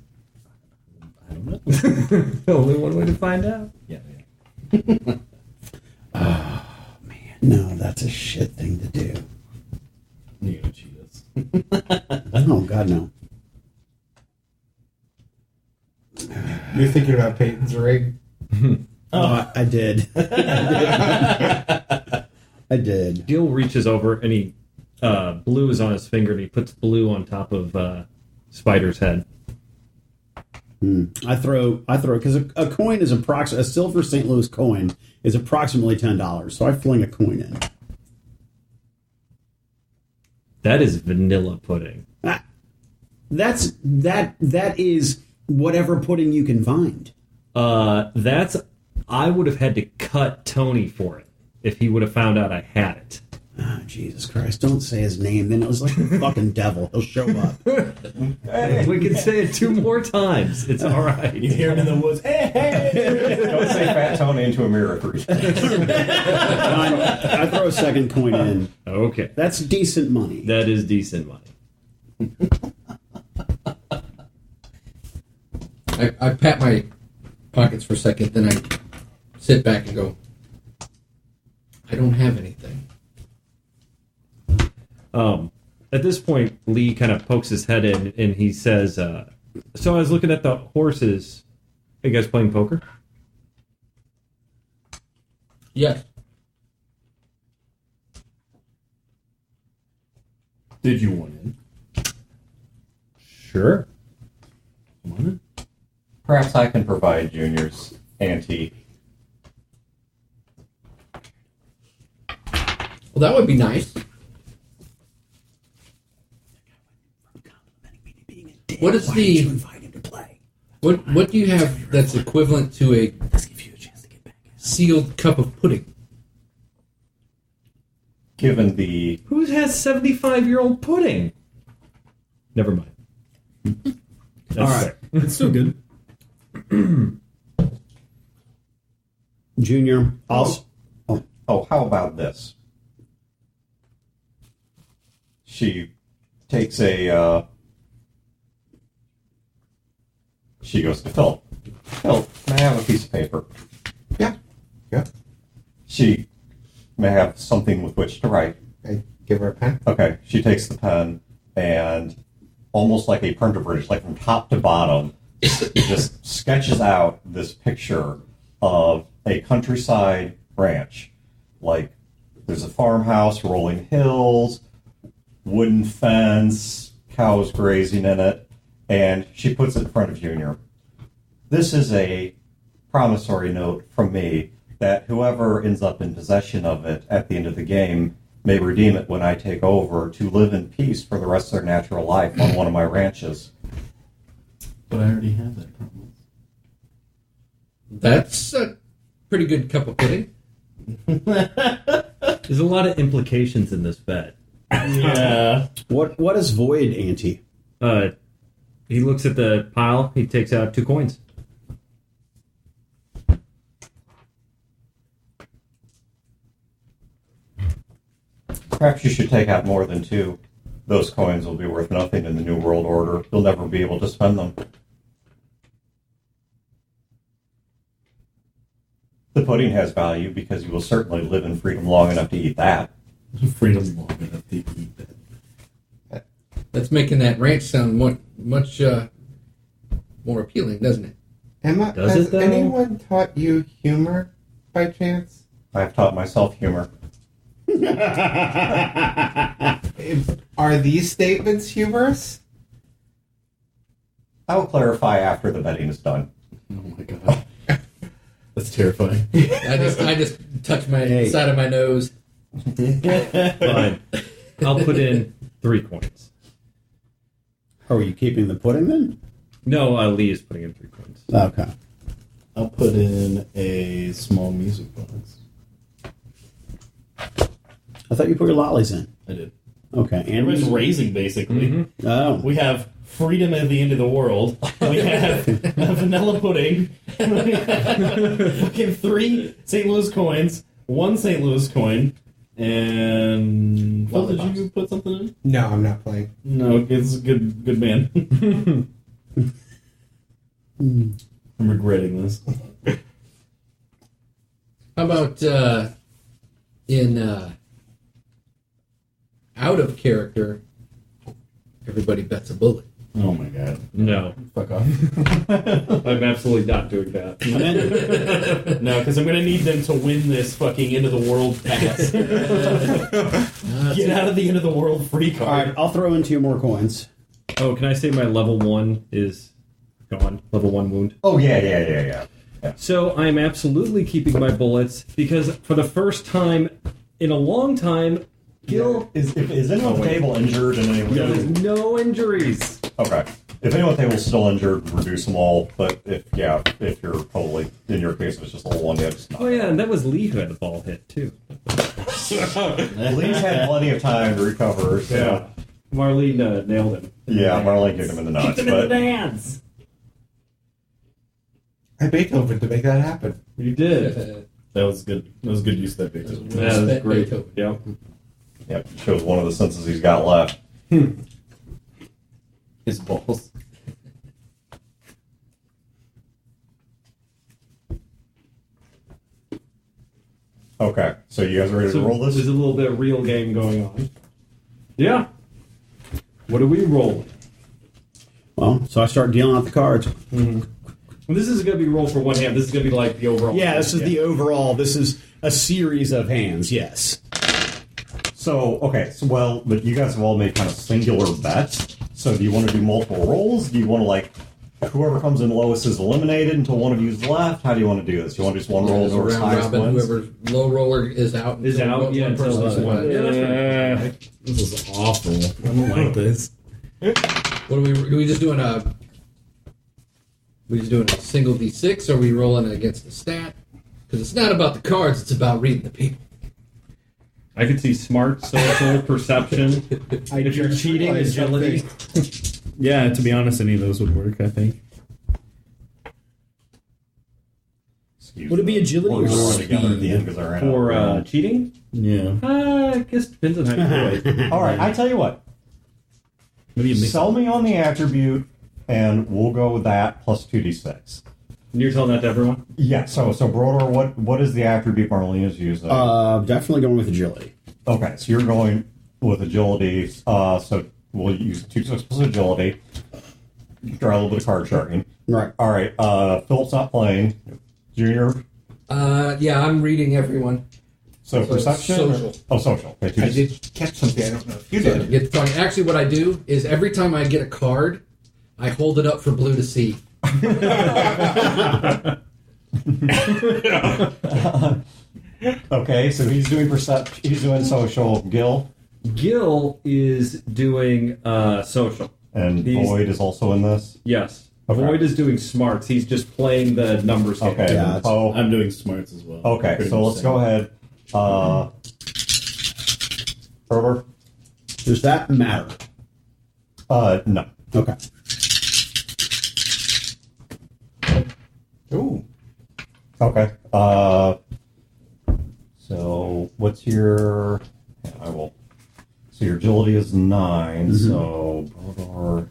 I don't know. Only one way to find out. Yeah. No, that's a shit thing to do. You're gonna cheat us. Oh, God, no. You're thinking about Peyton's rig? Oh, I did. I did. Gil reaches over and he blue is on his finger and he puts blue on top of Spider's head. I throw because a coin is a silver St. Louis coin is approximately $10. So I fling a coin in. That is vanilla pudding. That is whatever pudding you can find. I would have had to cut Tony for it if he would have found out I had it. Oh, Jesus Christ, don't say his name. Then it was like the fucking devil. He'll show up. We can say it 2 more times. It's all right. You hear it in the woods. Hey, hey! Don't say Fat Tony into a mirror 3 times. I throw a second coin in. Okay. That's decent money. That is decent money. I pat my pockets for a second, then I sit back and go, I don't have anything. At this point, Lee kind of pokes his head in and he says, so I was looking at the horses. Are you guys playing poker? Yes. Did you want in? Sure. Come on in. Perhaps I can provide Junior's ante. Well, that would be nice. What is the invite him to play? what do you have that's equivalent to a Let's give you a chance to get back. sealed cup of pudding? Given the Who has 75-year-old pudding? Never mind. That's All right. fair. It's still good. Junior, I'll. Oh, how about this? She takes a. She goes to Phil. Phil, may I have a piece of paper? Yeah. Yeah. She may have something with which to write. I give her a pen. Okay, she takes the pen and almost like a printer bridge, like from top to bottom, just sketches out this picture of a countryside ranch. Like there's a farmhouse, rolling hills, wooden fence, cows grazing in it, and she puts it in front of Junior. This is a promissory note from me that whoever ends up in possession of it at the end of the game may redeem it when I take over to live in peace for the rest of their natural life on one of my ranches. But I already have that problem. That's a pretty good cup of pudding. There's a lot of implications in this bet. Yeah. What is void ante? He looks at the pile. He takes out 2 coins. Perhaps you should take out more than 2. Those coins will be worth nothing in the New World Order. You'll never be able to spend them. The pudding has value because you will certainly live in freedom long enough to eat that. Freedom long enough to eat that. That's making that ranch sound much more appealing, doesn't it? Emma, Does has it, though? anyone taught you humor by chance? I've taught myself humor. Are these statements humorous? I will clarify after the betting is done. Oh my god. That's terrifying. I just touch my side of my nose. Fine. I'll put in 3 coins. Are you keeping the pudding then? No, Lee is putting in 3 coins. Okay. I'll put in a small music box. I thought you put your lollies in. I did. Okay. And Everybody's raising, basically. Oh. We have freedom at the end of the world. We have a vanilla pudding. We have fucking 3 St. Louis coins, 1 St. Louis coin, and Phil, did you put something in? No, I'm not playing. No, it's a good man. I'm regretting this. How about in out of character, everybody bets a bullet? Oh my god. No. Fuck off. I'm absolutely not doing that. No, because I'm going to need them to win this fucking end of the world pass. Get out of the end of the world free All card. right, I'll throw in 2 more coins. Oh, can I say my level 1 is gone? Level 1 wound. Oh, yeah. So I'm absolutely keeping my bullets because for the first time in a long time, Gil, Is anyone at the table injured in any way? there is no injuries. Okay. If anyone at the table is still injured, reduce them all. But if you're totally, in your case, it's just a little one. Yeah, just Oh yeah, and that was Lee who had the ball hit too. Lee's had plenty of time to recover. So. Yeah. Marlene nailed him. Yeah, Marlene kicked him in the nuts. Kicked him in the But dance. I Beethoven to make that happen. You did. That was good. That was good use of that big. Yeah, that was great. Beethoven. Yeah. yeah, shows one of the senses he's got left. His balls. Okay, so you guys ready to roll this? There's a little bit of real game going on. Yeah. What do we roll? Well, so I start dealing out the cards. Well, this is going to be roll for one hand. This is going to be like the overall. Yeah, this is the overall. This is a series of hands, yes. So, but you guys have all made kind of singular bets. So do you want to do multiple rolls? Do you want to, whoever comes in lowest is eliminated until one of you is left? How do you want to do this? Do you want to just one roll It's a or round highest robin. wins? Whoever low roller is out. Is out, one yeah, until person the- survives. Yeah, that's right. This is awful. I don't like this. What are we just doing a? We just doing a single d6, or are we rolling it against the stat? Because it's not about the cards; it's about reading the people. I could see smart, social, perception. If you're cheating, agility. Yeah, to be honest, any of those would work, I think. Would it be agility We're or going together at the speed? end because they're in For cheating? Yeah. I guess depends on how you do it. All right, I tell you what. Maybe a mix. Sell me on the attribute, and we'll go with that plus 2d6. And you're telling that to everyone? Yeah. So Brodor, what is the attribute Marlene is using? Definitely going with agility. Okay, so you're going with agility. So we'll use 2d6 plus agility. Try a little bit of card sharking. Right. All right. Philip's not playing. Junior. Yeah, I'm reading everyone. So perception. social. Social. Okay, I did catch something. I don't know if you did. Get the talking. Actually, what I do is every time I get a card, I hold it up for Blue to see. Okay, so he's doing perception. He's doing social. Gil Gil is doing social. and He's- Void is also in this. Yes. Okay. Void is doing smarts. He's just playing the numbers game. Okay. Yeah, and Poe. I'm doing smarts as well. Okay, Pretty so much let's same. go ahead. Herbert? Does that matter? No. Okay. Ooh. Okay. So what's your? Yeah, I will. So your agility is 9. So Brodor.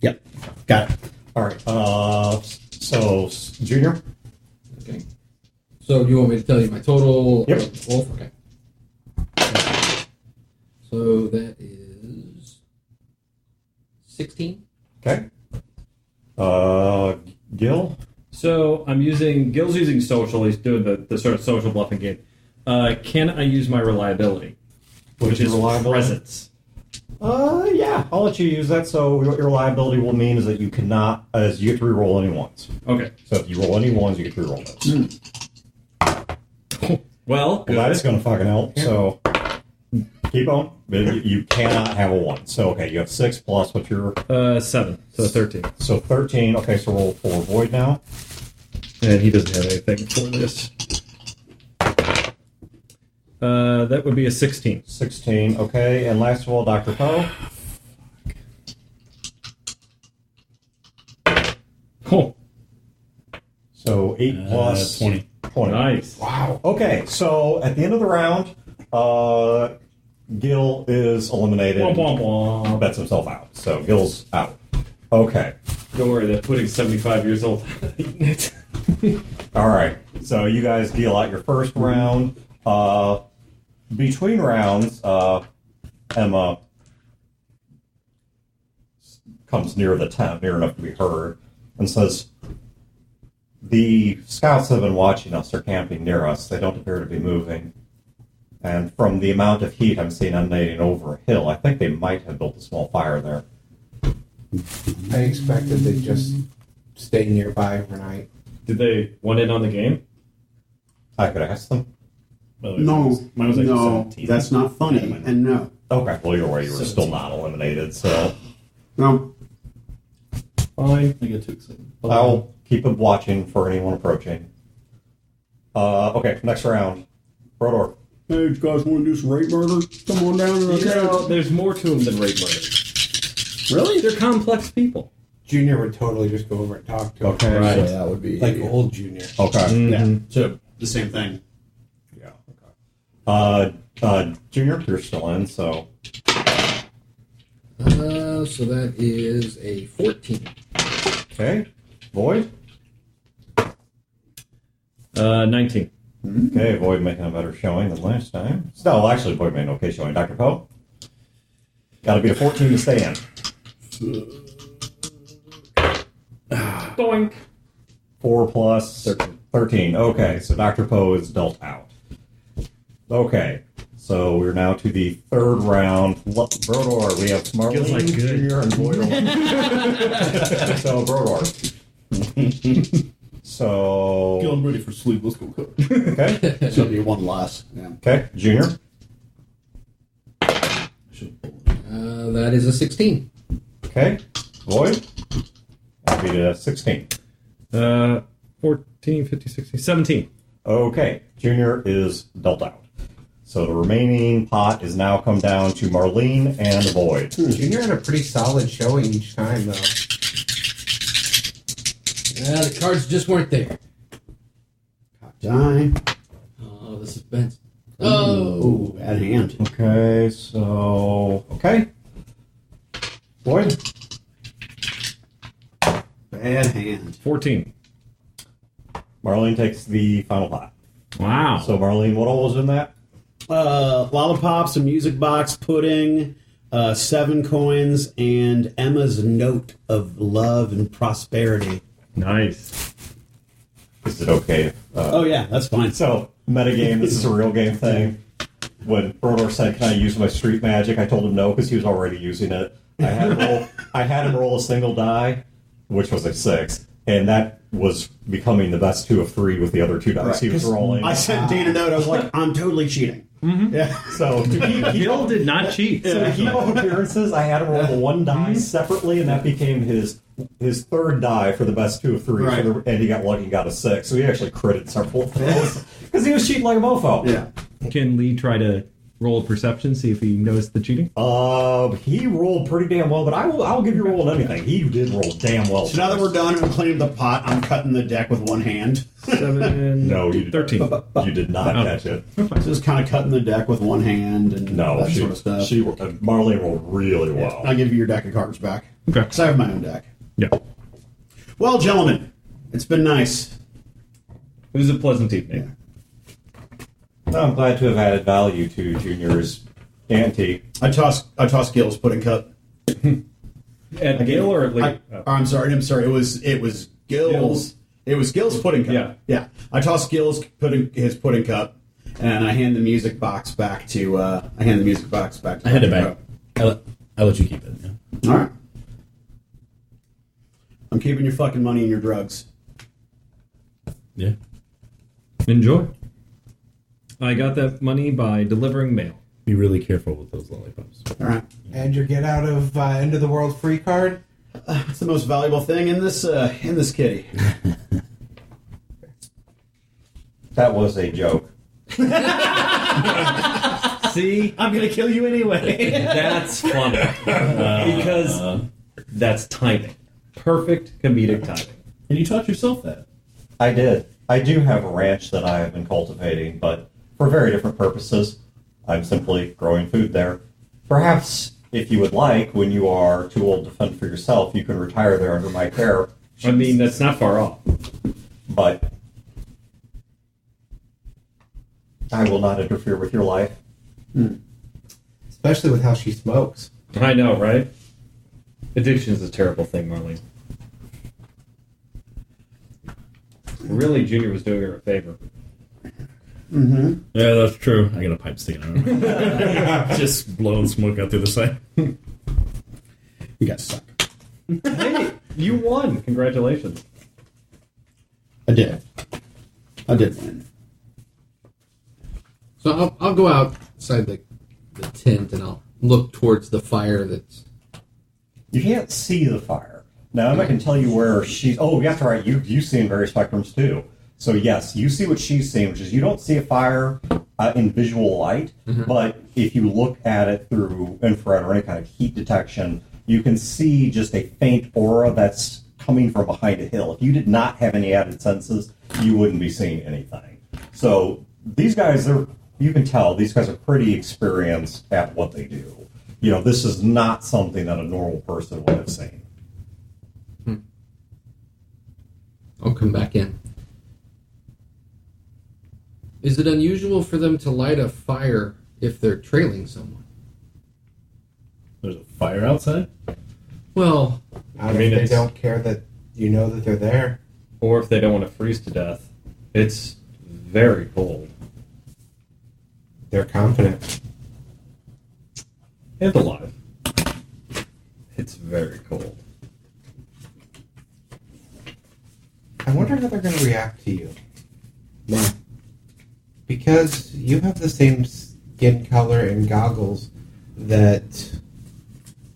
Yep. Got it. All right. So Junior. Okay. So you want me to tell you my total? Yep. Wolf? Okay. So that is 16. Okay. Gil. So Gil's using social. He's doing the sort of social bluffing game. Can I use my reliability? Which is presence. Yeah, I'll let you use that. So what your reliability will mean is that you cannot, you get to reroll any ones. Okay. So if you roll any ones, you get to reroll those. Well, Well, that's going to fucking help. So keep on. But you cannot have a 1. So, okay, you have 6 plus what's your... 7. So 13. So 13. Okay, so roll for Void now. And he doesn't have anything for this. That would be a 16. 16. Okay, and last of all, Dr. Poe. Cool. So 8 plus... 20. 20. Nice. Wow. Okay, so at the end of the round, Gil is eliminated. Womp, womp, womp. Bets himself out. So Gil's out. Okay. Don't worry, that pudding's 75 years old. All right. So you guys deal out your first round. Between rounds, Emma comes near the tent, near enough to be heard, and says, "The scouts have been watching us. They're camping near us. They don't appear to be moving. And from the amount of heat I'm seeing emanating over a hill, I think they might have built a small fire there." I expected they'd just stay nearby overnight. Did they want in on the game? I could ask them. No, Mine was actually no, 17. that's not funny. Yeah, And no, Okay, well, you're right. You were still not eliminated, so no. fine. I get too excited. I'll keep watching for anyone approaching. Okay, next round. Brodor. Hey, you guys want to do some rape murder? Come on down to the You know, there's more to them than rape murder. Really? They're complex people. Junior would totally just go over and talk to him. Okay. Right. So that would be Like old Junior. Okay. Yeah. So the same thing. Yeah. Okay. Junior, you're still in, so So that is a 14. okay. Void. 19. Okay, Void making a better showing than last time. No, actually, Void made an okay showing. Dr. Poe. Got to be a 14 to stay in. Doink. 4 plus 13. Okay, so Dr. Poe is dealt out. Okay, so we're now to the third round. Brodor, we have Marlene, like good. Junior, and Void. So, Brodor. So, I'm ready for sleep. Let's go cook. okay. So it'll be one less. Yeah. Okay, Junior. That is a 16. Okay, Void. That'll be to 16. 14, 15, 16, 17. Okay, Junior is dealt out. So the remaining pot is now come down to Marlene and Void. Junior had a pretty solid showing each time, though. The cards just weren't there. Die. Oh, the suspense. Oh, bad hand. Okay, so... Okay. Void. Bad hand. 14. Marlene takes the final pot. Wow. So Marlene, what all was in that? Lollipops, a music box, pudding, 7 coins, and Emma's note of love and prosperity. Nice. Is it okay? Oh yeah, that's fine. So, metagame, this is a real game thing. When Brodor said, "Can I use my street magic?" I told him no because he was already using it. I had him roll a single die, which was a 6, and that was becoming the best 2 of 3 with the other 2 dice Right, he was 'cause rolling. I sent Dana a note. I was like, I'm totally cheating. Yeah. So to keep Gil did not cheat. So to keep up appearances, I had him roll 1 die separately, and that became his third die for the best 2 of 3. Right. And he got lucky and got a 6. So he actually critted several things because he was cheating like a mofo. Yeah. Can Lee try to roll a perception, see if he noticed the cheating? He rolled pretty damn well, but I'll give you a roll on anything. He did roll damn well. So now that we're done and cleaning the pot, I'm cutting the deck with one hand. 7. No, you did, 13. You did not catch it. Just kind of cutting the deck with one hand and No, that sort of stuff. Marlene rolled really well. I'll give you your deck of cards back. Okay. Because I have my own deck. Yeah. Well, gentlemen, it's been nice. It was a pleasant evening. I'm glad to have added value to Junior's ante. I tossed Gil's pudding cup. At Gil or at Lee? I'm sorry. It was Gil's. Gil's. It was Gil's pudding cup. Yeah. I tossed Gil's his pudding cup, and I hand the music box back to. I hand the music box back to. I had it Dr. back. I let you keep it. Yeah. Poe. All right. I'm keeping your fucking money and your drugs. Yeah. Enjoy. I got that money by delivering mail. Be really careful with those lollipops. All right. And your get out of end of the world free card. It's the most valuable thing in this kitty. That was a joke. See, I'm gonna kill you anyway. that's funny. Because that's timing. Perfect comedic timing. And you taught yourself that. I did. I do have a ranch that I have been cultivating, but for very different purposes. I'm simply growing food there. Perhaps, if you would like, when you are too old to fend for yourself, you can retire there under my care. I mean, that's not far off. But I will not interfere with your life. Especially with how she smokes. I know, right? Addiction is a terrible thing, Marlene. Really, Junior was doing her a favor. Mm-hmm. Yeah, that's true. I got a pipe sticking out. Just blowing smoke out the other side. You guys suck. Hey, you won! Congratulations. I did win. So I'll go outside the tent and I'll look towards the fire that's... You can't see the fire. Now, I'm not going to tell you where she's... Oh, that's right. You see in various spectrums, too. So, yes, you see what she's seeing, which is you don't see a fire in visual light, but if you look at it through infrared or any kind of heat detection, you can see just a faint aura that's coming from behind a hill. If you did not have any added senses, you wouldn't be seeing anything. So, these guys, you can tell these guys are pretty experienced at what they do. You know, this is not something that a normal person would have seen. I'll come back in. Is it unusual for them to light a fire if they're trailing someone? There's a fire outside? Well, I mean, they don't care that you know that they're there. Or if they don't want to freeze to death. It's very cold. They're confident. And alive. It's very cold. I wonder how they're going to react to you. why? Because you have the same skin color and goggles that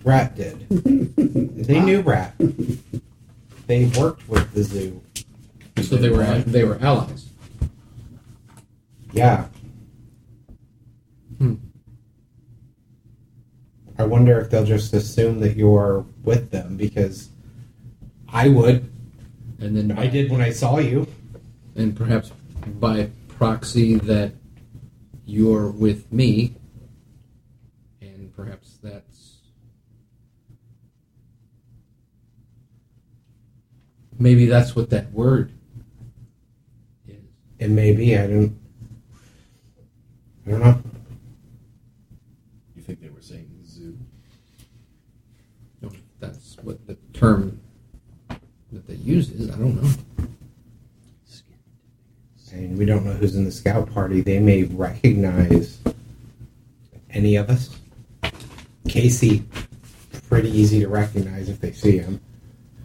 Rat did. They knew Rat. They worked with the zoo. So they were allies. Yeah. I wonder if they'll just assume that you're with them, because I would. And then I did when I saw you. And perhaps by proxy that you're with me, and perhaps that's maybe that's what that word is. It may be. I don't know. You think they were saying zoo? No, that's what the term that they use is. I don't know. And we don't know who's in the scout party. They may recognize any of us. Casey, pretty easy to recognize if they see him.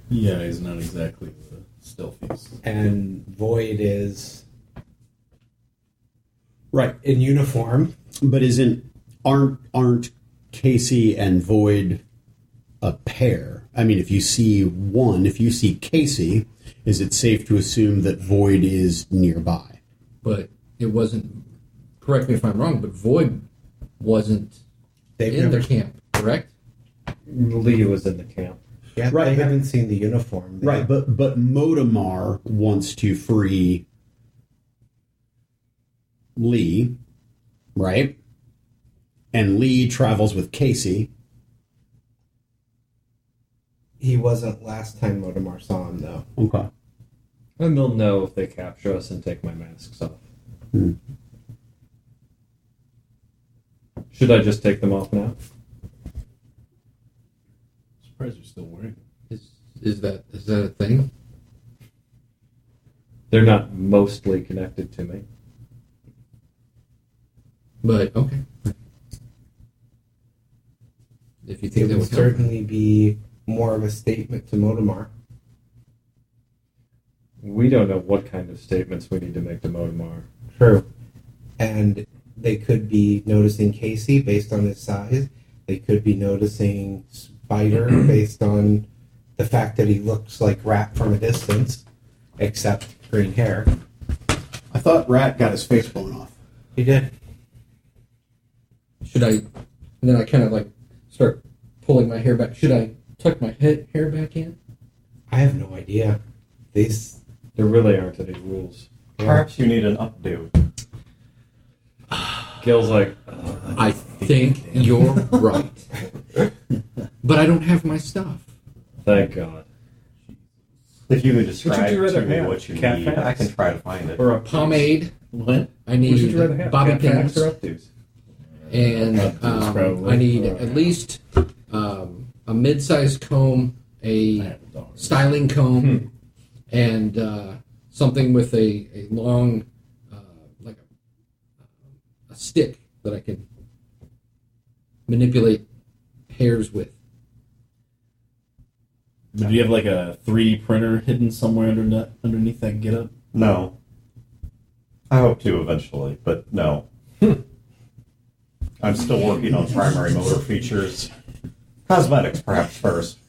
Yeah, he's not exactly the stealthiest. And Void is Right. in uniform. But aren't Casey and Void a pair? I mean, if you see Casey, is it safe to assume that Void is nearby? But it wasn't. Correct me if I'm wrong, but Void wasn't They've in never, the camp, correct? Lee was in the camp. yeah, Right, they but- haven't seen the uniform. They- Right, but Modamar wants to free Lee, right? And Lee travels with Casey. He wasn't last time Modamar saw him, though. Okay. And they'll know if they capture us and take my masks off. Should I just take them off now? Surprised you're still wearing it. Is that a thing? They're not mostly connected to me. But okay. If you think It that would would help. certainly be more of a statement to Modamar. We don't know what kind of statements we need to make to Modamar. True. And they could be noticing Casey based on his size. They could be noticing Spider based on the fact that he looks like Rat from a distance, except green hair. I thought Rat got his face blown off. He did. Should I? And then I kind of like start pulling my hair back. Should I tuck my hair back in? I have no idea. There really aren't any rules. Perhaps you need an updo. Gil's like, I think you're right. But I don't have my stuff. thank God. If you would describe Would you rather to me have what you cat need, fans? I can try to find it. Or a Pomade, What? I Would need you rather have? bobby Cat facts pins, or updos? and probably. I need at least a mid-sized comb, a styling comb, and something with a long, like a stick that I can manipulate hairs with. Do you have like a 3D printer hidden somewhere underneath that get up? No. I hope to eventually, but no. I'm still working on primary motor features. Cosmetics, perhaps, first.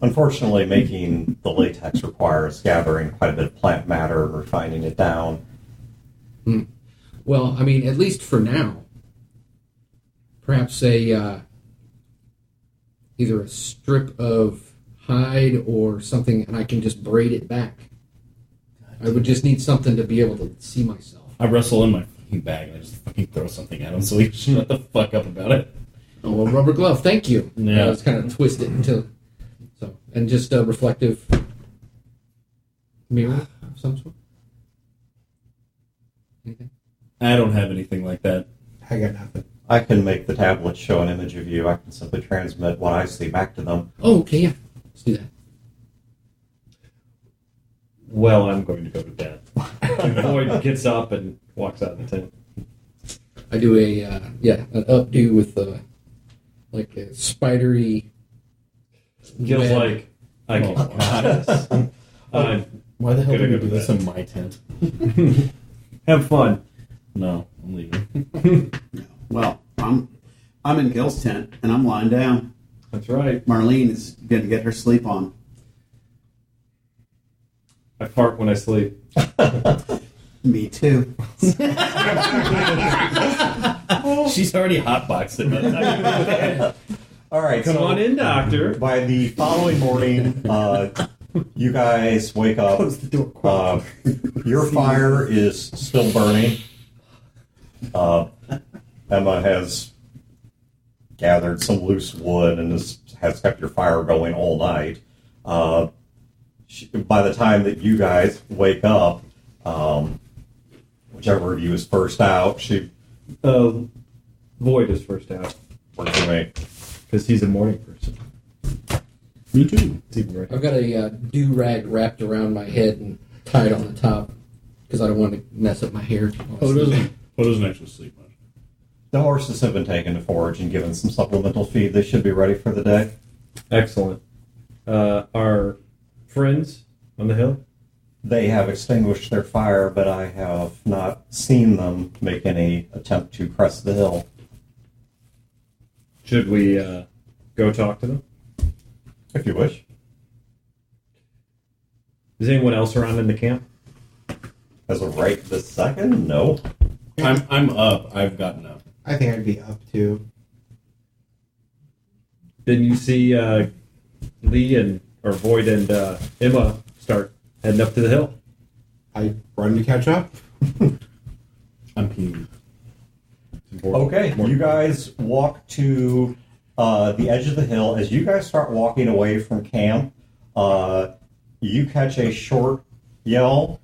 Unfortunately, making the latex requires gathering quite a bit of plant matter and refining it down. Well, I mean, at least for now, perhaps either a strip of hide or something, and I can just braid it back. I would just need something to be able to see myself. I wrestle in my fucking bag and I just fucking throw something at him so he shut the fuck up about it. Oh, a rubber glove, thank you. Yeah. It's kind of twisted until and just a reflective mirror of some sort. Anything? I don't have anything like that. I got nothing. I can make the tablets show an image of you. I can simply transmit what I see back to them. Oh, okay, yeah. Let's do that. Well, I'm going to go to bed. Boyd gets up and walks out of the tent. I do an updo with like a spidery. Feels web. like I can't. Why the hell Gonna did we go do to this bed. in my tent? Have fun. No, I'm leaving. Well, I'm in Gil's tent and I'm lying down. That's right. Marlene is going to get her sleep on. I fart when I sleep. Me too. She's already hotboxed it. All right, Come on in, doctor. By the following morning, you guys wake up. Close the door. Your fire is still burning. Emma has gathered some loose wood and has kept your fire going all night. By the time that you guys wake up, whichever of you is first out, she Void is first out works for me. because he's a morning person. Me too. It's even right. I've got a do-rag wrapped around my head and tied on the top because I don't want to mess up my hair. Doesn't actually sleep much. The horses have been taken to forage and given some supplemental feed. They should be ready for the day. Excellent. Our friends on the hill? They have extinguished their fire, but I have not seen them make any attempt to crest the hill. Should we go talk to them? If you wish. Is anyone else around in the camp? As of right this second, no. I'm up. I've gotten up. I think I'd be up too. Didn't you see Lee or Void and Emma start heading up to the hill? I run to catch up. I'm peeing. Okay, you guys walk to the edge of the hill. As you guys start walking away from camp, you catch a short yell,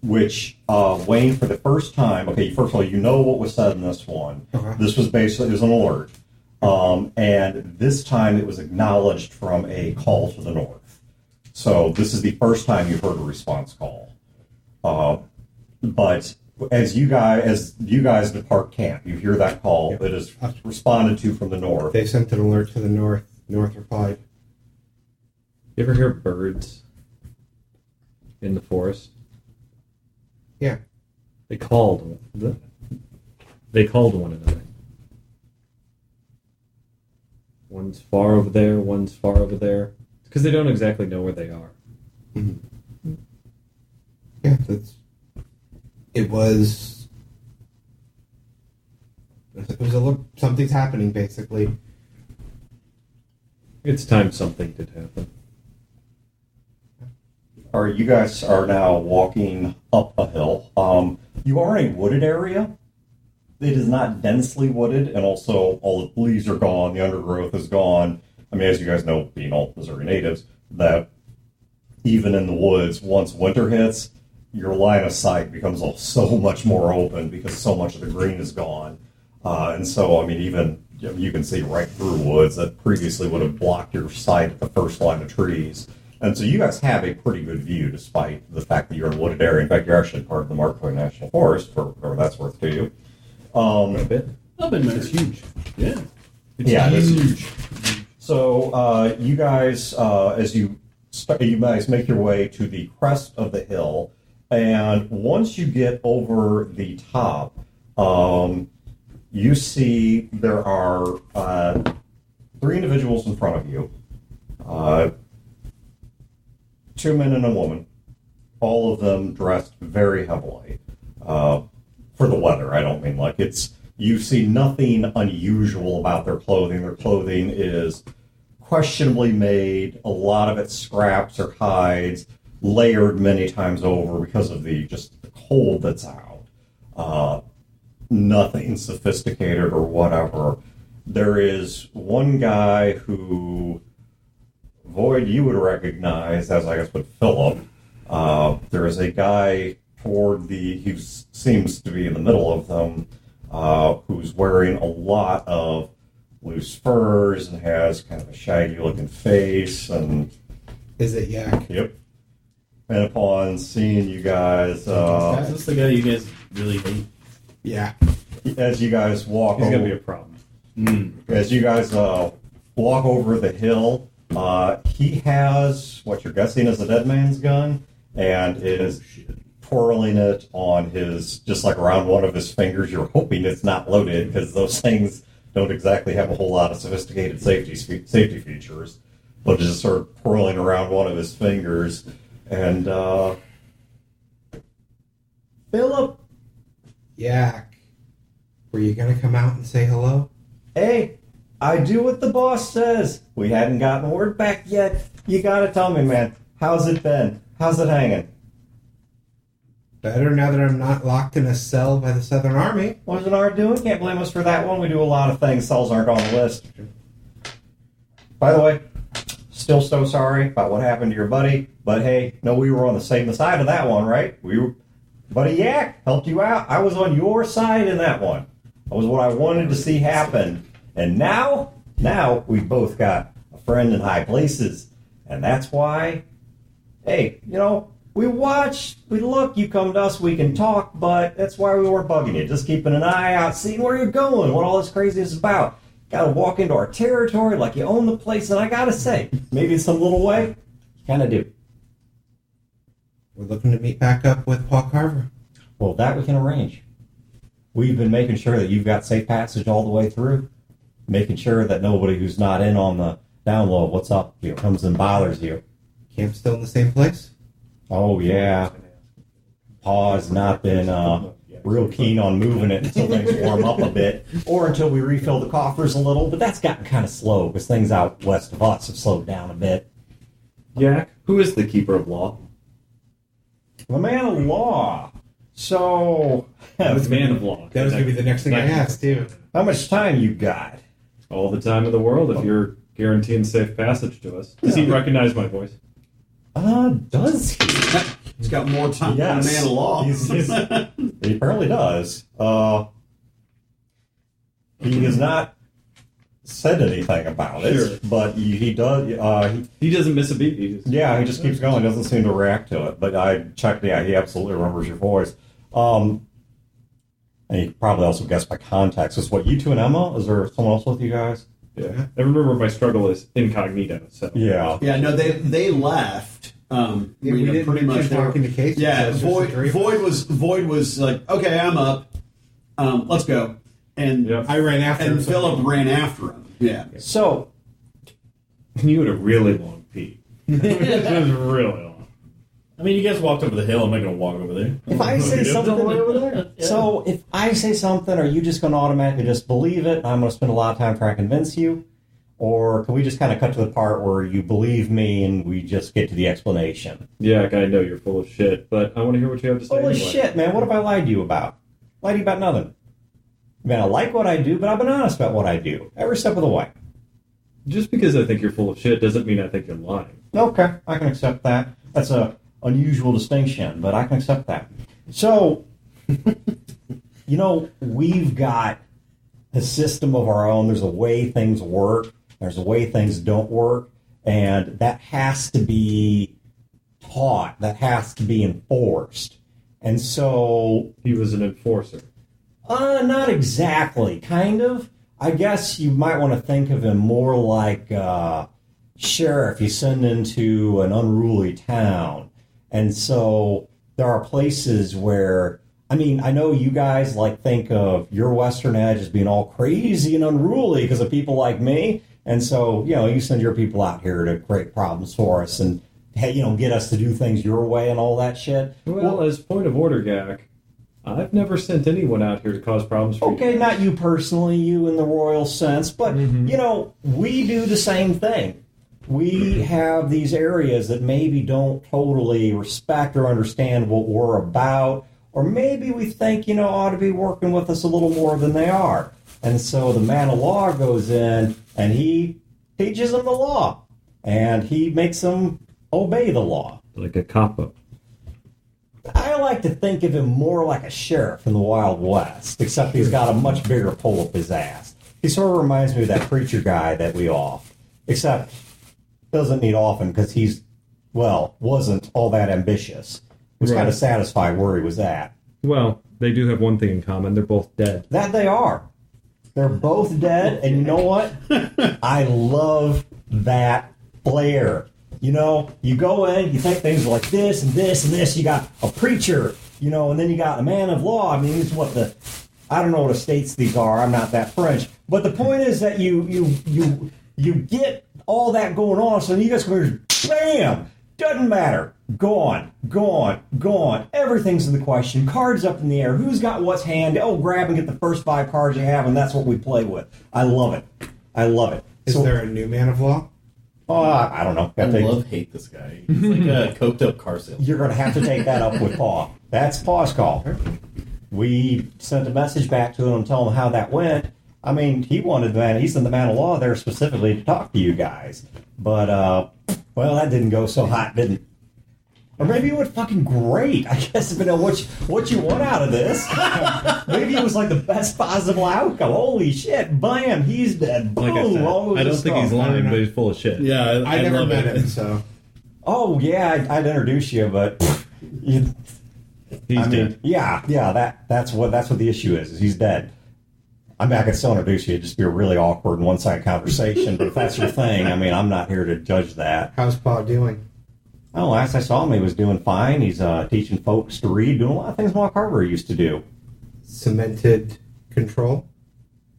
which Wayne, for the first time, okay, first of all, you know what was said in this one. Okay. This was basically, it was an alert. And this time it was acknowledged from a call to the north. So this is the first time you've heard a response call. But as you guys depart camp, you hear that call. It is responded to from the north. They sent an alert to the north. North replied. You ever hear birds in the forest? Yeah. They called one another. One's far over there, one's far over there. It's because they don't exactly know where they are. Mm-hmm. Yeah, it was a look. Something's happening, basically. It's time something did happen. All right, you guys are now walking up a hill. You are in a wooded area. It is not densely wooded, and also all the leaves are gone, the undergrowth is gone. I mean, as you guys know, being all Missouri natives, that even in the woods, once winter hits, your line of sight becomes so much more open because so much of the green is gone. And so, I mean, even you can see right through woods that previously would have blocked your sight at the first line of trees. And so you guys have a pretty good view despite the fact that you're in a wooded area. In fact, you're actually part of the Marco National Forest, for whatever that's worth to you. A bit. It's huge. Yeah. It is huge. So you guys, as you guys make your way to the crest of the hill, and once you get over the top, you see there are 3 individuals in front of you, 2 men and a woman, all of them dressed very heavily. For the weather, I don't mean like it's, you see nothing unusual about their clothing. Their clothing is questionably made, a lot of it scraps or hides, layered many times over because of the cold that's out. Nothing sophisticated or whatever. There is one guy who, Void, you would recognize, as I guess with Philip. There is a guy who seems to be in the middle of them, who's wearing a lot of loose furs and has kind of a shaggy looking face. And Is it Yak? yep. And upon seeing you guys, Is this the guy you guys really hate? Yeah. as you guys walk He's over, gonna be a problem. as you guys walk over the hill, he has what you're guessing is a dead man's gun, and is twirling it on his, just like around one of his fingers. You're hoping it's not loaded because those things don't exactly have a whole lot of sophisticated safety features, but just sort of twirling around one of his fingers. And Philip, Yak. Were you gonna come out and say hello? hey, I do what the boss says. We hadn't gotten word back yet. You gotta tell me, man. How's it been? How's it hanging? Better now that I'm not locked in a cell by the Southern Army. What's an art doing? Can't blame us for that one. We do a lot of things. Cells aren't on the list. By the way, still so sorry about what happened to your buddy. But hey, no, we were on the same side of that one, right? Buddy Yak helped you out. I was on your side in that one. That was what I wanted to see happen. And now we've both got a friend in high places. And that's why, hey, we watch, we look, you come to us, we can talk, but that's why we weren't bugging you. Just keeping an eye out, seeing where you're going, what all this craziness is about. Gotta walk into our territory like you own the place, and I gotta say, maybe in some little way, you kinda do. We're looking to meet back up with Paul Carver. Well, that we can arrange. We've been making sure that you've got safe passage all the way through, making sure that nobody who's not in on the down low, what's up, comes and bothers you. Camp still in the same place? Oh, yeah. Pa's not been real keen on moving it until things warm up a bit, or until we refill the coffers a little, but that's gotten kind of slow because things out west of us have slowed down a bit. Yak, who is the keeper of law? The man of law. So, The man of law. That was going to be the next thing I asked, too. how much time you got? All the time in the world if you're guaranteeing safe passage to us. Does he recognize my voice? Does he? He's got more time Yes. than a man of law. He apparently does. He has not said anything about it, Sure. but he does. He doesn't miss a beat. He He just keeps going. Doesn't seem to react to it. But I checked. Yeah, he absolutely remembers your voice. And he probably also guessed by context. Is what, you two and Emma? Is there someone else with you guys? Yeah. I remember my struggle is incognito. So Yeah. Yeah, no, they left. We didn't pretty much mention talking to Casey. Yeah, so it's just the three of us. Void was like, okay, I'm up. Let's go. And Yep. I ran after him. and Philip ran after him. Yeah. So you had a really long pee. It was really long. I mean, you guys walked over the hill. I'm not going to walk over there. if I say something, so if I say something, are you just going to automatically just believe it? I'm going to spend a lot of time trying to convince you, or can we just kind of cut to the part where you believe me and we just get to the explanation? Yeah, I know you're full of shit, but I want to hear what you have to say. Holy anyway. shit, man! What have I lied to you about? Lied to you about nothing. Man, I like what I do, but I've been honest about what I do every step of the way. Just because I think you're full of shit doesn't mean I think you're lying. Okay, I can accept that. That's a unusual distinction, but I can accept that. So, we've got a system of our own. There's a way things work. There's a way things don't work. And that has to be taught. That has to be enforced. And so... He was an enforcer. Not exactly. Kind of. I guess you might want to think of him more like sheriff you send into an unruly town. And so there are places where... I mean, I know you guys think of your Western Edge as being all crazy and unruly because of people like me. And so, you send your people out here to create problems for us and, hey, get us to do things your way and all that shit. Well, as point of order, Gak, I've never sent anyone out here to cause problems for you. Okay, not you personally, you in the royal sense, but, we do the same thing. We have these areas that maybe don't totally respect or understand what we're about. Or maybe we think, ought to be working with us a little more than they are. And so the man of law goes in and he teaches them the law. And he makes them obey the law. Like a capo. I like to think of him more like a sheriff in the Wild West, except he's got a much bigger pole up his ass. He sort of reminds me of that preacher guy that we off. Except doesn't need often because wasn't all that ambitious. Was kind of satisfied where he was at. Well, they do have one thing in common. They're both dead. That they are. They're both dead, and you know what? I love that flair. You go in, you think things are like this and this and this. You got a preacher, and then you got a man of law. I mean, it's I don't know what estates these are. I'm not that French. But the point is that you get all that going on, so you guys go here, bam! Doesn't matter. Gone. Everything's in the question. Cards up in the air. Who's got what's hand? Oh, grab and get the first 5 cards you have, and that's what we play with. I love it. Is there a new man of law? I don't know. Hate this guy. He's like a coked up car salesman. You're going to have to take that up with Paul. That's Paul's call. We sent a message back to him and told him how that went. I mean, he sent the man of law there specifically to talk to you guys. But, that didn't go so hot, didn't it? Or maybe it went fucking great. I guess depending on what you want out of this. Maybe it was like the best possible outcome. Holy shit, bam, he's dead. Boom, Like I said, all I don't this think he's stuff. lying, but he's full of shit. Yeah, I never love met it. him, so. Oh, yeah, I'd introduce you, but... He's dead. Yeah, that's what the issue is he's dead. I mean, I could still introduce you. It'd just be a really awkward and one-sided conversation, but if that's your thing, I mean, I'm not here to judge that. How's Paul doing? Oh, last I saw him, he was doing fine. He's teaching folks to read, doing a lot of things Mark Carver used to do. Cemented control?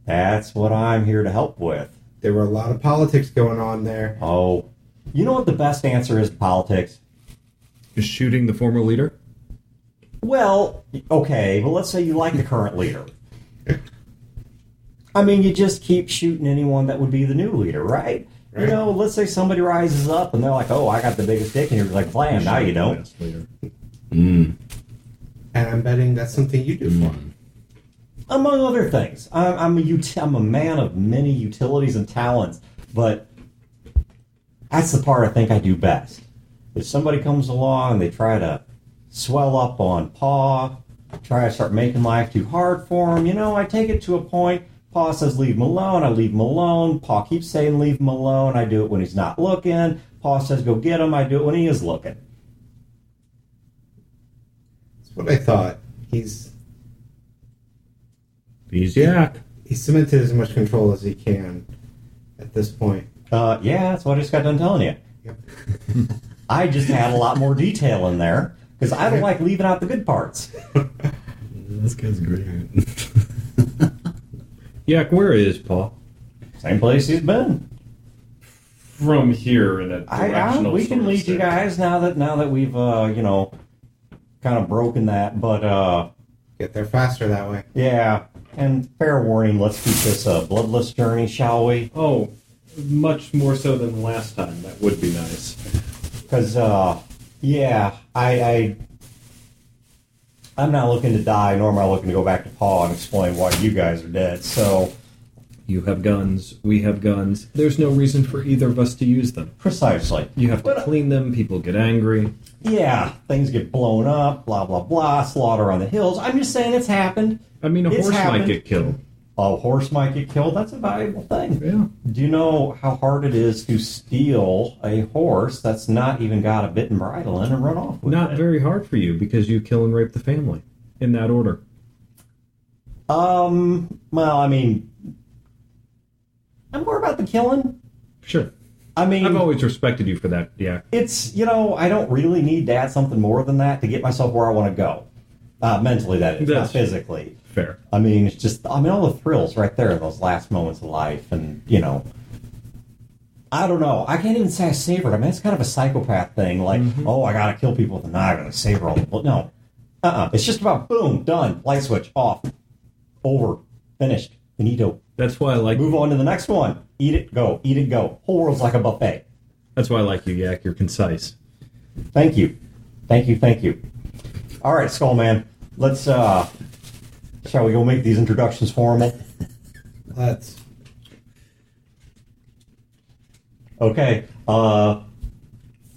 That's what I'm here to help with. There were a lot of politics going on there. Oh, you know what the best answer is to politics? Just shooting the former leader? Well, okay, well, let's say you like the current leader. I mean, you just keep shooting anyone that would be the new leader, right? Right. Let's say somebody rises up and they're like, oh, I got the biggest dick, and you're like, blam, now you don't. And I'm betting that's something you do for him. Among other things. I'm a man of many utilities and talents, but that's the part I think I do best. If somebody comes along and they try to swell up on Pa, try to start making life too hard for him, I take it to a point. Pa says, leave him alone. I leave him alone. Pa keeps saying, leave him alone. I do it when he's not looking. Pa says, go get him. I do it when he is looking. That's what I thought. He's Yak. He's cemented as much control as he can at this point. Yeah, that's what I just got done telling you. Yep. I just had a lot more detail in there because I don't like leaving out the good parts. This guy's great. Yak, where is Paul? Same place he's been. From here in a directional we can sort of lead you stick. guys now that we've kind of broken that. But Get there faster that way. yeah, and fair warning, let's keep this a bloodless journey, shall we? Oh, much more so than last time. That would be nice. Because I'm not looking to die, nor am I looking to go back to Paul and explain why you guys are dead. So You have guns. We have guns. There's no reason for either of us to use them. Precisely. You have to clean them. People get angry. Yeah, things get blown up, blah, blah, blah, slaughter on the hills. I'm just saying it's happened. I mean, a It's horse happened. might get killed. A horse might get killed. That's a valuable thing. Yeah. Do you know how hard it is to steal a horse that's not even got a bit and bridle in and run off with Not it? very hard for you because you kill and rape the family in that order. Well, I mean, I'm more about the killing. Sure. I mean, I've always respected you for that. Yeah. it's, I don't really need to add something more than that to get myself where I want to go. Mentally, that is, not That's- physically. Fair. I mean, it's just, all the thrills right there in those last moments of life. And, I don't know. I can't even say I savor it. I mean, it's kind of a psychopath thing. Like, I got to kill people with a knife. I got to savor all the blood. No. It's just about, boom, done. Light switch, off. Over. Finished. Finito. That's why I like. Move on to the next one. Eat it, go. Eat it, go. Whole world's like a buffet. That's why I like you, Yak. You're concise. Thank you. Thank you, thank you. All right, Skullman. Let's, shall we go make these introductions formal? Let's. Okay.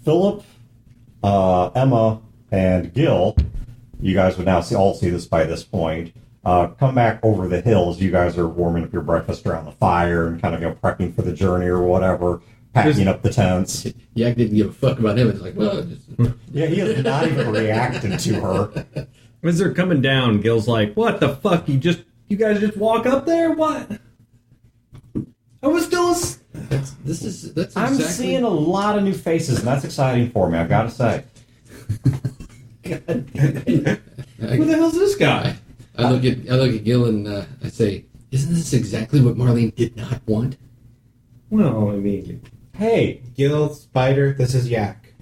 Philip, Emma, and Gil, you guys would now all see this by this point. Come back over the hills. You guys are warming up your breakfast around the fire and kind of prepping for the journey or whatever, packing up the tents. Yak didn't give a fuck about him. It's like, well, just, Yeah, he has not even reacted to her. As they're coming down, Gil's like, "What the fuck? You guys just walk up there? What? I was still." that's I'm exactly. seeing a lot of new faces, and that's exciting for me, I've got to say. Who the hell's this guy? I look at Gil and I say, "Isn't this exactly what Marlene did not want?" Well, I mean, Hey, Gil, Spider, this is Yak.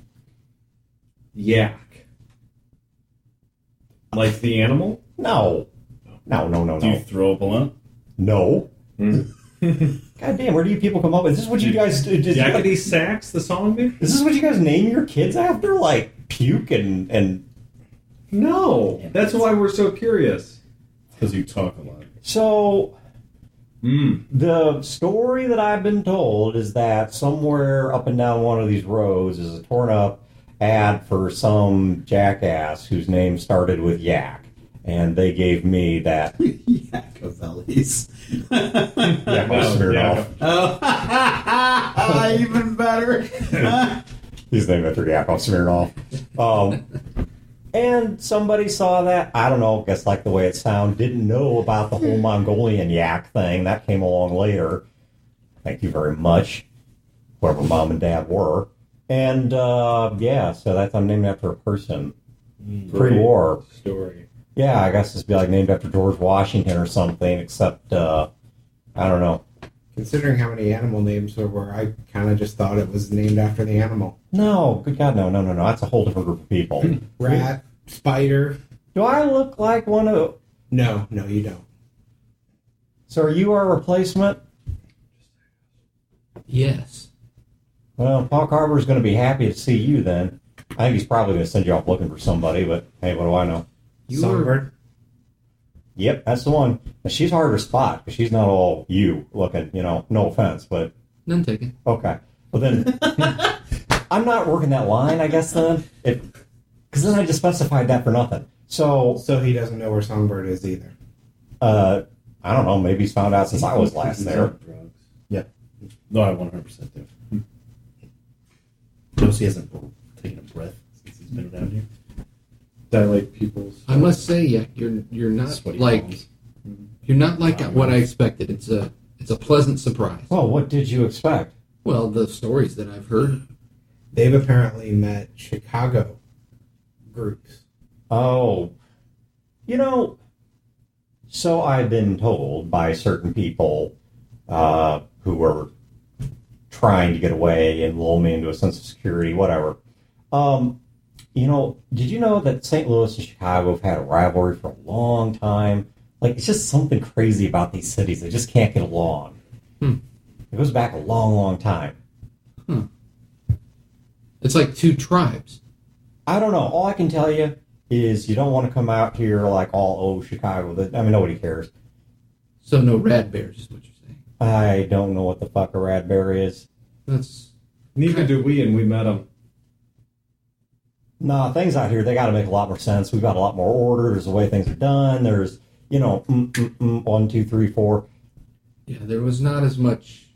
yak. Like the animal? no. No. Do you throw a balloon? No. God damn, where do you people come up with? Is this what you guys do? Yakety Sax, the song, maybe? Is this what you guys name your kids after? Like puke and No. That's why we're so curious. Because you talk a lot. so the story that I've been told is that somewhere up and down one of these roads is a torn up ad for some jackass whose name started with Yak. And they gave me that Yakovelis. Yak smeared off. Oh, even better. He's named after Yakov Smirnoff. And somebody saw that, I don't know, guess like the way it sounded, didn't know about the whole Mongolian yak thing. That came along later. Thank you very much, whoever mom and dad were. And, yeah, so that's, I'm named after a person. Pre-war. Story. Yeah, I guess it'd be like named after George Washington or something, except, I don't know. Considering how many animal names there were, I kind of just thought it was named after the animal. No, good God, no. That's a whole different group of people. Rat, spider. Do I look like one of... No, you don't. So are you our replacement? Yes. Well, Paul Carver's going to be happy to see you then. I think he's probably going to send you off looking for somebody, but hey, what do I know? Songbird. Yep, that's the one. Now, she's hard to spot because she's not all you looking, no offense, but None taken. okay. Well, then I'm not working that line, I guess, then. Because then I just specified that for nothing. So, So he doesn't know where Songbird is either. I don't know, maybe he's found out since I was last there. Drugs. Yeah. No, I 100% do. Notice he hasn't taken a breath since he's been around here. Dilate people's... I must say, Yak, you're not Sweaty like palms. you're not like what I expected. It's a pleasant surprise. Well, what did you expect? Well, the stories that I've heard. They've apparently met Chicago groups. Oh, so I've been told by certain people who were trying to get away and lull me into a sense of security, whatever. Did you know that St. Louis and Chicago have had a rivalry for a long time? Like, it's just something crazy about these cities. They just can't get along. It goes back a long, long time. It's like two tribes. I don't know. All I can tell you is you don't want to come out here like all, Chicago. I mean, nobody cares. So no rad bears is what you're saying. I don't know what the fuck a radberry is. That's Neither do we, and we met them. Nah, things out here, they got to make a lot more sense. We've got a lot more order. There's the way things are done. There's, 1, 2, 3, 4. yeah. There was not as much.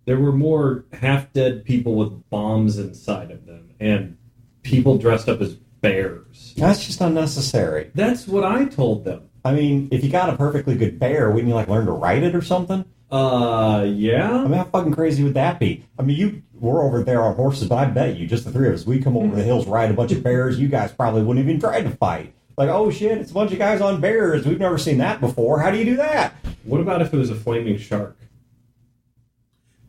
There were more half-dead people with bombs inside of them, and people dressed up as bears. That's just unnecessary. That's what I told them. I mean, if you got a perfectly good bear, wouldn't you, learn to ride it or something? Yeah? I mean, how fucking crazy would that be? I mean, we're over there on horses, but I bet you, just the three of us, we come over the hills, ride a bunch of bears, you guys probably wouldn't even try to fight. Like, oh shit, it's a bunch of guys on bears. We've never seen that before. How do you do that? What about if it was a flaming shark?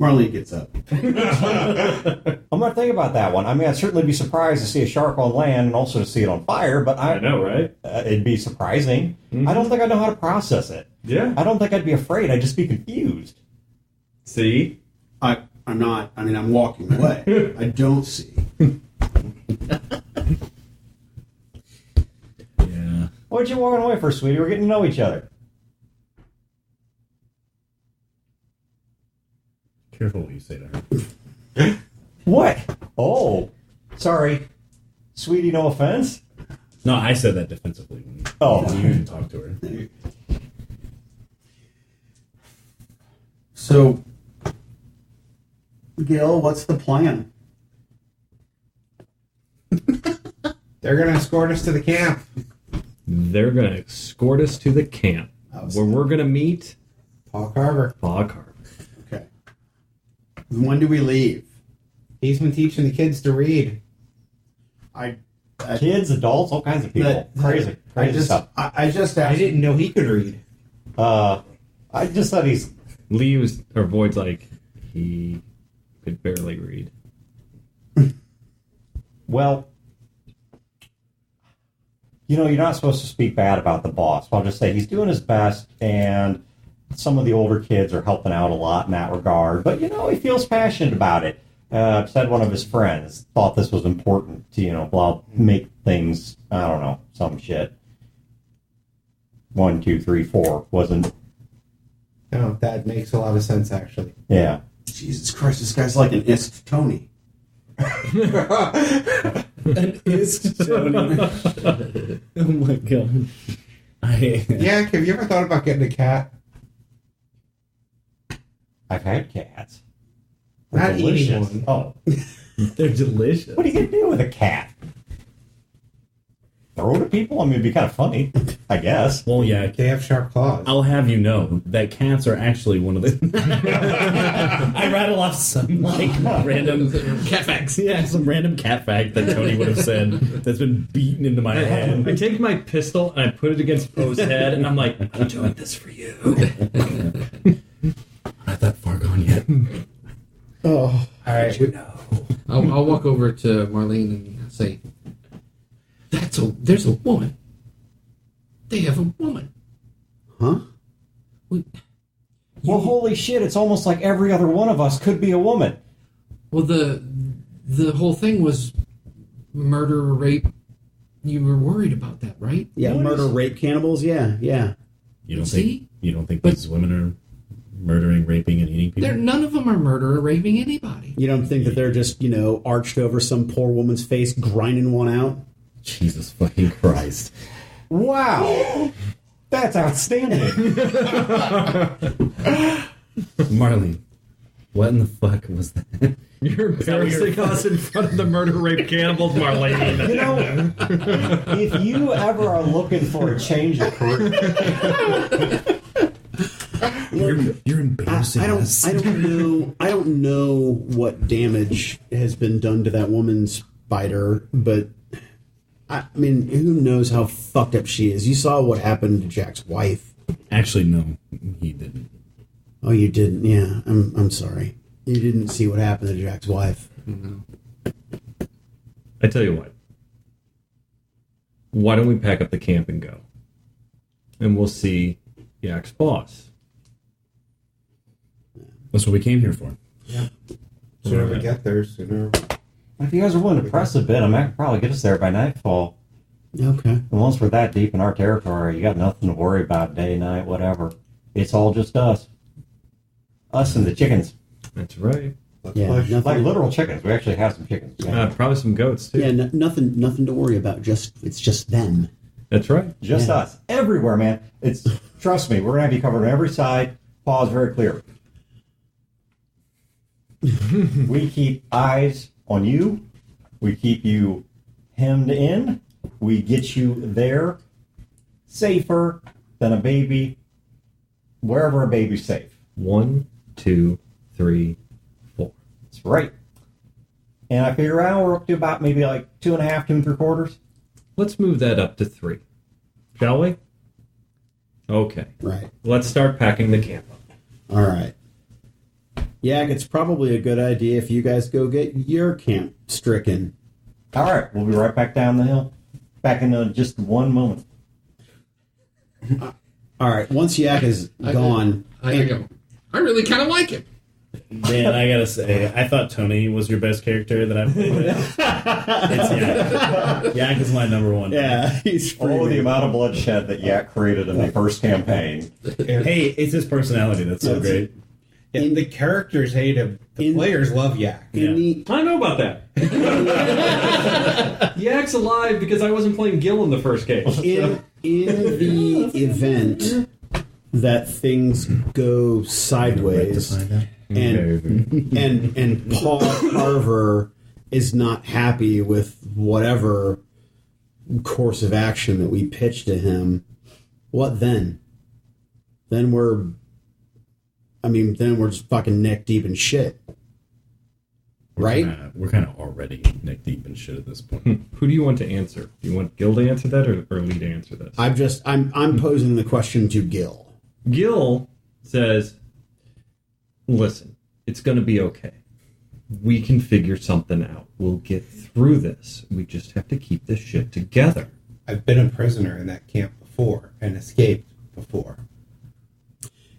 Marlene gets up. I'm not thinking about that one. I mean, I'd certainly be surprised to see a shark on land and also to see it on fire, but I know, right? It'd be surprising. Mm-hmm. I don't think I know how to process it. Yeah. I don't think I'd be afraid. I'd just be confused. See? I'm not. I mean, I'm walking away. I don't see. Yeah. Why'd you walking away for, sweetie? We're getting to know each other. Careful what you say to her. What? Oh, sorry. Sweetie, no offense. No, I said that defensively when Oh. you didn't talk to her. So, Gil, what's the plan? They're going to escort us to the camp. They're going to escort us to the camp where we're going to meet Paul Carver. Paul Carver. Okay. When do we leave? He's been teaching the kids to read. Kids, adults, all kinds of people. Crazy stuff. I just I asked. didn't know he could read. I just thought he's... Void's like, he could barely read. Well, you're not supposed to speak bad about the boss. I'll just say he's doing his best, and some of the older kids are helping out a lot in that regard. But, he feels passionate about it. Said one of his friends thought this was important to, make things, I don't know, some shit. 1, 2, 3, 4 wasn't... No, that makes a lot of sense, actually. Yeah. Jesus Christ, this guy's like an ist Tony. An ist Tony. Oh my god. Yeah, have you ever thought about getting a cat? I've had cats. Not eating Delicious. one. Oh. They're delicious. What are you going to do with a cat? Throw it at people? I mean, it'd be kind of funny, I guess. Well, yeah. They have sharp claws. I'll have you know that cats are actually one of the. I rattle off some random cat facts. Yeah, some random cat fact that Tony would have said that's been beaten into my head. I take my pistol and I put it against Poe's head, and I'm like, I'm doing this for you. Not that far gone yet. Oh. All right. I'll walk over to Marlene and say, there's a woman. They have a woman. Huh? Well, holy shit, it's almost like every other one of us could be a woman. Well, the whole thing was murder or rape. You were worried about that, right? Yeah, murder, rape, cannibals. Yeah. You don't See? think these women are murdering, raping, and eating people? None of them are murder or raping anybody. You don't think that they're just, arched over some poor woman's face, grinding one out? Jesus fucking Christ. Wow. That's outstanding. Marlene, what in the fuck was that? You're embarrassing us in front of the murder, rape, cannibals, Marlene. If you ever are looking for a change of career, You're embarrassing us. I don't know what damage has been done to that woman's spider, but I mean, who knows how fucked up she is? You saw what happened to Jack's wife. Actually, no, he didn't. Oh, you didn't? Yeah, I'm sorry. You didn't see what happened to Jack's wife. I tell you what. Why don't we pack up the camp and go? And we'll see Jack's boss. That's what we came here for. Sooner we get there, sooner. if you guys are willing to press a bit, I mean, I could probably get us there by nightfall. Okay. And once we're that deep in our territory, you got nothing to worry about day, night, whatever. It's all just us. Us and the chickens. That's right. Let's Yeah, push. nothing- Like literal chickens. We actually have some chickens. Probably some goats too. Yeah, nothing to worry about. It's just them. That's right. Just Yeah. us. Everywhere, man. It's trust me, we're gonna have you covered on every side. Paws very clear. We keep eyes on you. We keep you hemmed in. We get you there safer than a baby, wherever a baby's safe. 1, 2, 3, 4. That's right. And I figure out we're up to about maybe like 2.5, 2 3/4. Let's move that up to 3. Shall we? Okay. Right. Let's start packing the camp up. All right. Yak, it's probably a good idea if you guys go get your camp stricken. All right, we'll be right back down the hill. Back in just one moment. All right. Once Yak is gone, I go. I really kind of like him. Dan, I gotta say, I thought Tony was your best character that I've played with. It's Yak. Yak is my number one. yeah, he's free. Oh, the amount of bloodshed that Yak created in the first campaign. Hey, it's his personality that's so great. Yeah, the characters hate him. The players love Yak. in the I know about that. Yak's alive because I wasn't playing Gil in the first case. in the event that things go sideways and Paul Carver is not happy with whatever course of action that we pitch to him, what then? Then we're just fucking neck deep in shit. Right? We're kind of already neck deep in shit at this point. Who do you want to answer? Do you want Gil to answer that or Lee to answer this? I'm posing the question to Gil. Gil says, listen, it's going to be okay. We can figure something out. We'll get through this. We just have to keep this shit together. I've been a prisoner in that camp before and escaped before.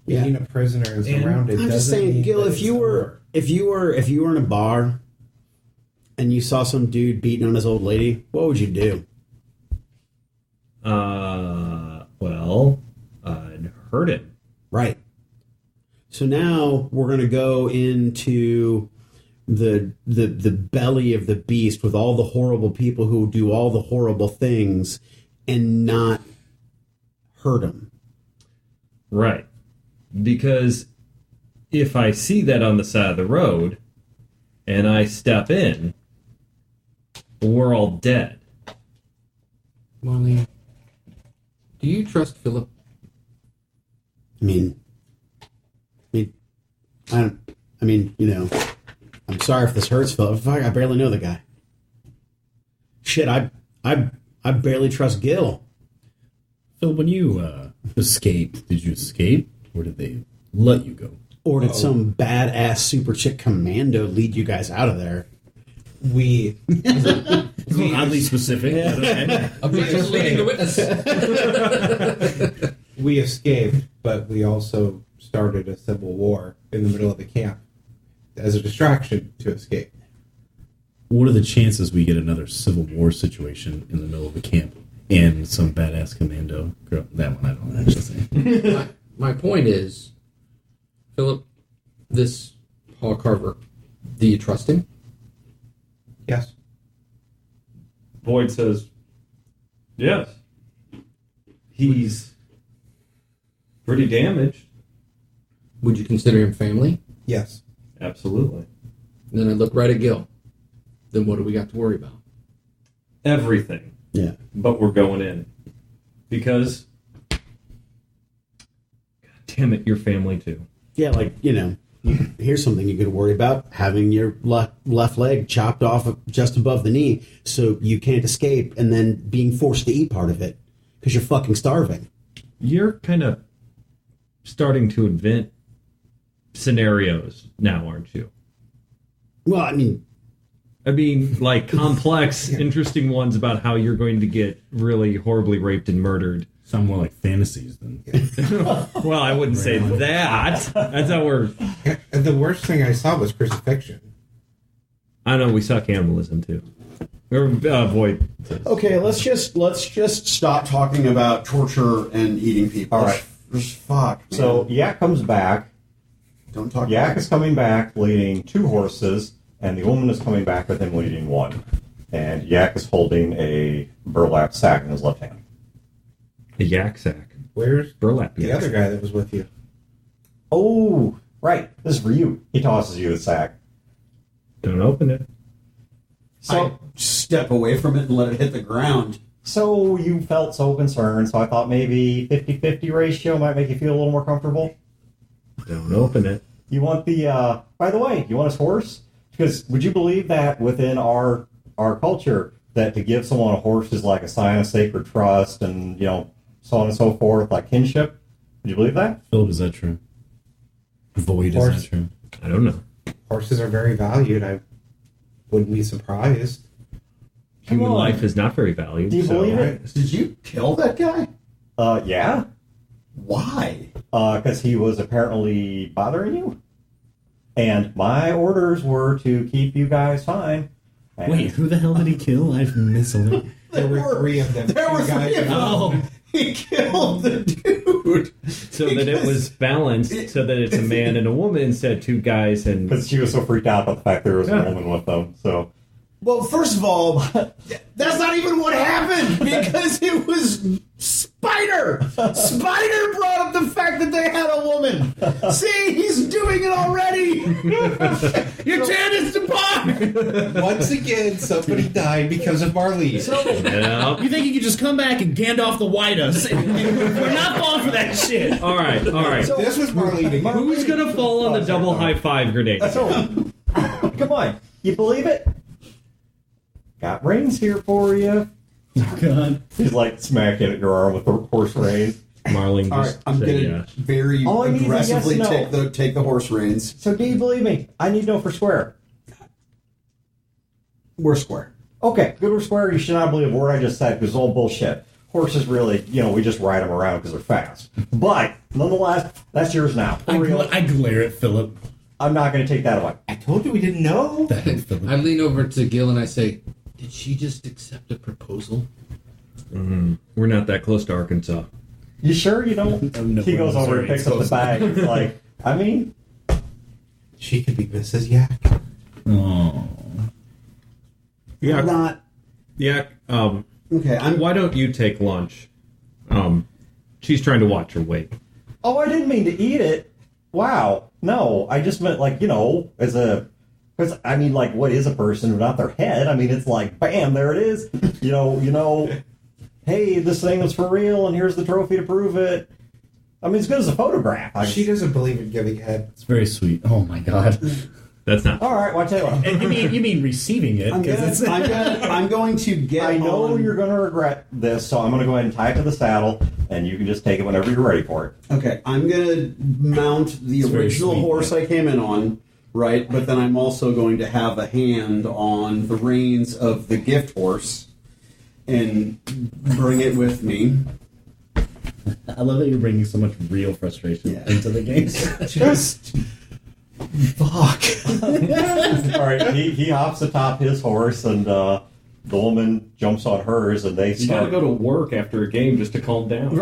Yeah. Being a prisoner and surrounded I'm just doesn't saying, mean Gil, that if it's you not were work. if you were in a bar and you saw some dude beating on his old lady, what would you do? Well, I'd hurt him. Right. So now we're going to go into the belly of the beast with all the horrible people who do all the horrible things and not hurt him. Right. Because if I see that on the side of the road and I step in, we're all dead. Molly, do you trust Philip? I mean, I'm sorry if this hurts, Phil. Fuck, I barely know the guy. Shit, I barely trust Gil. Phil, when you escaped, did you escape or did they let you go? Or did some badass super chick commando lead you guys out of there? We Oddly specific. Objection leading the witness. we escaped, but we also started a civil war in the middle of the camp as a distraction to escape. What are the chances we get another Civil War situation in the middle of the camp and some badass commando girl? That one I don't actually say. My point is, Philip, this Paul Carver, do you trust him? Yes. Boyd says, yes. He's pretty damaged. Would you consider him family? Yes. Absolutely. And then I look right at Gil. Then what do we got to worry about? Everything. Yeah. But we're going in. Because, God damn it, your family too. Yeah, like, here's something you could worry about: having your left leg chopped off just above the knee so you can't escape, and then being forced to eat part of it because you're fucking starving. You're kind of starting to invent scenarios now, aren't you? Well, I mean, like complex, interesting ones about how you're going to get really horribly raped and murdered. Sound more like fantasies than. Well, I wouldn't say that. That's how we're. And the worst thing I saw was crucifixion. I know we saw cannibalism too. Or Void. okay, let's just stop talking about torture and eating people. All right. Fuck. So Yak comes back, Don't talk Yak about is coming back leading 2 horses, and the woman is coming back with him leading 1. And Yak is holding a burlap sack in his left hand. A yak sack. Where's Burlap the yak other sack. guy that was with you? Oh, right. This is for you. He tosses you the sack. Don't open it. So, I step away from it and let it hit the ground. so you felt so concerned, so I thought maybe 50-50 ratio might make you feel a little more comfortable. Don't open it. You want the, by the way, you want his horse? Because would you believe that within our culture, that to give someone a horse is like a sign of sacred trust and, so on and so forth, like kinship? Would you believe that? Philip, is that true? Void, Horse. is that true? I don't know. Horses are very valued. I wouldn't be surprised. Human on. life is not very valued. Do you so- believe it? Did you kill that guy? Yeah. Why? Because he was apparently bothering you. And my orders were to keep you guys fine. And Wait, who the hell did he kill? I've missed a little. There were 3 of them. There Two were 3 guys of them. Oh. He killed the dude. So that it was balanced, so that it's a man and a woman instead of 2 guys and... Because she was so freaked out about the fact there was a Yeah. woman with them. So, Well, first of all, that's not even what happened because it was Spider. Spider brought up the fact that they had a woman. See, he's doing it already. Your turn is to bar. Once again, somebody died because of Marlene. Yeah. You think you could just come back and Gandalf the White us? We're not falling for that shit. All right. This was Marlene again. Who's going to fall on the double high five grenade? so come on. You believe it? Got reins here for you. Oh, God. He's like smacking at your arm with the horse reins. Marlene All just right, I'm said gonna yes. very All I need is a yes aggressively and no. take the horse reins. So do you believe me? I need to know for square. We're square. Okay, good or square. You should not believe a word I just said because it's all bullshit. Horses really, we just ride them around because they're fast. But nonetheless, that's yours now. For real. I glare at Philip. I'm not going to take that away. I told you we didn't know. I lean over to Gil and I say, "Did she just accept a proposal?" We're not that close to Arkansas. You sure you don't? No, He goes over and picks up the bag. He's like, I mean, She could be Mrs. Yak. Oh. Yeah. Not Yeah. okay. Why don't you take lunch? She's trying to watch her weight. oh, I didn't mean to eat it. Wow. No, I just meant like, as a, because I mean, like, what is a person without their head? I mean, it's like, bam, there it is. Hey, this thing was for real, and here's the trophy to prove it. I mean, as good as a photograph. She doesn't believe in giving head. It's very sweet. Oh, my God. That's not. All right, well, I tell you what. You mean receiving it? I'm 'Cause going to get. I know on- you're going to regret this, so I'm going to go ahead and tie it to the saddle, and you can just take it whenever you're ready for it. Okay, I'm gonna mount the It's very original sweet, horse man. I came in on, right? But then I'm also going to have a hand on the reins of the gift horse and bring it with me. I love that you're bringing so much real frustration Yeah. into the game. Just fuck. All right, he hops atop his horse, and the woman jumps on hers, and they You gotta start. go to work after a game just to calm down.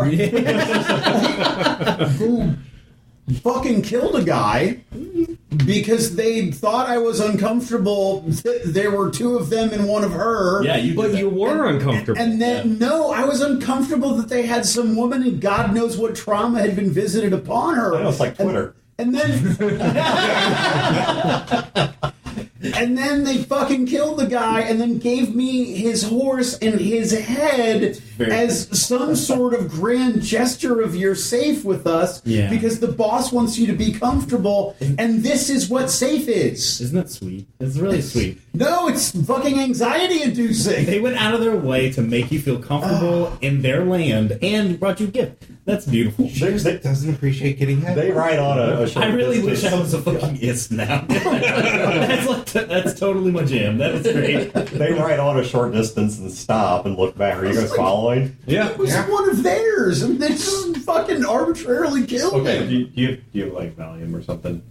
Who fucking killed a guy because they thought I was uncomfortable. There were 2 of them and 1 of her. Yeah, you. But you were uncomfortable. And then, no, I was uncomfortable that they had some woman and God knows what trauma had been visited upon her. I know, it's like Twitter. And then, and then they fucking killed the guy, and then gave me his horse and his head as some sort of grand gesture of you're safe with us, Yeah. because the boss wants you to be comfortable, and this is what safe is. Isn't that sweet? It's really sweet. No, it's fucking anxiety-inducing. They went out of their way to make you feel comfortable in their land and brought you a gift. That's beautiful. They, Doesn't appreciate getting head. they ride on a short I really wish distance. I was a fucking ist now. That's totally my jam. That is great. They ride on a short distance and stop and look back. Are you guys following? Yeah. It was one of theirs, and they just fucking arbitrarily killed Okay, him. do you have like Valium or something?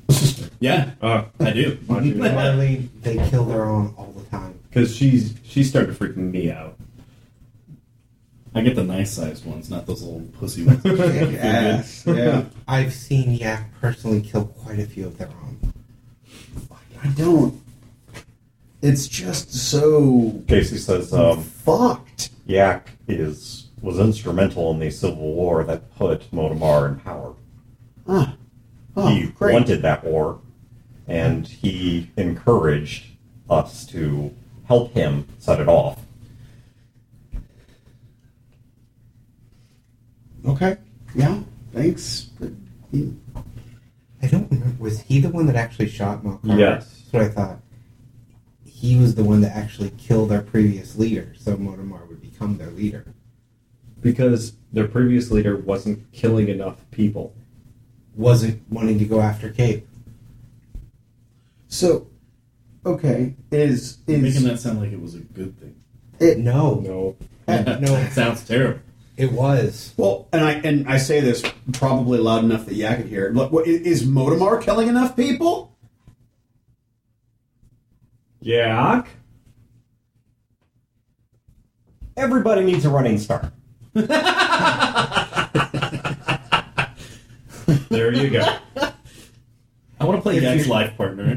Yeah, I do. Marlene, they kill their own all the time. Because she started freaking me out. I get the nice sized ones, not those little pussy ones. Yes. Yeah. I've seen Yak personally kill quite a few of their own. I don't. It's just so Casey says, fucked. Yak was instrumental in the Civil War that put Motamar in power. Ah. Oh, He great. wanted that war, and he encouraged us to help him set it off. Okay. Yeah. Thanks. But I don't remember. Was he the one that actually shot Malcolm? Yes. That's what I thought. He was the one that actually killed our previous leader, so Motamar would become their leader. Because their previous leader wasn't killing enough people. Wasn't wanting to go after Cape. So, okay, is Making that sound like it was a good thing. No. No. No, It sounds terrible. it was. well, and I say this probably loud enough that Yak could hear it. Look, is Motamar killing enough people? Yak? Everybody needs a running start. There you go. I want to play Yak's life partner.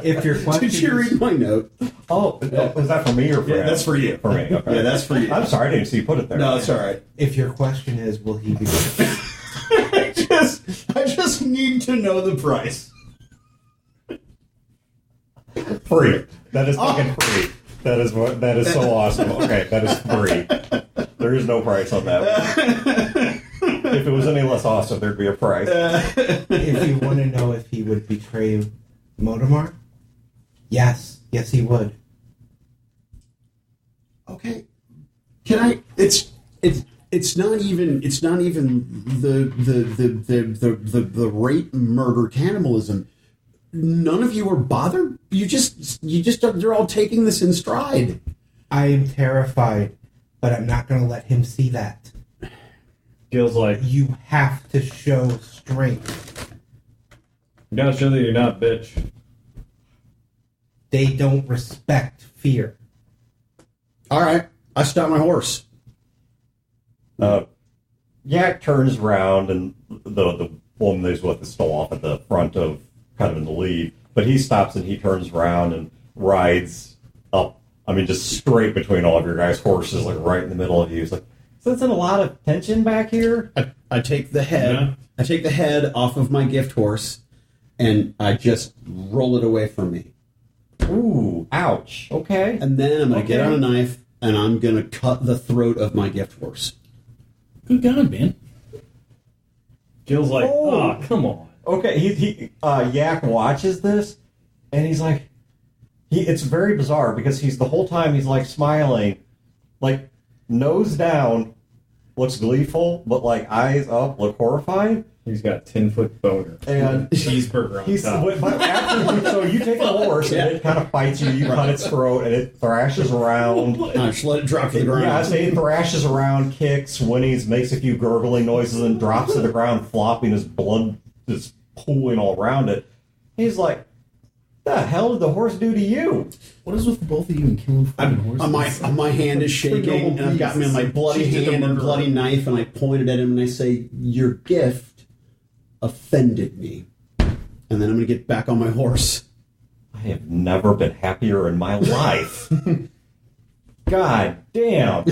If your question Did you read my note? Oh, is that for me or for Yeah, him? that's for you. For me, okay. Yeah, that's for you. I'm sorry, I didn't see you put it there. No, it's all right. if your question is, will he be I just need to know the price. Free. That is fucking free. That is so awesome. Okay, that is free. There is no price on that. If it was any less awesome, there'd be a price. if you want to know if he would betray Motamar? Yes. Yes, he would. Okay. Can I? It's not even the rape, murder, cannibalism. None of you are bothered. You just you're all taking this in stride. I am terrified, but I'm not going to let him see that. Gil's like, You have to show strength. you gotta show that you're not a bitch. They don't respect fear. All right, I stop my horse. Yak turns around, and the woman that he's with is still off at the front of, kind of in the lead, but he stops and he turns around and rides up, I mean, just straight between all of your guys' horses, like right in the middle of you. He's like, sensing a lot of tension back here. I take the head. Yeah. I take the head off of my gift horse, and I just roll it away from me. Ooh, ouch. Okay. And then I'm gonna get Okay. out a knife and I'm gonna cut the throat of my gift horse. Good God, man. Gil's like, Oh. ah, come on. Okay, Yak watches this, and he's like, it's very bizarre because he's the whole time he's like smiling, like nose down, looks gleeful, but like eyes up, look horrified. He's got 10-foot boner. And Cheeseburger on he's top. but after, so you take the horse and it kind of fights you. You cut its throat and it thrashes around. I just let it drop to the ground. Yeah, I say it thrashes around, kicks, whinnies, makes a few gurgling noises, and drops to the ground, flopping. His blood is pooling all around it. He's like, "The hell did the horse do to you?" What is with both of you and killing fucking horses? My hand is shaking, and I've got my bloody She's just a hand and murderer. bloody knife, and I pointed at him and I say, "Your gift offended me." And then I'm gonna get back on my horse. I have never been happier in my life. God damn.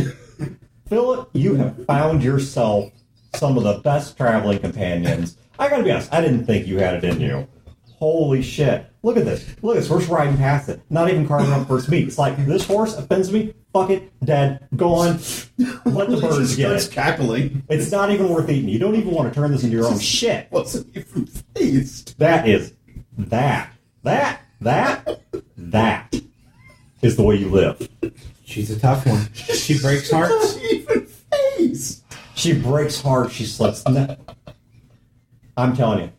Philip, you have found yourself some of the best traveling companions. I gotta be honest, I didn't think you had it in you. Holy shit. Look at this. Look at this horse riding past it. Not even carving up first meat. It's like, this horse offends me, fuck it, dead, gone. Let the birds get starts it. cackling. It's not even worth eating. You don't even want to turn this into your own shit. Wasn't even phased. That is that is the way you live. She's a tough one. She breaks hearts. Not even phased. She breaks hearts. She slips. I'm telling you,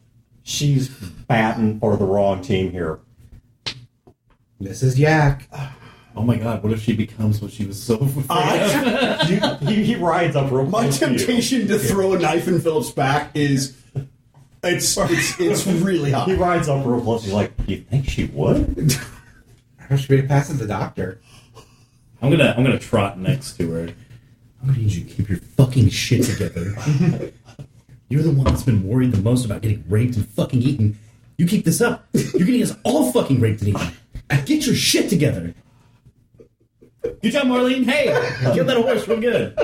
she's batting for the wrong team here. This is Yak. Oh my God, what if she becomes what she was so afraid of? He rides up real My close to you. temptation to throw a knife in Philip's back is it's really He hot. rides up real close. He's like, "Do you think she would?" I don't should be passing the doctor. I'm gonna trot next to her. I'm gonna need you to keep your fucking shit together. You're the one that's been worried the most about getting raped and fucking eaten. You keep this up, you're getting us all fucking raped and eaten. Get your shit together. Good job, Marlene. Hey, killed that horse real good.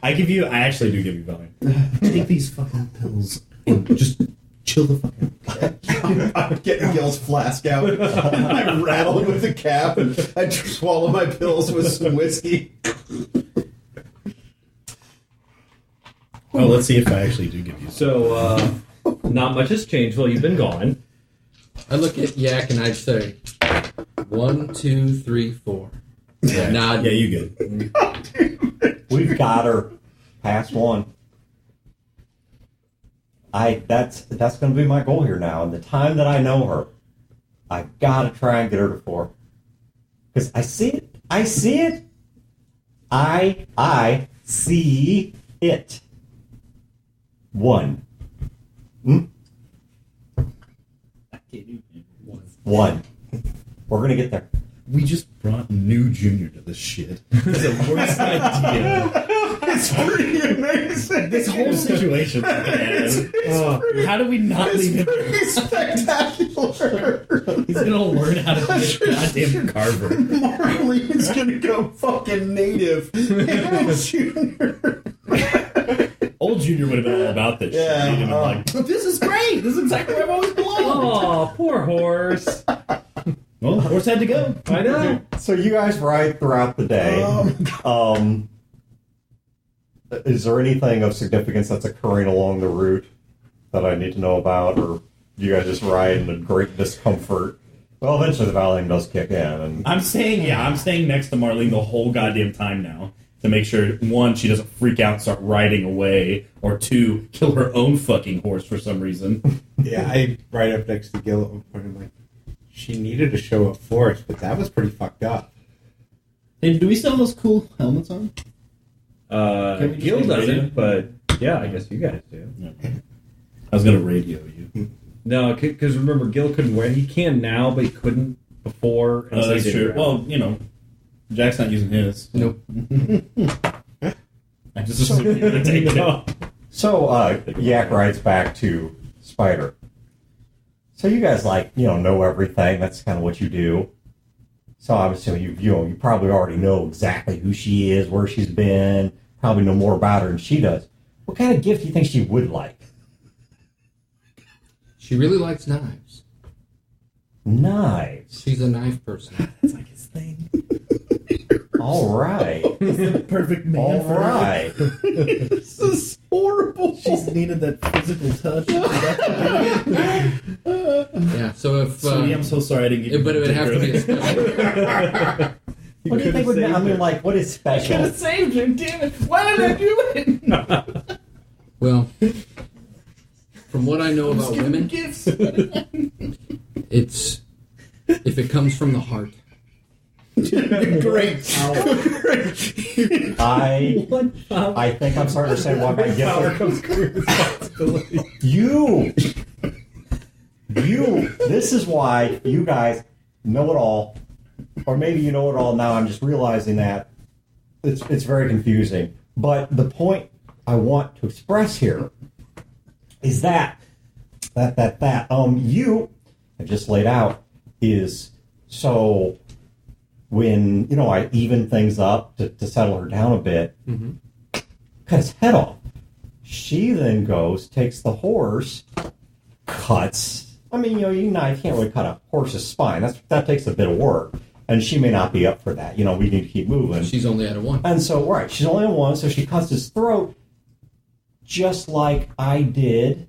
I actually do give you volume. Take these fucking pills and just chill the fuck out. I'm getting Gil's flask out. I rattle it with the cap, and I swallow my pills with some whiskey. Well, let's see if I actually do give you. So, not much has changed while you've been gone. I look at Yak and I say, 1, 2, 3, 4. Yeah, Nod. yeah, you good. We've got her past one. That's going to be my goal here now. And the time that I know her, I've got to try and get her to 4. Because I see it. I see it. I see it. 1. Hmm? 1. We're going to get there. We just brought new Junior to this shit. It's the worst idea. It's pretty amazing. This whole situation, man. How do we not leave him? Pretty spectacular. He's gonna learn how to be a goddamn Carver. Marlene's gonna go fucking native. Junior. Old Junior would have been all about this shit. He'd have been like, this is great. This is exactly where I've always belonged. Oh, poor horse. Well, horse had to go. I know. So you guys ride throughout the day. Is there anything of significance that's occurring along the route that I need to know about, or do you guys just ride in a great discomfort? Well, eventually the Valium does kick in, and I'm staying next to Marlene the whole goddamn time now to make sure, 1, she doesn't freak out and start riding away, or 2, kill her own fucking horse for some reason. Yeah, I ride up next to Gil at one point. I'm like, she needed to show up for us, but that was pretty fucked up. Hey, do we still have those cool helmets on? Gil doesn't, but yeah, I guess you guys do. I was gonna radio you. No, because remember, Gil couldn't wear. He can now, but he couldn't before. Oh, that's true. Well, Jack's not using his. Nope. I just assumed you would take it. so Yak rides back to Spider. So you guys know everything. That's kind of what you do. So I'm assuming you probably already know exactly who she is, where she's been, probably know more about her than she does. What kind of gift do you think she would like? She really likes knives. Knives. She's a knife person. That's like his thing. All right. Perfect man. All for her. right. This is horrible. She's needed that physical touch. Yeah, so if... Sweetie, I'm so sorry I didn't get you. but it would have to be a special. What do you think would be? I mean, what is special? saved him, damn it. Why did I do it? Well, from what I know about women, Gifts. it's... If it comes from the heart. Great. I think I'm starting to say why my gift comes great responsibility. You. This is why you guys know it all, or maybe you know it all now. I'm just realizing that it's very confusing. But the point I want to express here is that you have just laid out is so. When, I even things up to settle her down a bit, cut his head off. She then goes, takes the horse, cuts. I mean, you can't really cut a horse's spine. That takes a bit of work. And she may not be up for that. We need to keep moving. She's only at a 1. And so, right, she's only at 1, so she cuts his throat just like I did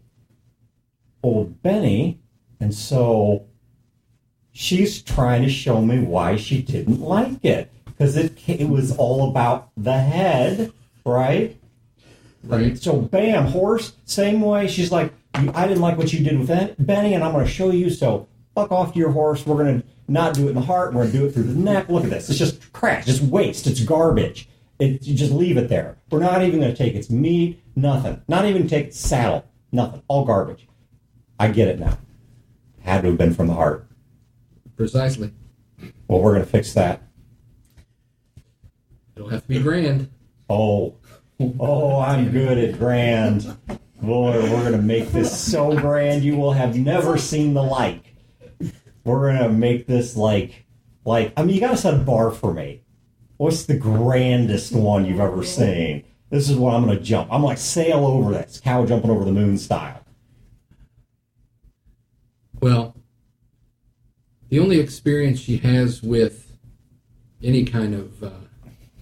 old Benny. And so... she's trying to show me why she didn't like it. Because it was all about the head, right? Right. So, bam, horse, same way. She's like, I didn't like what you did with Benny, and I'm going to show you, so fuck off to your horse. We're going to not do it in the heart. We're going to do it through the neck. Look at this. It's just trash. Just waste. It's garbage. You just leave it there. We're not even going to take its meat. Nothing. Not even take its saddle. Nothing. All garbage. I get it now. Had to have been from the heart. Precisely. Well, we're going to fix that. It'll have to be grand. Oh, I'm good at grand. Boy, we're going to make this so grand you will have never seen the like. We're going to make this like, I mean, you got to set a bar for me. What's the grandest one you've ever seen? This is what I'm going to jump. I'm like sail over this cow jumping over the moon style. Well, the only experience she has with any kind of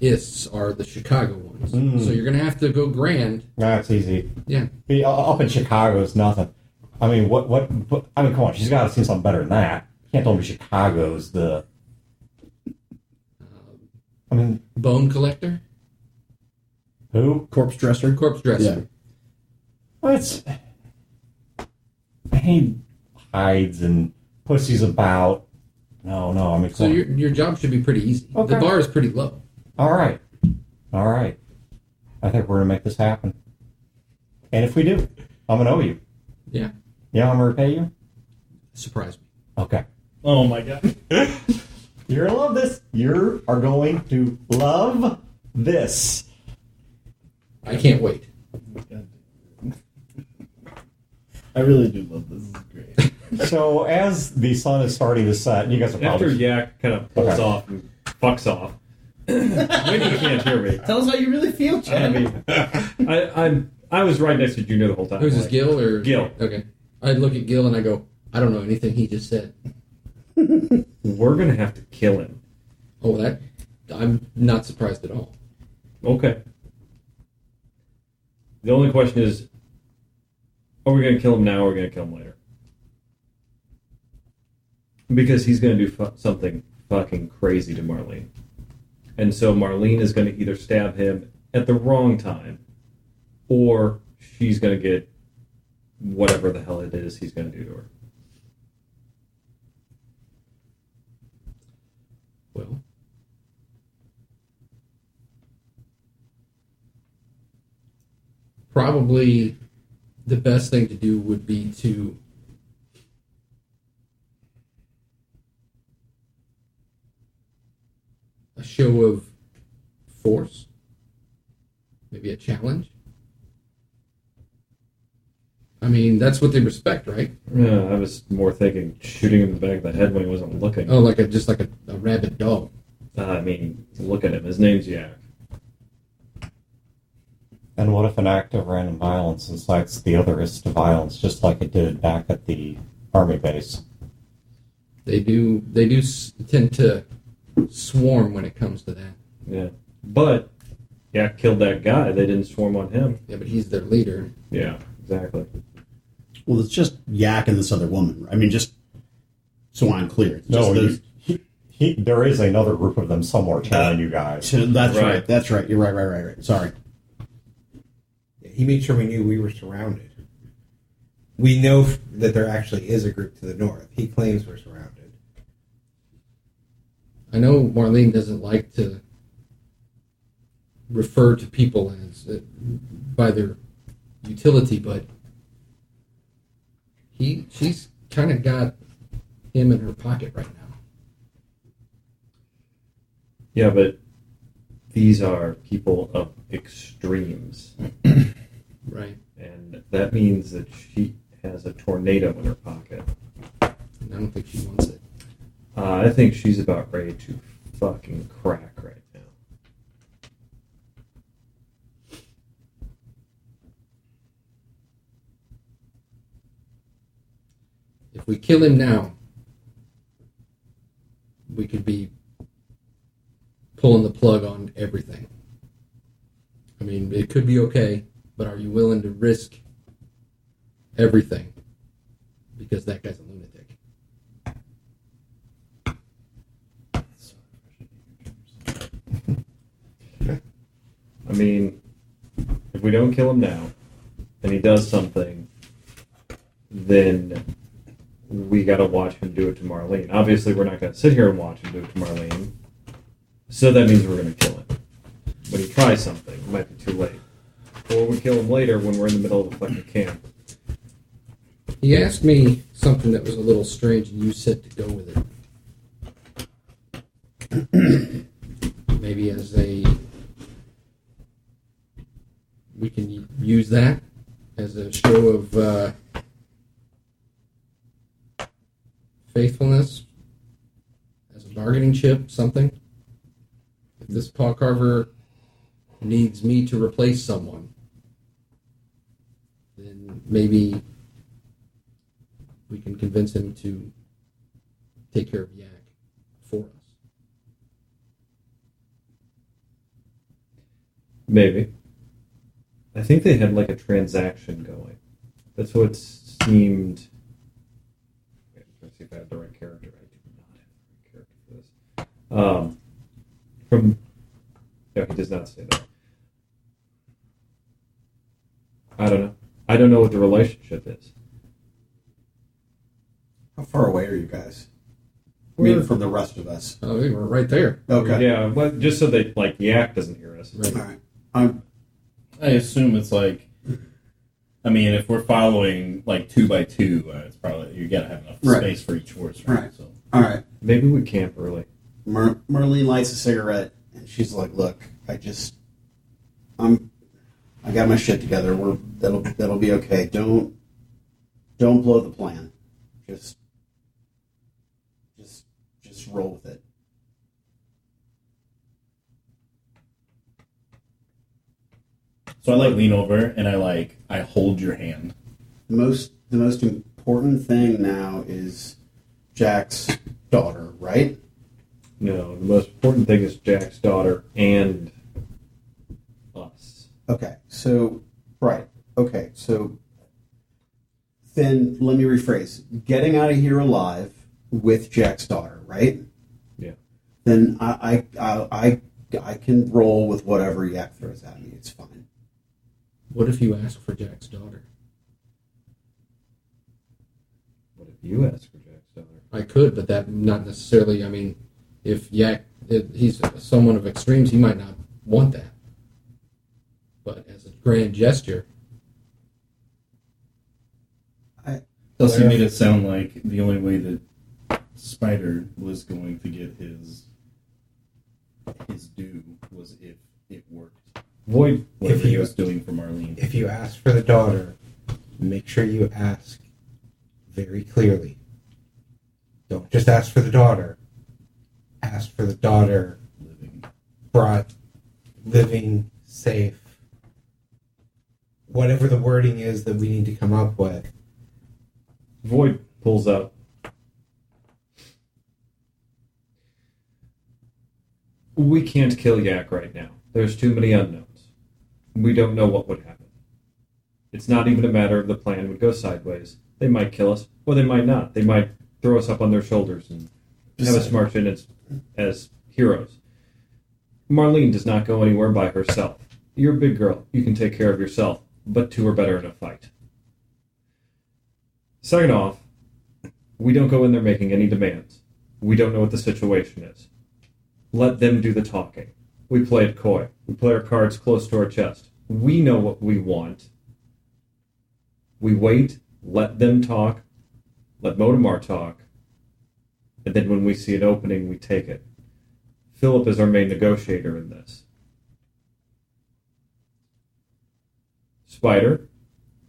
ists are the Chicago ones. So you're going to have to go grand. That's easy. Yeah. Up in Chicago is nothing. I mean, I mean, come on. She's got to see something better than that. You can't tell me Chicago's the... I mean... Bone collector? Who? Corpse dresser. Corpse dresser. Well, I hate hides and pussies about. No. I mean, So your job should be pretty easy. Okay. The bar is pretty low. All right. I think we're gonna make this happen. And if we do, I'm gonna owe you. Yeah. Yeah, I'm gonna repay you. Surprise me. Okay. Oh my god. You're gonna love this. You are going to love this. I can't wait. I really do love this. This is great. So as the sun is starting to set, you guys are After probably Yak kind of pulls off and fucks off. Maybe you can't hear me. Tell us how you really feel, I Chad. mean, I was right next to Junior the whole time. Who's this, Gil or Gil. Okay. I look at Gil and I go, I don't know anything he just said. We're gonna have to kill him. Oh, that I'm not surprised at all. Okay. The only question is, are we gonna kill him now or are we gonna kill him later? Because he's gonna do something fucking crazy to Marlene. And so Marlene is gonna either stab him at the wrong time, or she's gonna get whatever the hell it is he's gonna do to her. Well, probably the best thing to do would be to a show of force, maybe a challenge. I mean, that's what they respect, right? Yeah, I was more thinking shooting him in the back of the head when he wasn't looking. Oh, like just like a rabid dog. I mean, look at him. His name's Yak. And what if an act of random violence incites the others to violence, just like it did back at the army base? They do tend to swarm when it comes to that. Yeah. But Yak killed that guy. They didn't swarm on him. Yeah, but he's their leader. Yeah, exactly. Well, it's just Yak and this other woman. I mean, just so I'm clear. It's just No, those- there is another group of them somewhere telling you guys. That's Right. right. That's right. You're right. Sorry. He made sure we knew we were surrounded. We know that there actually is a group to the north. He claims we're surrounded. I know Marlene doesn't like to refer to people as by their utility, but she's kind of got him in her pocket right now. Yeah, but these are people of extremes. Right. And that means that she has a tornado in her pocket. And I don't think she wants it. I think she's about ready to fucking crack right now. If we kill him now, we could be pulling the plug on everything. I mean, it could be okay, but are you willing to risk everything? Because that guy's a lunatic. I mean, if we don't kill him now, and he does something, then we gotta watch him do it to Marlene. Obviously, we're not gonna sit here and watch him do it to Marlene. So that means we're gonna kill him. When he tries something, it might be too late. Or we kill him later when we're in the middle of the fucking camp. He asked me something that was a little strange, and you said to go with it. maybe as we can use that as a show of faithfulness, as a bargaining chip, something. If this Paul Carver needs me to replace someone, then maybe we can convince him to take care of Yak for us. Maybe. I think they had like a transaction going. That's what seemed. Wait, let's see if I have the right character. I do not have the right character for this. No, he does not say that. I don't know. I don't know what the relationship is. How far away are you guys? I mean, from the rest of us. Oh, we're right there. Okay. Yeah, well, just so that like Yak doesn't hear us. Right. All right. I assume it's like, I mean, if we're following like 2 by 2, it's probably you gotta have enough space for each horse, right? Right. So All right. Maybe we camp early. Marlene lights a cigarette, and she's like, "Look, I got my shit together. That'll be okay. Don't blow the plan. Just roll with it." So I like lean over and I hold your hand. The most important thing now is Jack's daughter, right? No, the most important thing is Jack's daughter and us. Okay, so right. Okay, so then let me rephrase. Getting out of here alive with Jack's daughter, right? Yeah. Then I can roll with whatever Yak throws at me. It's fine. What if you ask for Jack's daughter? What if you ask for Jack's daughter? I could, but that not necessarily. I mean, if he's someone of extremes, he might not want that. But as a grand gesture, Plus, you made it sound like the only way that Spider was going to get his due was if it worked. Void, Whatever he was doing for Marlene. If you ask for the daughter, make sure you ask very clearly. Don't just ask for the daughter. Ask for the daughter living, safe. Whatever the wording is that we need to come up with. Void pulls up. We can't kill Yak right now. There's too many unknowns. We don't know what would happen. It's not even a matter of the plan would go sideways. They might kill us, or they might not. They might throw us up on their shoulders and have us march in as heroes. Marlene does not go anywhere by herself. You're a big girl. You can take care of yourself, but two are better in a fight. Second off, we don't go in there making any demands. We don't know what the situation is. Let them do the talking. We play it coy. We play our cards close to our chest. We know what we want. We wait, let them talk, let Modamar talk, and then when we see an opening, we take it. Philip is our main negotiator in this. Spider,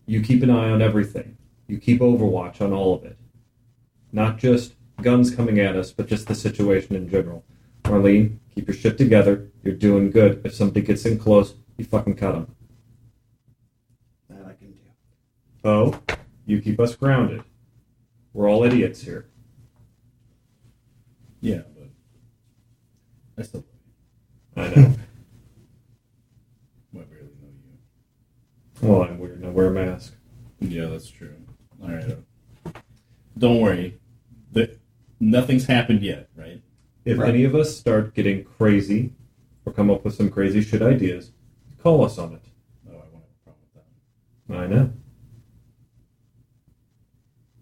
you keep an eye on everything. You keep overwatch on all of it. Not just guns coming at us, but just the situation in general. Marlene, keep your shit together. You're doing good. If somebody gets in close, you fucking cut them. That I can do. Oh, you keep us grounded. We're all idiots here. Yeah, but I still I know. I barely know you. Well, I'm weird and I wear a mask. Yeah, that's true. All right. Don't worry. Nothing's happened yet, right? If Right. any of us start getting crazy or come up with some crazy shit ideas, call us on it. Oh, I won't have a problem with that. I know.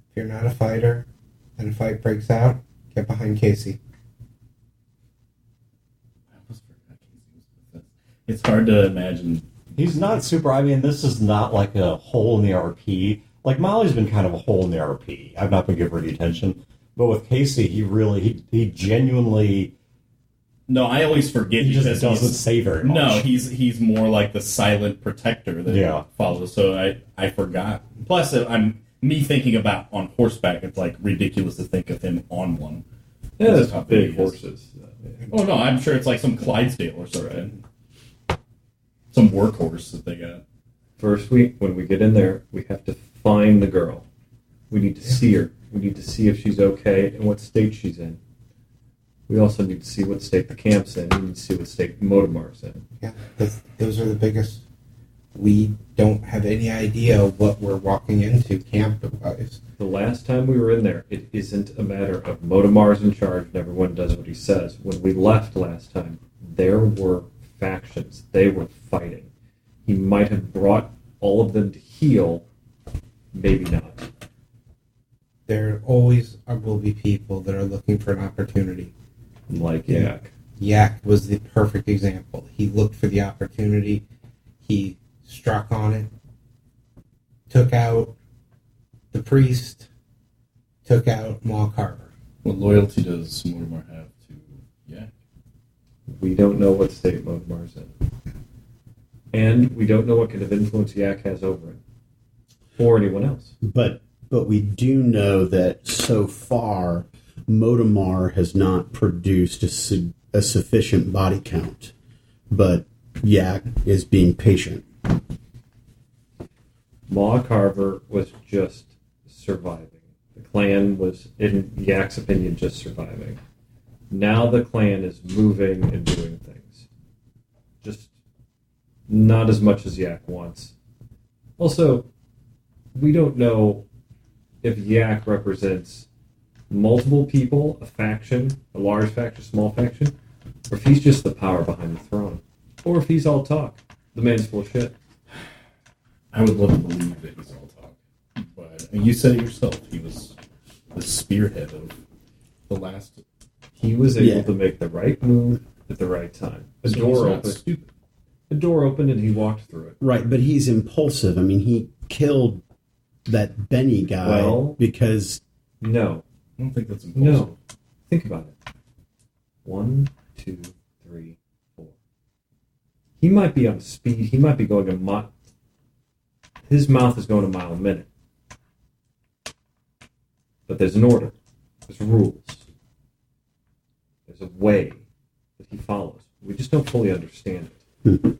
If you're not a fighter and a fight breaks out, get behind Casey. I almost forgot Casey was with us. It's hard to imagine. He's not super. I mean, this is not like a hole in the RP. Like Molly's been kind of a hole in the RP. I've not been giving her the attention, but with Casey, he genuinely No, I always forget He because just doesn't say very much. No, he's more like the silent protector that follows. So I forgot. Plus, me thinking about on horseback. It's like ridiculous to think of him on one. Yeah, That's that's how big big he is. horses. Oh no, I'm sure it's like some Clydesdale or something. Some workhorse that they got. First, when we get in there, we have to find the girl. We need to see her. We need to see if she's okay and what state she's in. We also need to see what state the camp's in. We need to see what state Motimar's in. Yeah, those are the biggest. We don't have any idea what we're walking into camp-wise. The last time we were in there, it isn't a matter of Motimar's in charge and everyone does what he says. When we left last time, there were factions. They were fighting. He might have brought all of them to heal, maybe not. There always will be people that are looking for an opportunity. Like Yak. Yak was the perfect example. He looked for the opportunity. He struck on it. Took out the priest. Took out Ma Carver. What loyalty does Mortimer have to Yak? We don't know what state Motimar's in. And we don't know what kind of influence Yak has over it. Or anyone else. But we do know that so far, Motimar has not produced a sufficient body count. But Yak is being patient. Ma Carver was just surviving. The clan was, in Yak's opinion, just surviving. Now the clan is moving and doing things. Just not as much as Yak wants. Also, we don't know if Yak represents multiple people, a faction, a large faction, small faction, or if he's just the power behind the throne. Or if he's all talk. The man's full of shit. I would love to believe that he's all talk. But I mean, you said it yourself. He was the spearhead of the last... He was able to make the right move at the right time. The So door he's not opened. stupid. The door opened and he walked through it. Right, but he's impulsive. I mean, he killed that Benny guy because... No. I don't think that's impulsive. No. Think about it. 1, 2, 3, 4. He might be on speed. He might be going a mile. His mouth is going a mile a minute. But there's an order. There's rules. There's a way that he follows. We just don't fully understand it.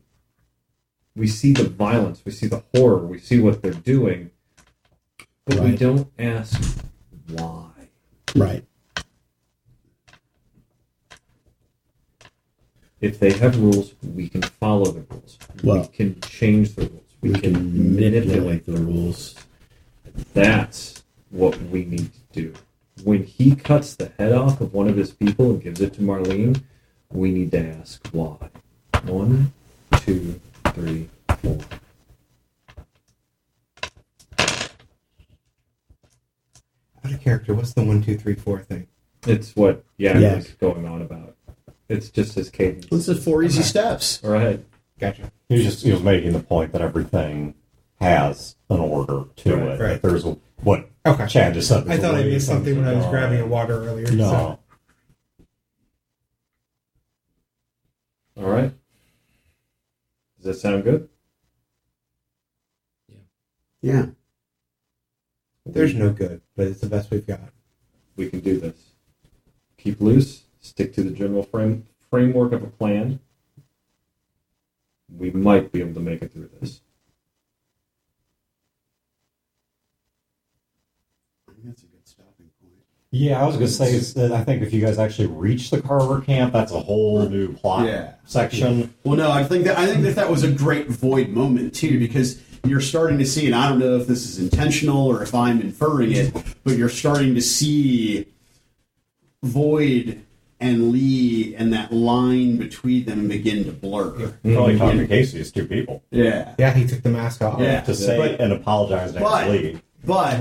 We see the violence. We see the horror. We see what they're doing. But we don't ask why. Right. If they have rules, we can follow the rules. Well, we can change the rules. We can manipulate the rules. That's what we need to do. When he cuts the head off of one of his people and gives it to Marlene, we need to ask why. 1, 2, 3, 4. Out of character, what's the 1, 2, 3, 4 thing? It's what Yak Yak. was going on about. It's just his cadence. This is 4 easy steps. All right. Gotcha. He was making the point that everything has an order to it. right. There's what Okay. Chad just said. I thought I missed something when I was grabbing a water. water earlier. No. All right. Does that sound good? Yeah. There's no good, but it's the best we've got. We can do this. Keep loose. Stick to the general framework of a plan. We might be able to make it through this. I think that's a good stopping point. Yeah, I was going to say, is that I think if you guys actually reach the Carver camp, that's a whole new plot section. Well, no, I think that was a great Void moment too, because you're starting to see, and I don't know if this is intentional or if I'm inferring it, but you're starting to see Void and Lee and that line between them begin to blur. Probably talking to Casey as two people. Yeah. Yeah, he took the mask off. Yeah. To say and apologize to Lee. But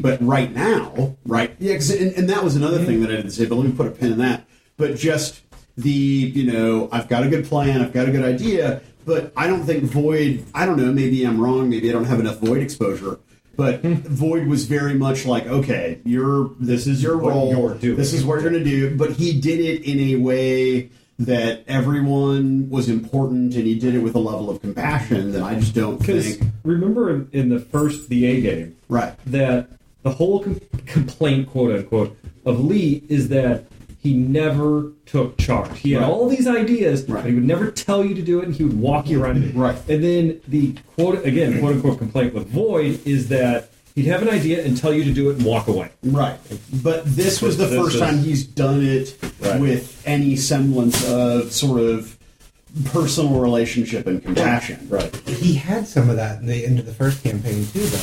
but right now, right? Yeah, and that was another thing that I didn't say, but let me put a pin in that. But just I've got a good plan, I've got a good idea, but I don't think Void, I don't know, maybe I'm wrong, maybe I don't have enough Void exposure, But Void was very much like, okay, this is your What role. you're doing. This is what you're going to do. But he did it in a way that everyone was important, and he did it with a level of compassion that I just don't Because think. remember in the first A game, Right. that the whole complaint, quote unquote, of Lee is that he never took charge. He had Right. all these ideas, Right. but he would never tell you to do it, and he would walk you around it. Right. And then the quote unquote complaint with Void is that he'd have an idea and tell you to do it and walk away. Right. But this was the This first is- time he's done it Right. with any semblance of sort of personal relationship and compassion. Right. He had some of that in the end of the first campaign too, though.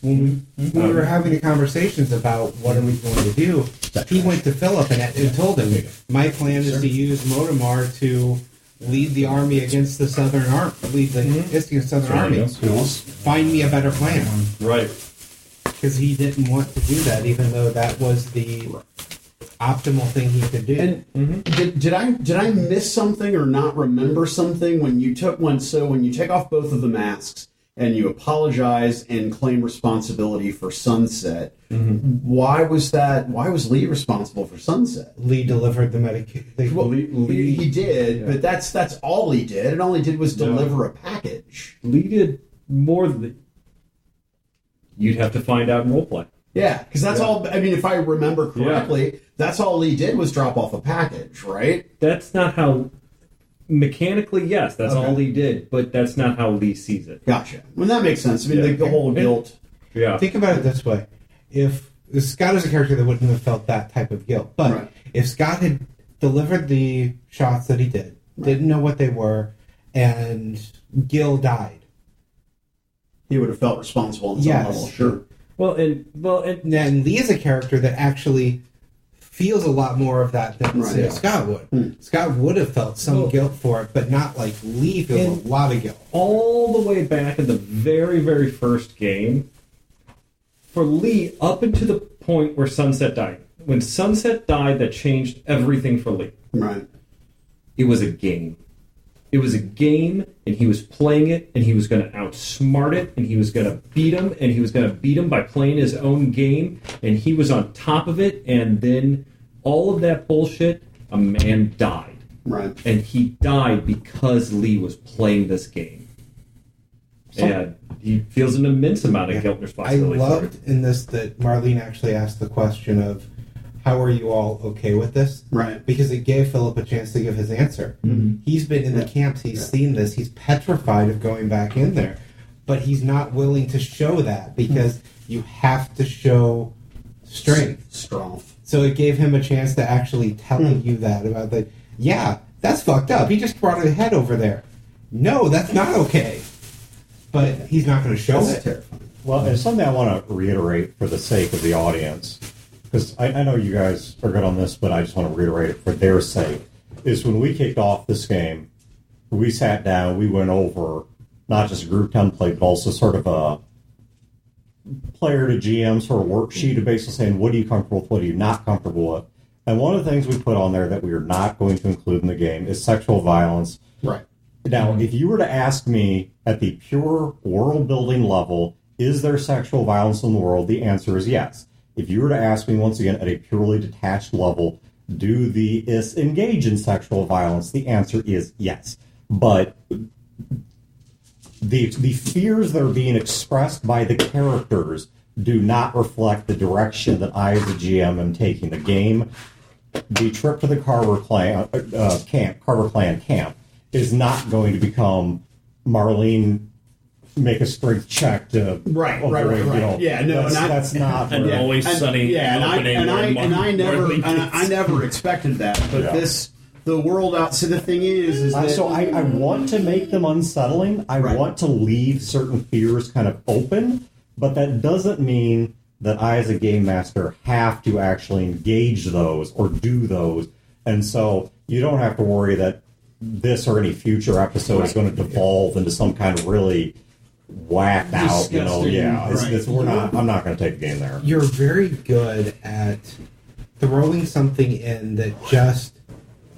When we were having the conversations about what are we going to do, he went to Philip and told him, "My plan is to use Motomar to lead the army against the Southern Army, lead the Istian Southern Army. Find me a better plan." Right. Because he didn't want to do that, even though that was the optimal thing he could do. And did I miss something or not remember something when you when you take off both of the masks and you apologize and claim responsibility for Sunset? Why was that? Why was Lee responsible for Sunset? Lee delivered the medication. Well, he did, but that's all he did. And all he did was deliver a package. Lee did more than you'd have to find out in roleplay. Yeah, because that's all. I mean, if I remember correctly, that's all Lee did was drop off a package, right? That's not how. Mechanically, yes, that's Okay. all Lee did, but that's not how Lee sees it. Gotcha. Well, that makes sense. I mean, the whole guilt. Yeah. Think about it this way: if Scott is a character that wouldn't have felt that type of guilt, but Right. if Scott had delivered the shots that he did, didn't know what they were, and Gil died, He would have felt responsible on some Yes. level, sure. And then Lee is a character that actually feels a lot more of that than Right, say, yeah. Scott would. Scott would have felt some guilt for it, but not like Lee feels a lot of guilt. all the way back in the very, very first game, for Lee, up until the point where Sunset died. When Sunset died, that changed everything for Lee. Right. It was a game. It was a game, and he was playing it, and he was going to outsmart it, and he was going to beat him, and he was going to beat him by playing his own game, and he was on top of it, and then all of that bullshit, a man died. Right. And he died because Lee was playing this game. And he feels an immense amount of guilt and I responsibility for it. loved in this that Marlene actually asked the question of, how are you all okay with this? Right. Because it gave Philip a chance to give his answer. He's been in the camps, he's seen this, he's petrified of going back in there. But he's not willing to show that because you have to show strength. Strength. So it gave him a chance to actually tell you that about the, yeah, that's fucked up. He just brought a head over there. No, that's not okay. But he's not going to show That's it. terrifying. Well, it's something I want to reiterate for the sake of the audience, because I know you guys are good on this, but I just want to reiterate it for their sake, is when we kicked off this game, we sat down, we went over not just a group template, but also sort of a player to GM sort of worksheet of basically saying, what are you comfortable with, what are you not comfortable with? And one of the things we put on there that we are not going to include in the game is sexual violence. Right. Now, if you were to ask me at the pure world building level, is there sexual violence in the world? The answer is yes. If you were to ask me once again at a purely detached level, do the IS engage in sexual violence? The answer is yes. But the fears that are being expressed by the characters do not reflect the direction that I, as a GM, am taking the game. The trip to the Carver clan camp is not going to become Marlene make a strength check to Right. You know, Yeah, no, that's not And where- always sunny. Yeah, and I never expected that. But Yeah. the world out. So the thing is that So I want to make them unsettling. I Right. want to leave certain fears kind of open, but that doesn't mean that I, as a game master, have to actually engage those or do those. And so you don't have to worry that this or any future episode is going to devolve into some kind of really whacked out, Disgusting, I'm not going to take the game there. You're very good at throwing something in that just,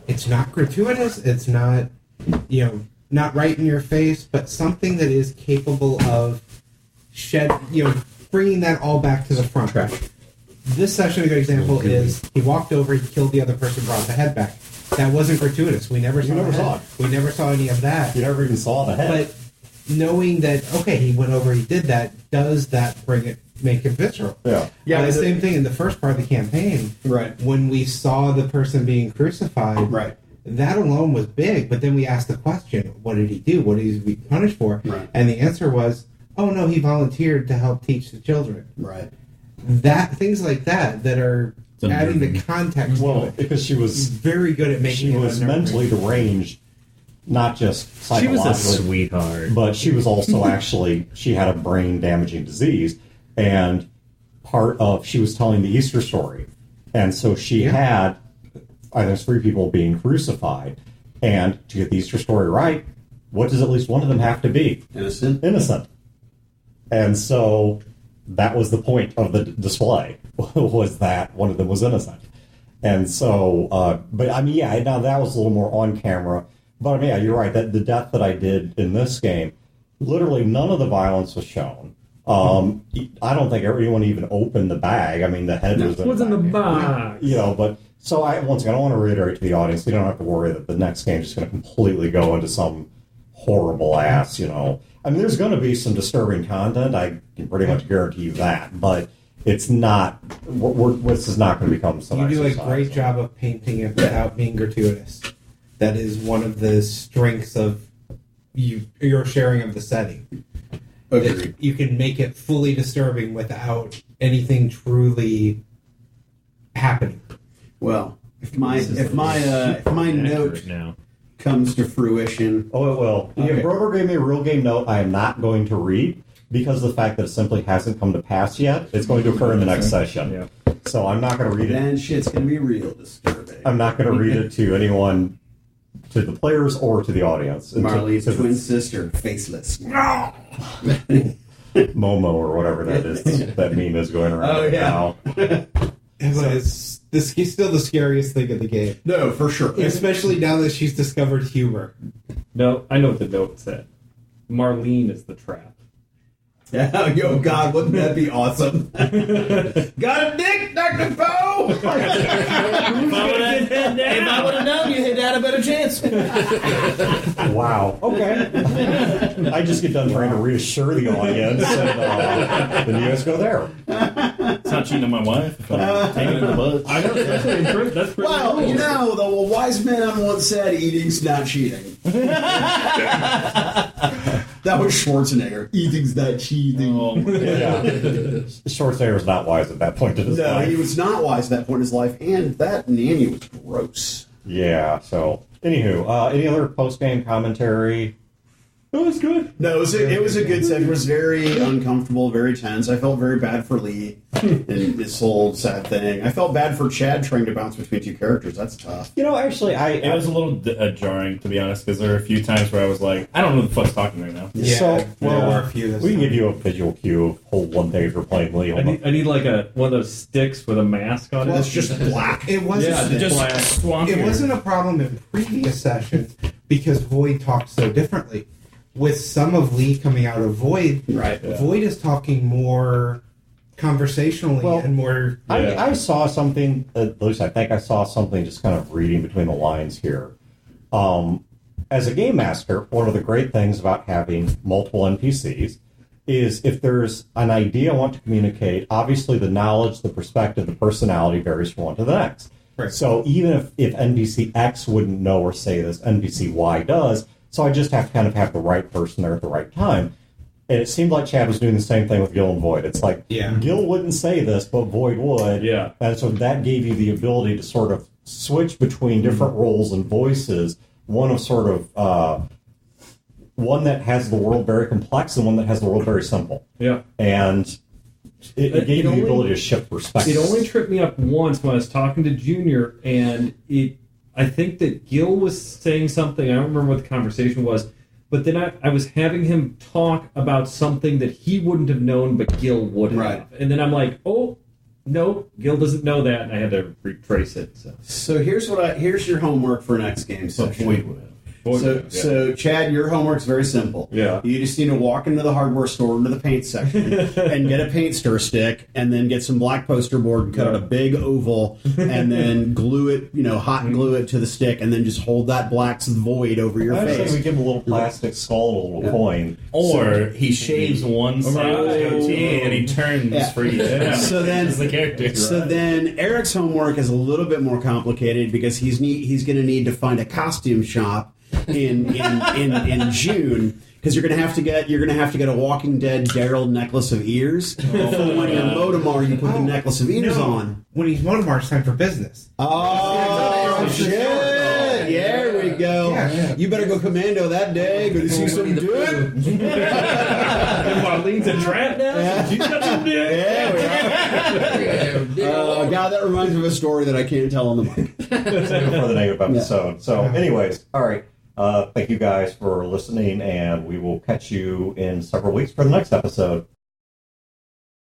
it's not gratuitous, it's not, not right in your face, but something that is capable of bringing that all back to the front. This session, a good example is he walked over, he killed the other person, brought the head back. That wasn't gratuitous. We never saw it. We never saw any of that. You never even saw the head. But knowing that, okay, he went over, he did that, does that make it visceral? Yeah. Yeah, The same thing in the first part of the campaign. Right. When we saw the person being crucified, Right. that alone was big. But then we asked the question, what did he do? What did he be punished for? Right. And the answer was, oh no, he volunteered to help teach the children. Right. Things like that are adding the context. Well, to it. because she He's was very good at making she it was unnerving. mentally deranged, not just She psychologically. was a sweetheart. But she was also actually, she had a brain damaging disease. And she was telling the Easter story. And so she had, I think, 3 people being crucified. And to get the Easter story right, what does at least one of them have to be? Innocent. Innocent. And so that was the point of the display, was that one of them was innocent. And so, but I mean, yeah, now that was a little more on camera. But I mean, yeah, you're right, that the death that I did in this game, literally none of the violence was shown. I don't think anyone even opened the bag. I mean, the head was in the bag. You know, but so once again, I don't want to reiterate to the audience, you don't have to worry that the next game is just going to completely go into some horrible ass, you know. I mean, there's going to be some disturbing content. I can pretty much guarantee you that, but it's not. This is not going to become some. You do a exercise. great job of painting it without being gratuitous. That is one of the strengths of your sharing of the setting. Agreed. You can make it fully disturbing without anything truly happening. Well, if my note now. comes to fruition, Oh, it will. Okay. If Broder gave me a real game note, I am not going to read because of the fact that it simply hasn't come to pass yet. It's going to occur in the next session. Yeah. So I'm not going to read it. then shit's gonna be real disturbing. I'm not going to read it to anyone, to the players or to the audience. Marley's To- twin sister, faceless. Momo or whatever that is. That meme is going around Oh, right yeah. now. It's still the scariest thing of the game. No, for sure. Especially now that she's discovered humor. No, I know what the note said. Marlene is the trap. Yeah, yo, God, wouldn't that be awesome? Got a dick, Dr. Poe! If I would have known, you had a better chance. Wow. Okay. I just get done trying to reassure the audience, and then you guys go there. It's not cheating on my wife if I'm taking it in the butt. I know that's pretty Well, cool. you know, the wise man once said eating's not cheating. That was Schwarzenegger. Eating's not cheating. Oh, Yeah. Schwarzenegger's not wise at that point in his No, life. he was not wise at that point in his life, and that nanny was gross. Yeah, so, anywho, any other post-game commentary? It was good. No, it was a good set. It was very uncomfortable, very tense. I felt very bad for Lee and this whole sad thing. I felt bad for Chad trying to bounce between 2 characters. That's tough. You know, actually, it was a little jarring, to be honest, because there were a few times where I was like, I don't know who the fuck's talking right now. Yeah, So, there yeah. were a few this we can time. give you a visual cue of hold one thing if you're playing Lee. Hold on. I need like one of those sticks with a mask on it. That's just black. It wasn't. Yeah, just black. swamp It here. wasn't a problem in previous sessions because Void talked so differently. With some of Lee coming out of Void, Right. Void is talking more conversationally Well, and more. I saw something, at least I think I saw something just kind of reading between the lines here. As a game master, one of the great things about having multiple NPCs is if there's an idea I want to communicate, obviously the knowledge, the perspective, the personality varies from one to the next. Right. So even if NPC X wouldn't know or say this, NPC Y does, so I just have to kind of have the right person there at the right time. And it seemed like Chad was doing the same thing with Gil and Void. It's like, Gil wouldn't say this, but Void would. Yeah. And so that gave you the ability to sort of switch between different roles and voices. One of sort of, one that has the world very complex and one that has the world very simple. Yeah. And it gave you the ability to shift perspectives. It only tripped me up once when I was talking to Junior, and I think that Gil was saying something. I don't remember what the conversation was, but then I was having him talk about something that he wouldn't have known, but Gil would have. Right. And then I'm like, oh, no, Gil doesn't know that, and I had to retrace it. So So here's your homework for next game So session. Void would have. So, Chad, your homework's very simple. Yeah. You just need to walk into the hardware store, into the paint section, and get a paint stir stick, and then get some black poster board and cut out a big oval, and then glue it, hot glue it to the stick, and then just hold that black void over your I face. say we give him a little plastic skull and a little coin. Or he shaves one side of his goatee and he turns for you. So then, That's the character. So then, Eric's homework is a little bit more complicated because he's going to need to find a costume shop in June, because you're gonna have to get a Walking Dead Daryl necklace of ears. So when you're Motomar, you put the necklace of ears on. When he's Motomar, it's time for business. Oh shit! There we go. Yeah. You better go commando that day. Go to see some dick. Marlene's a trap now? She's got some dick. God, that reminds me of a story that I can't tell on the mic. Save it for the negative episode. So, anyways, all right. Thank you guys for listening, and we will catch you in several weeks for the next episode.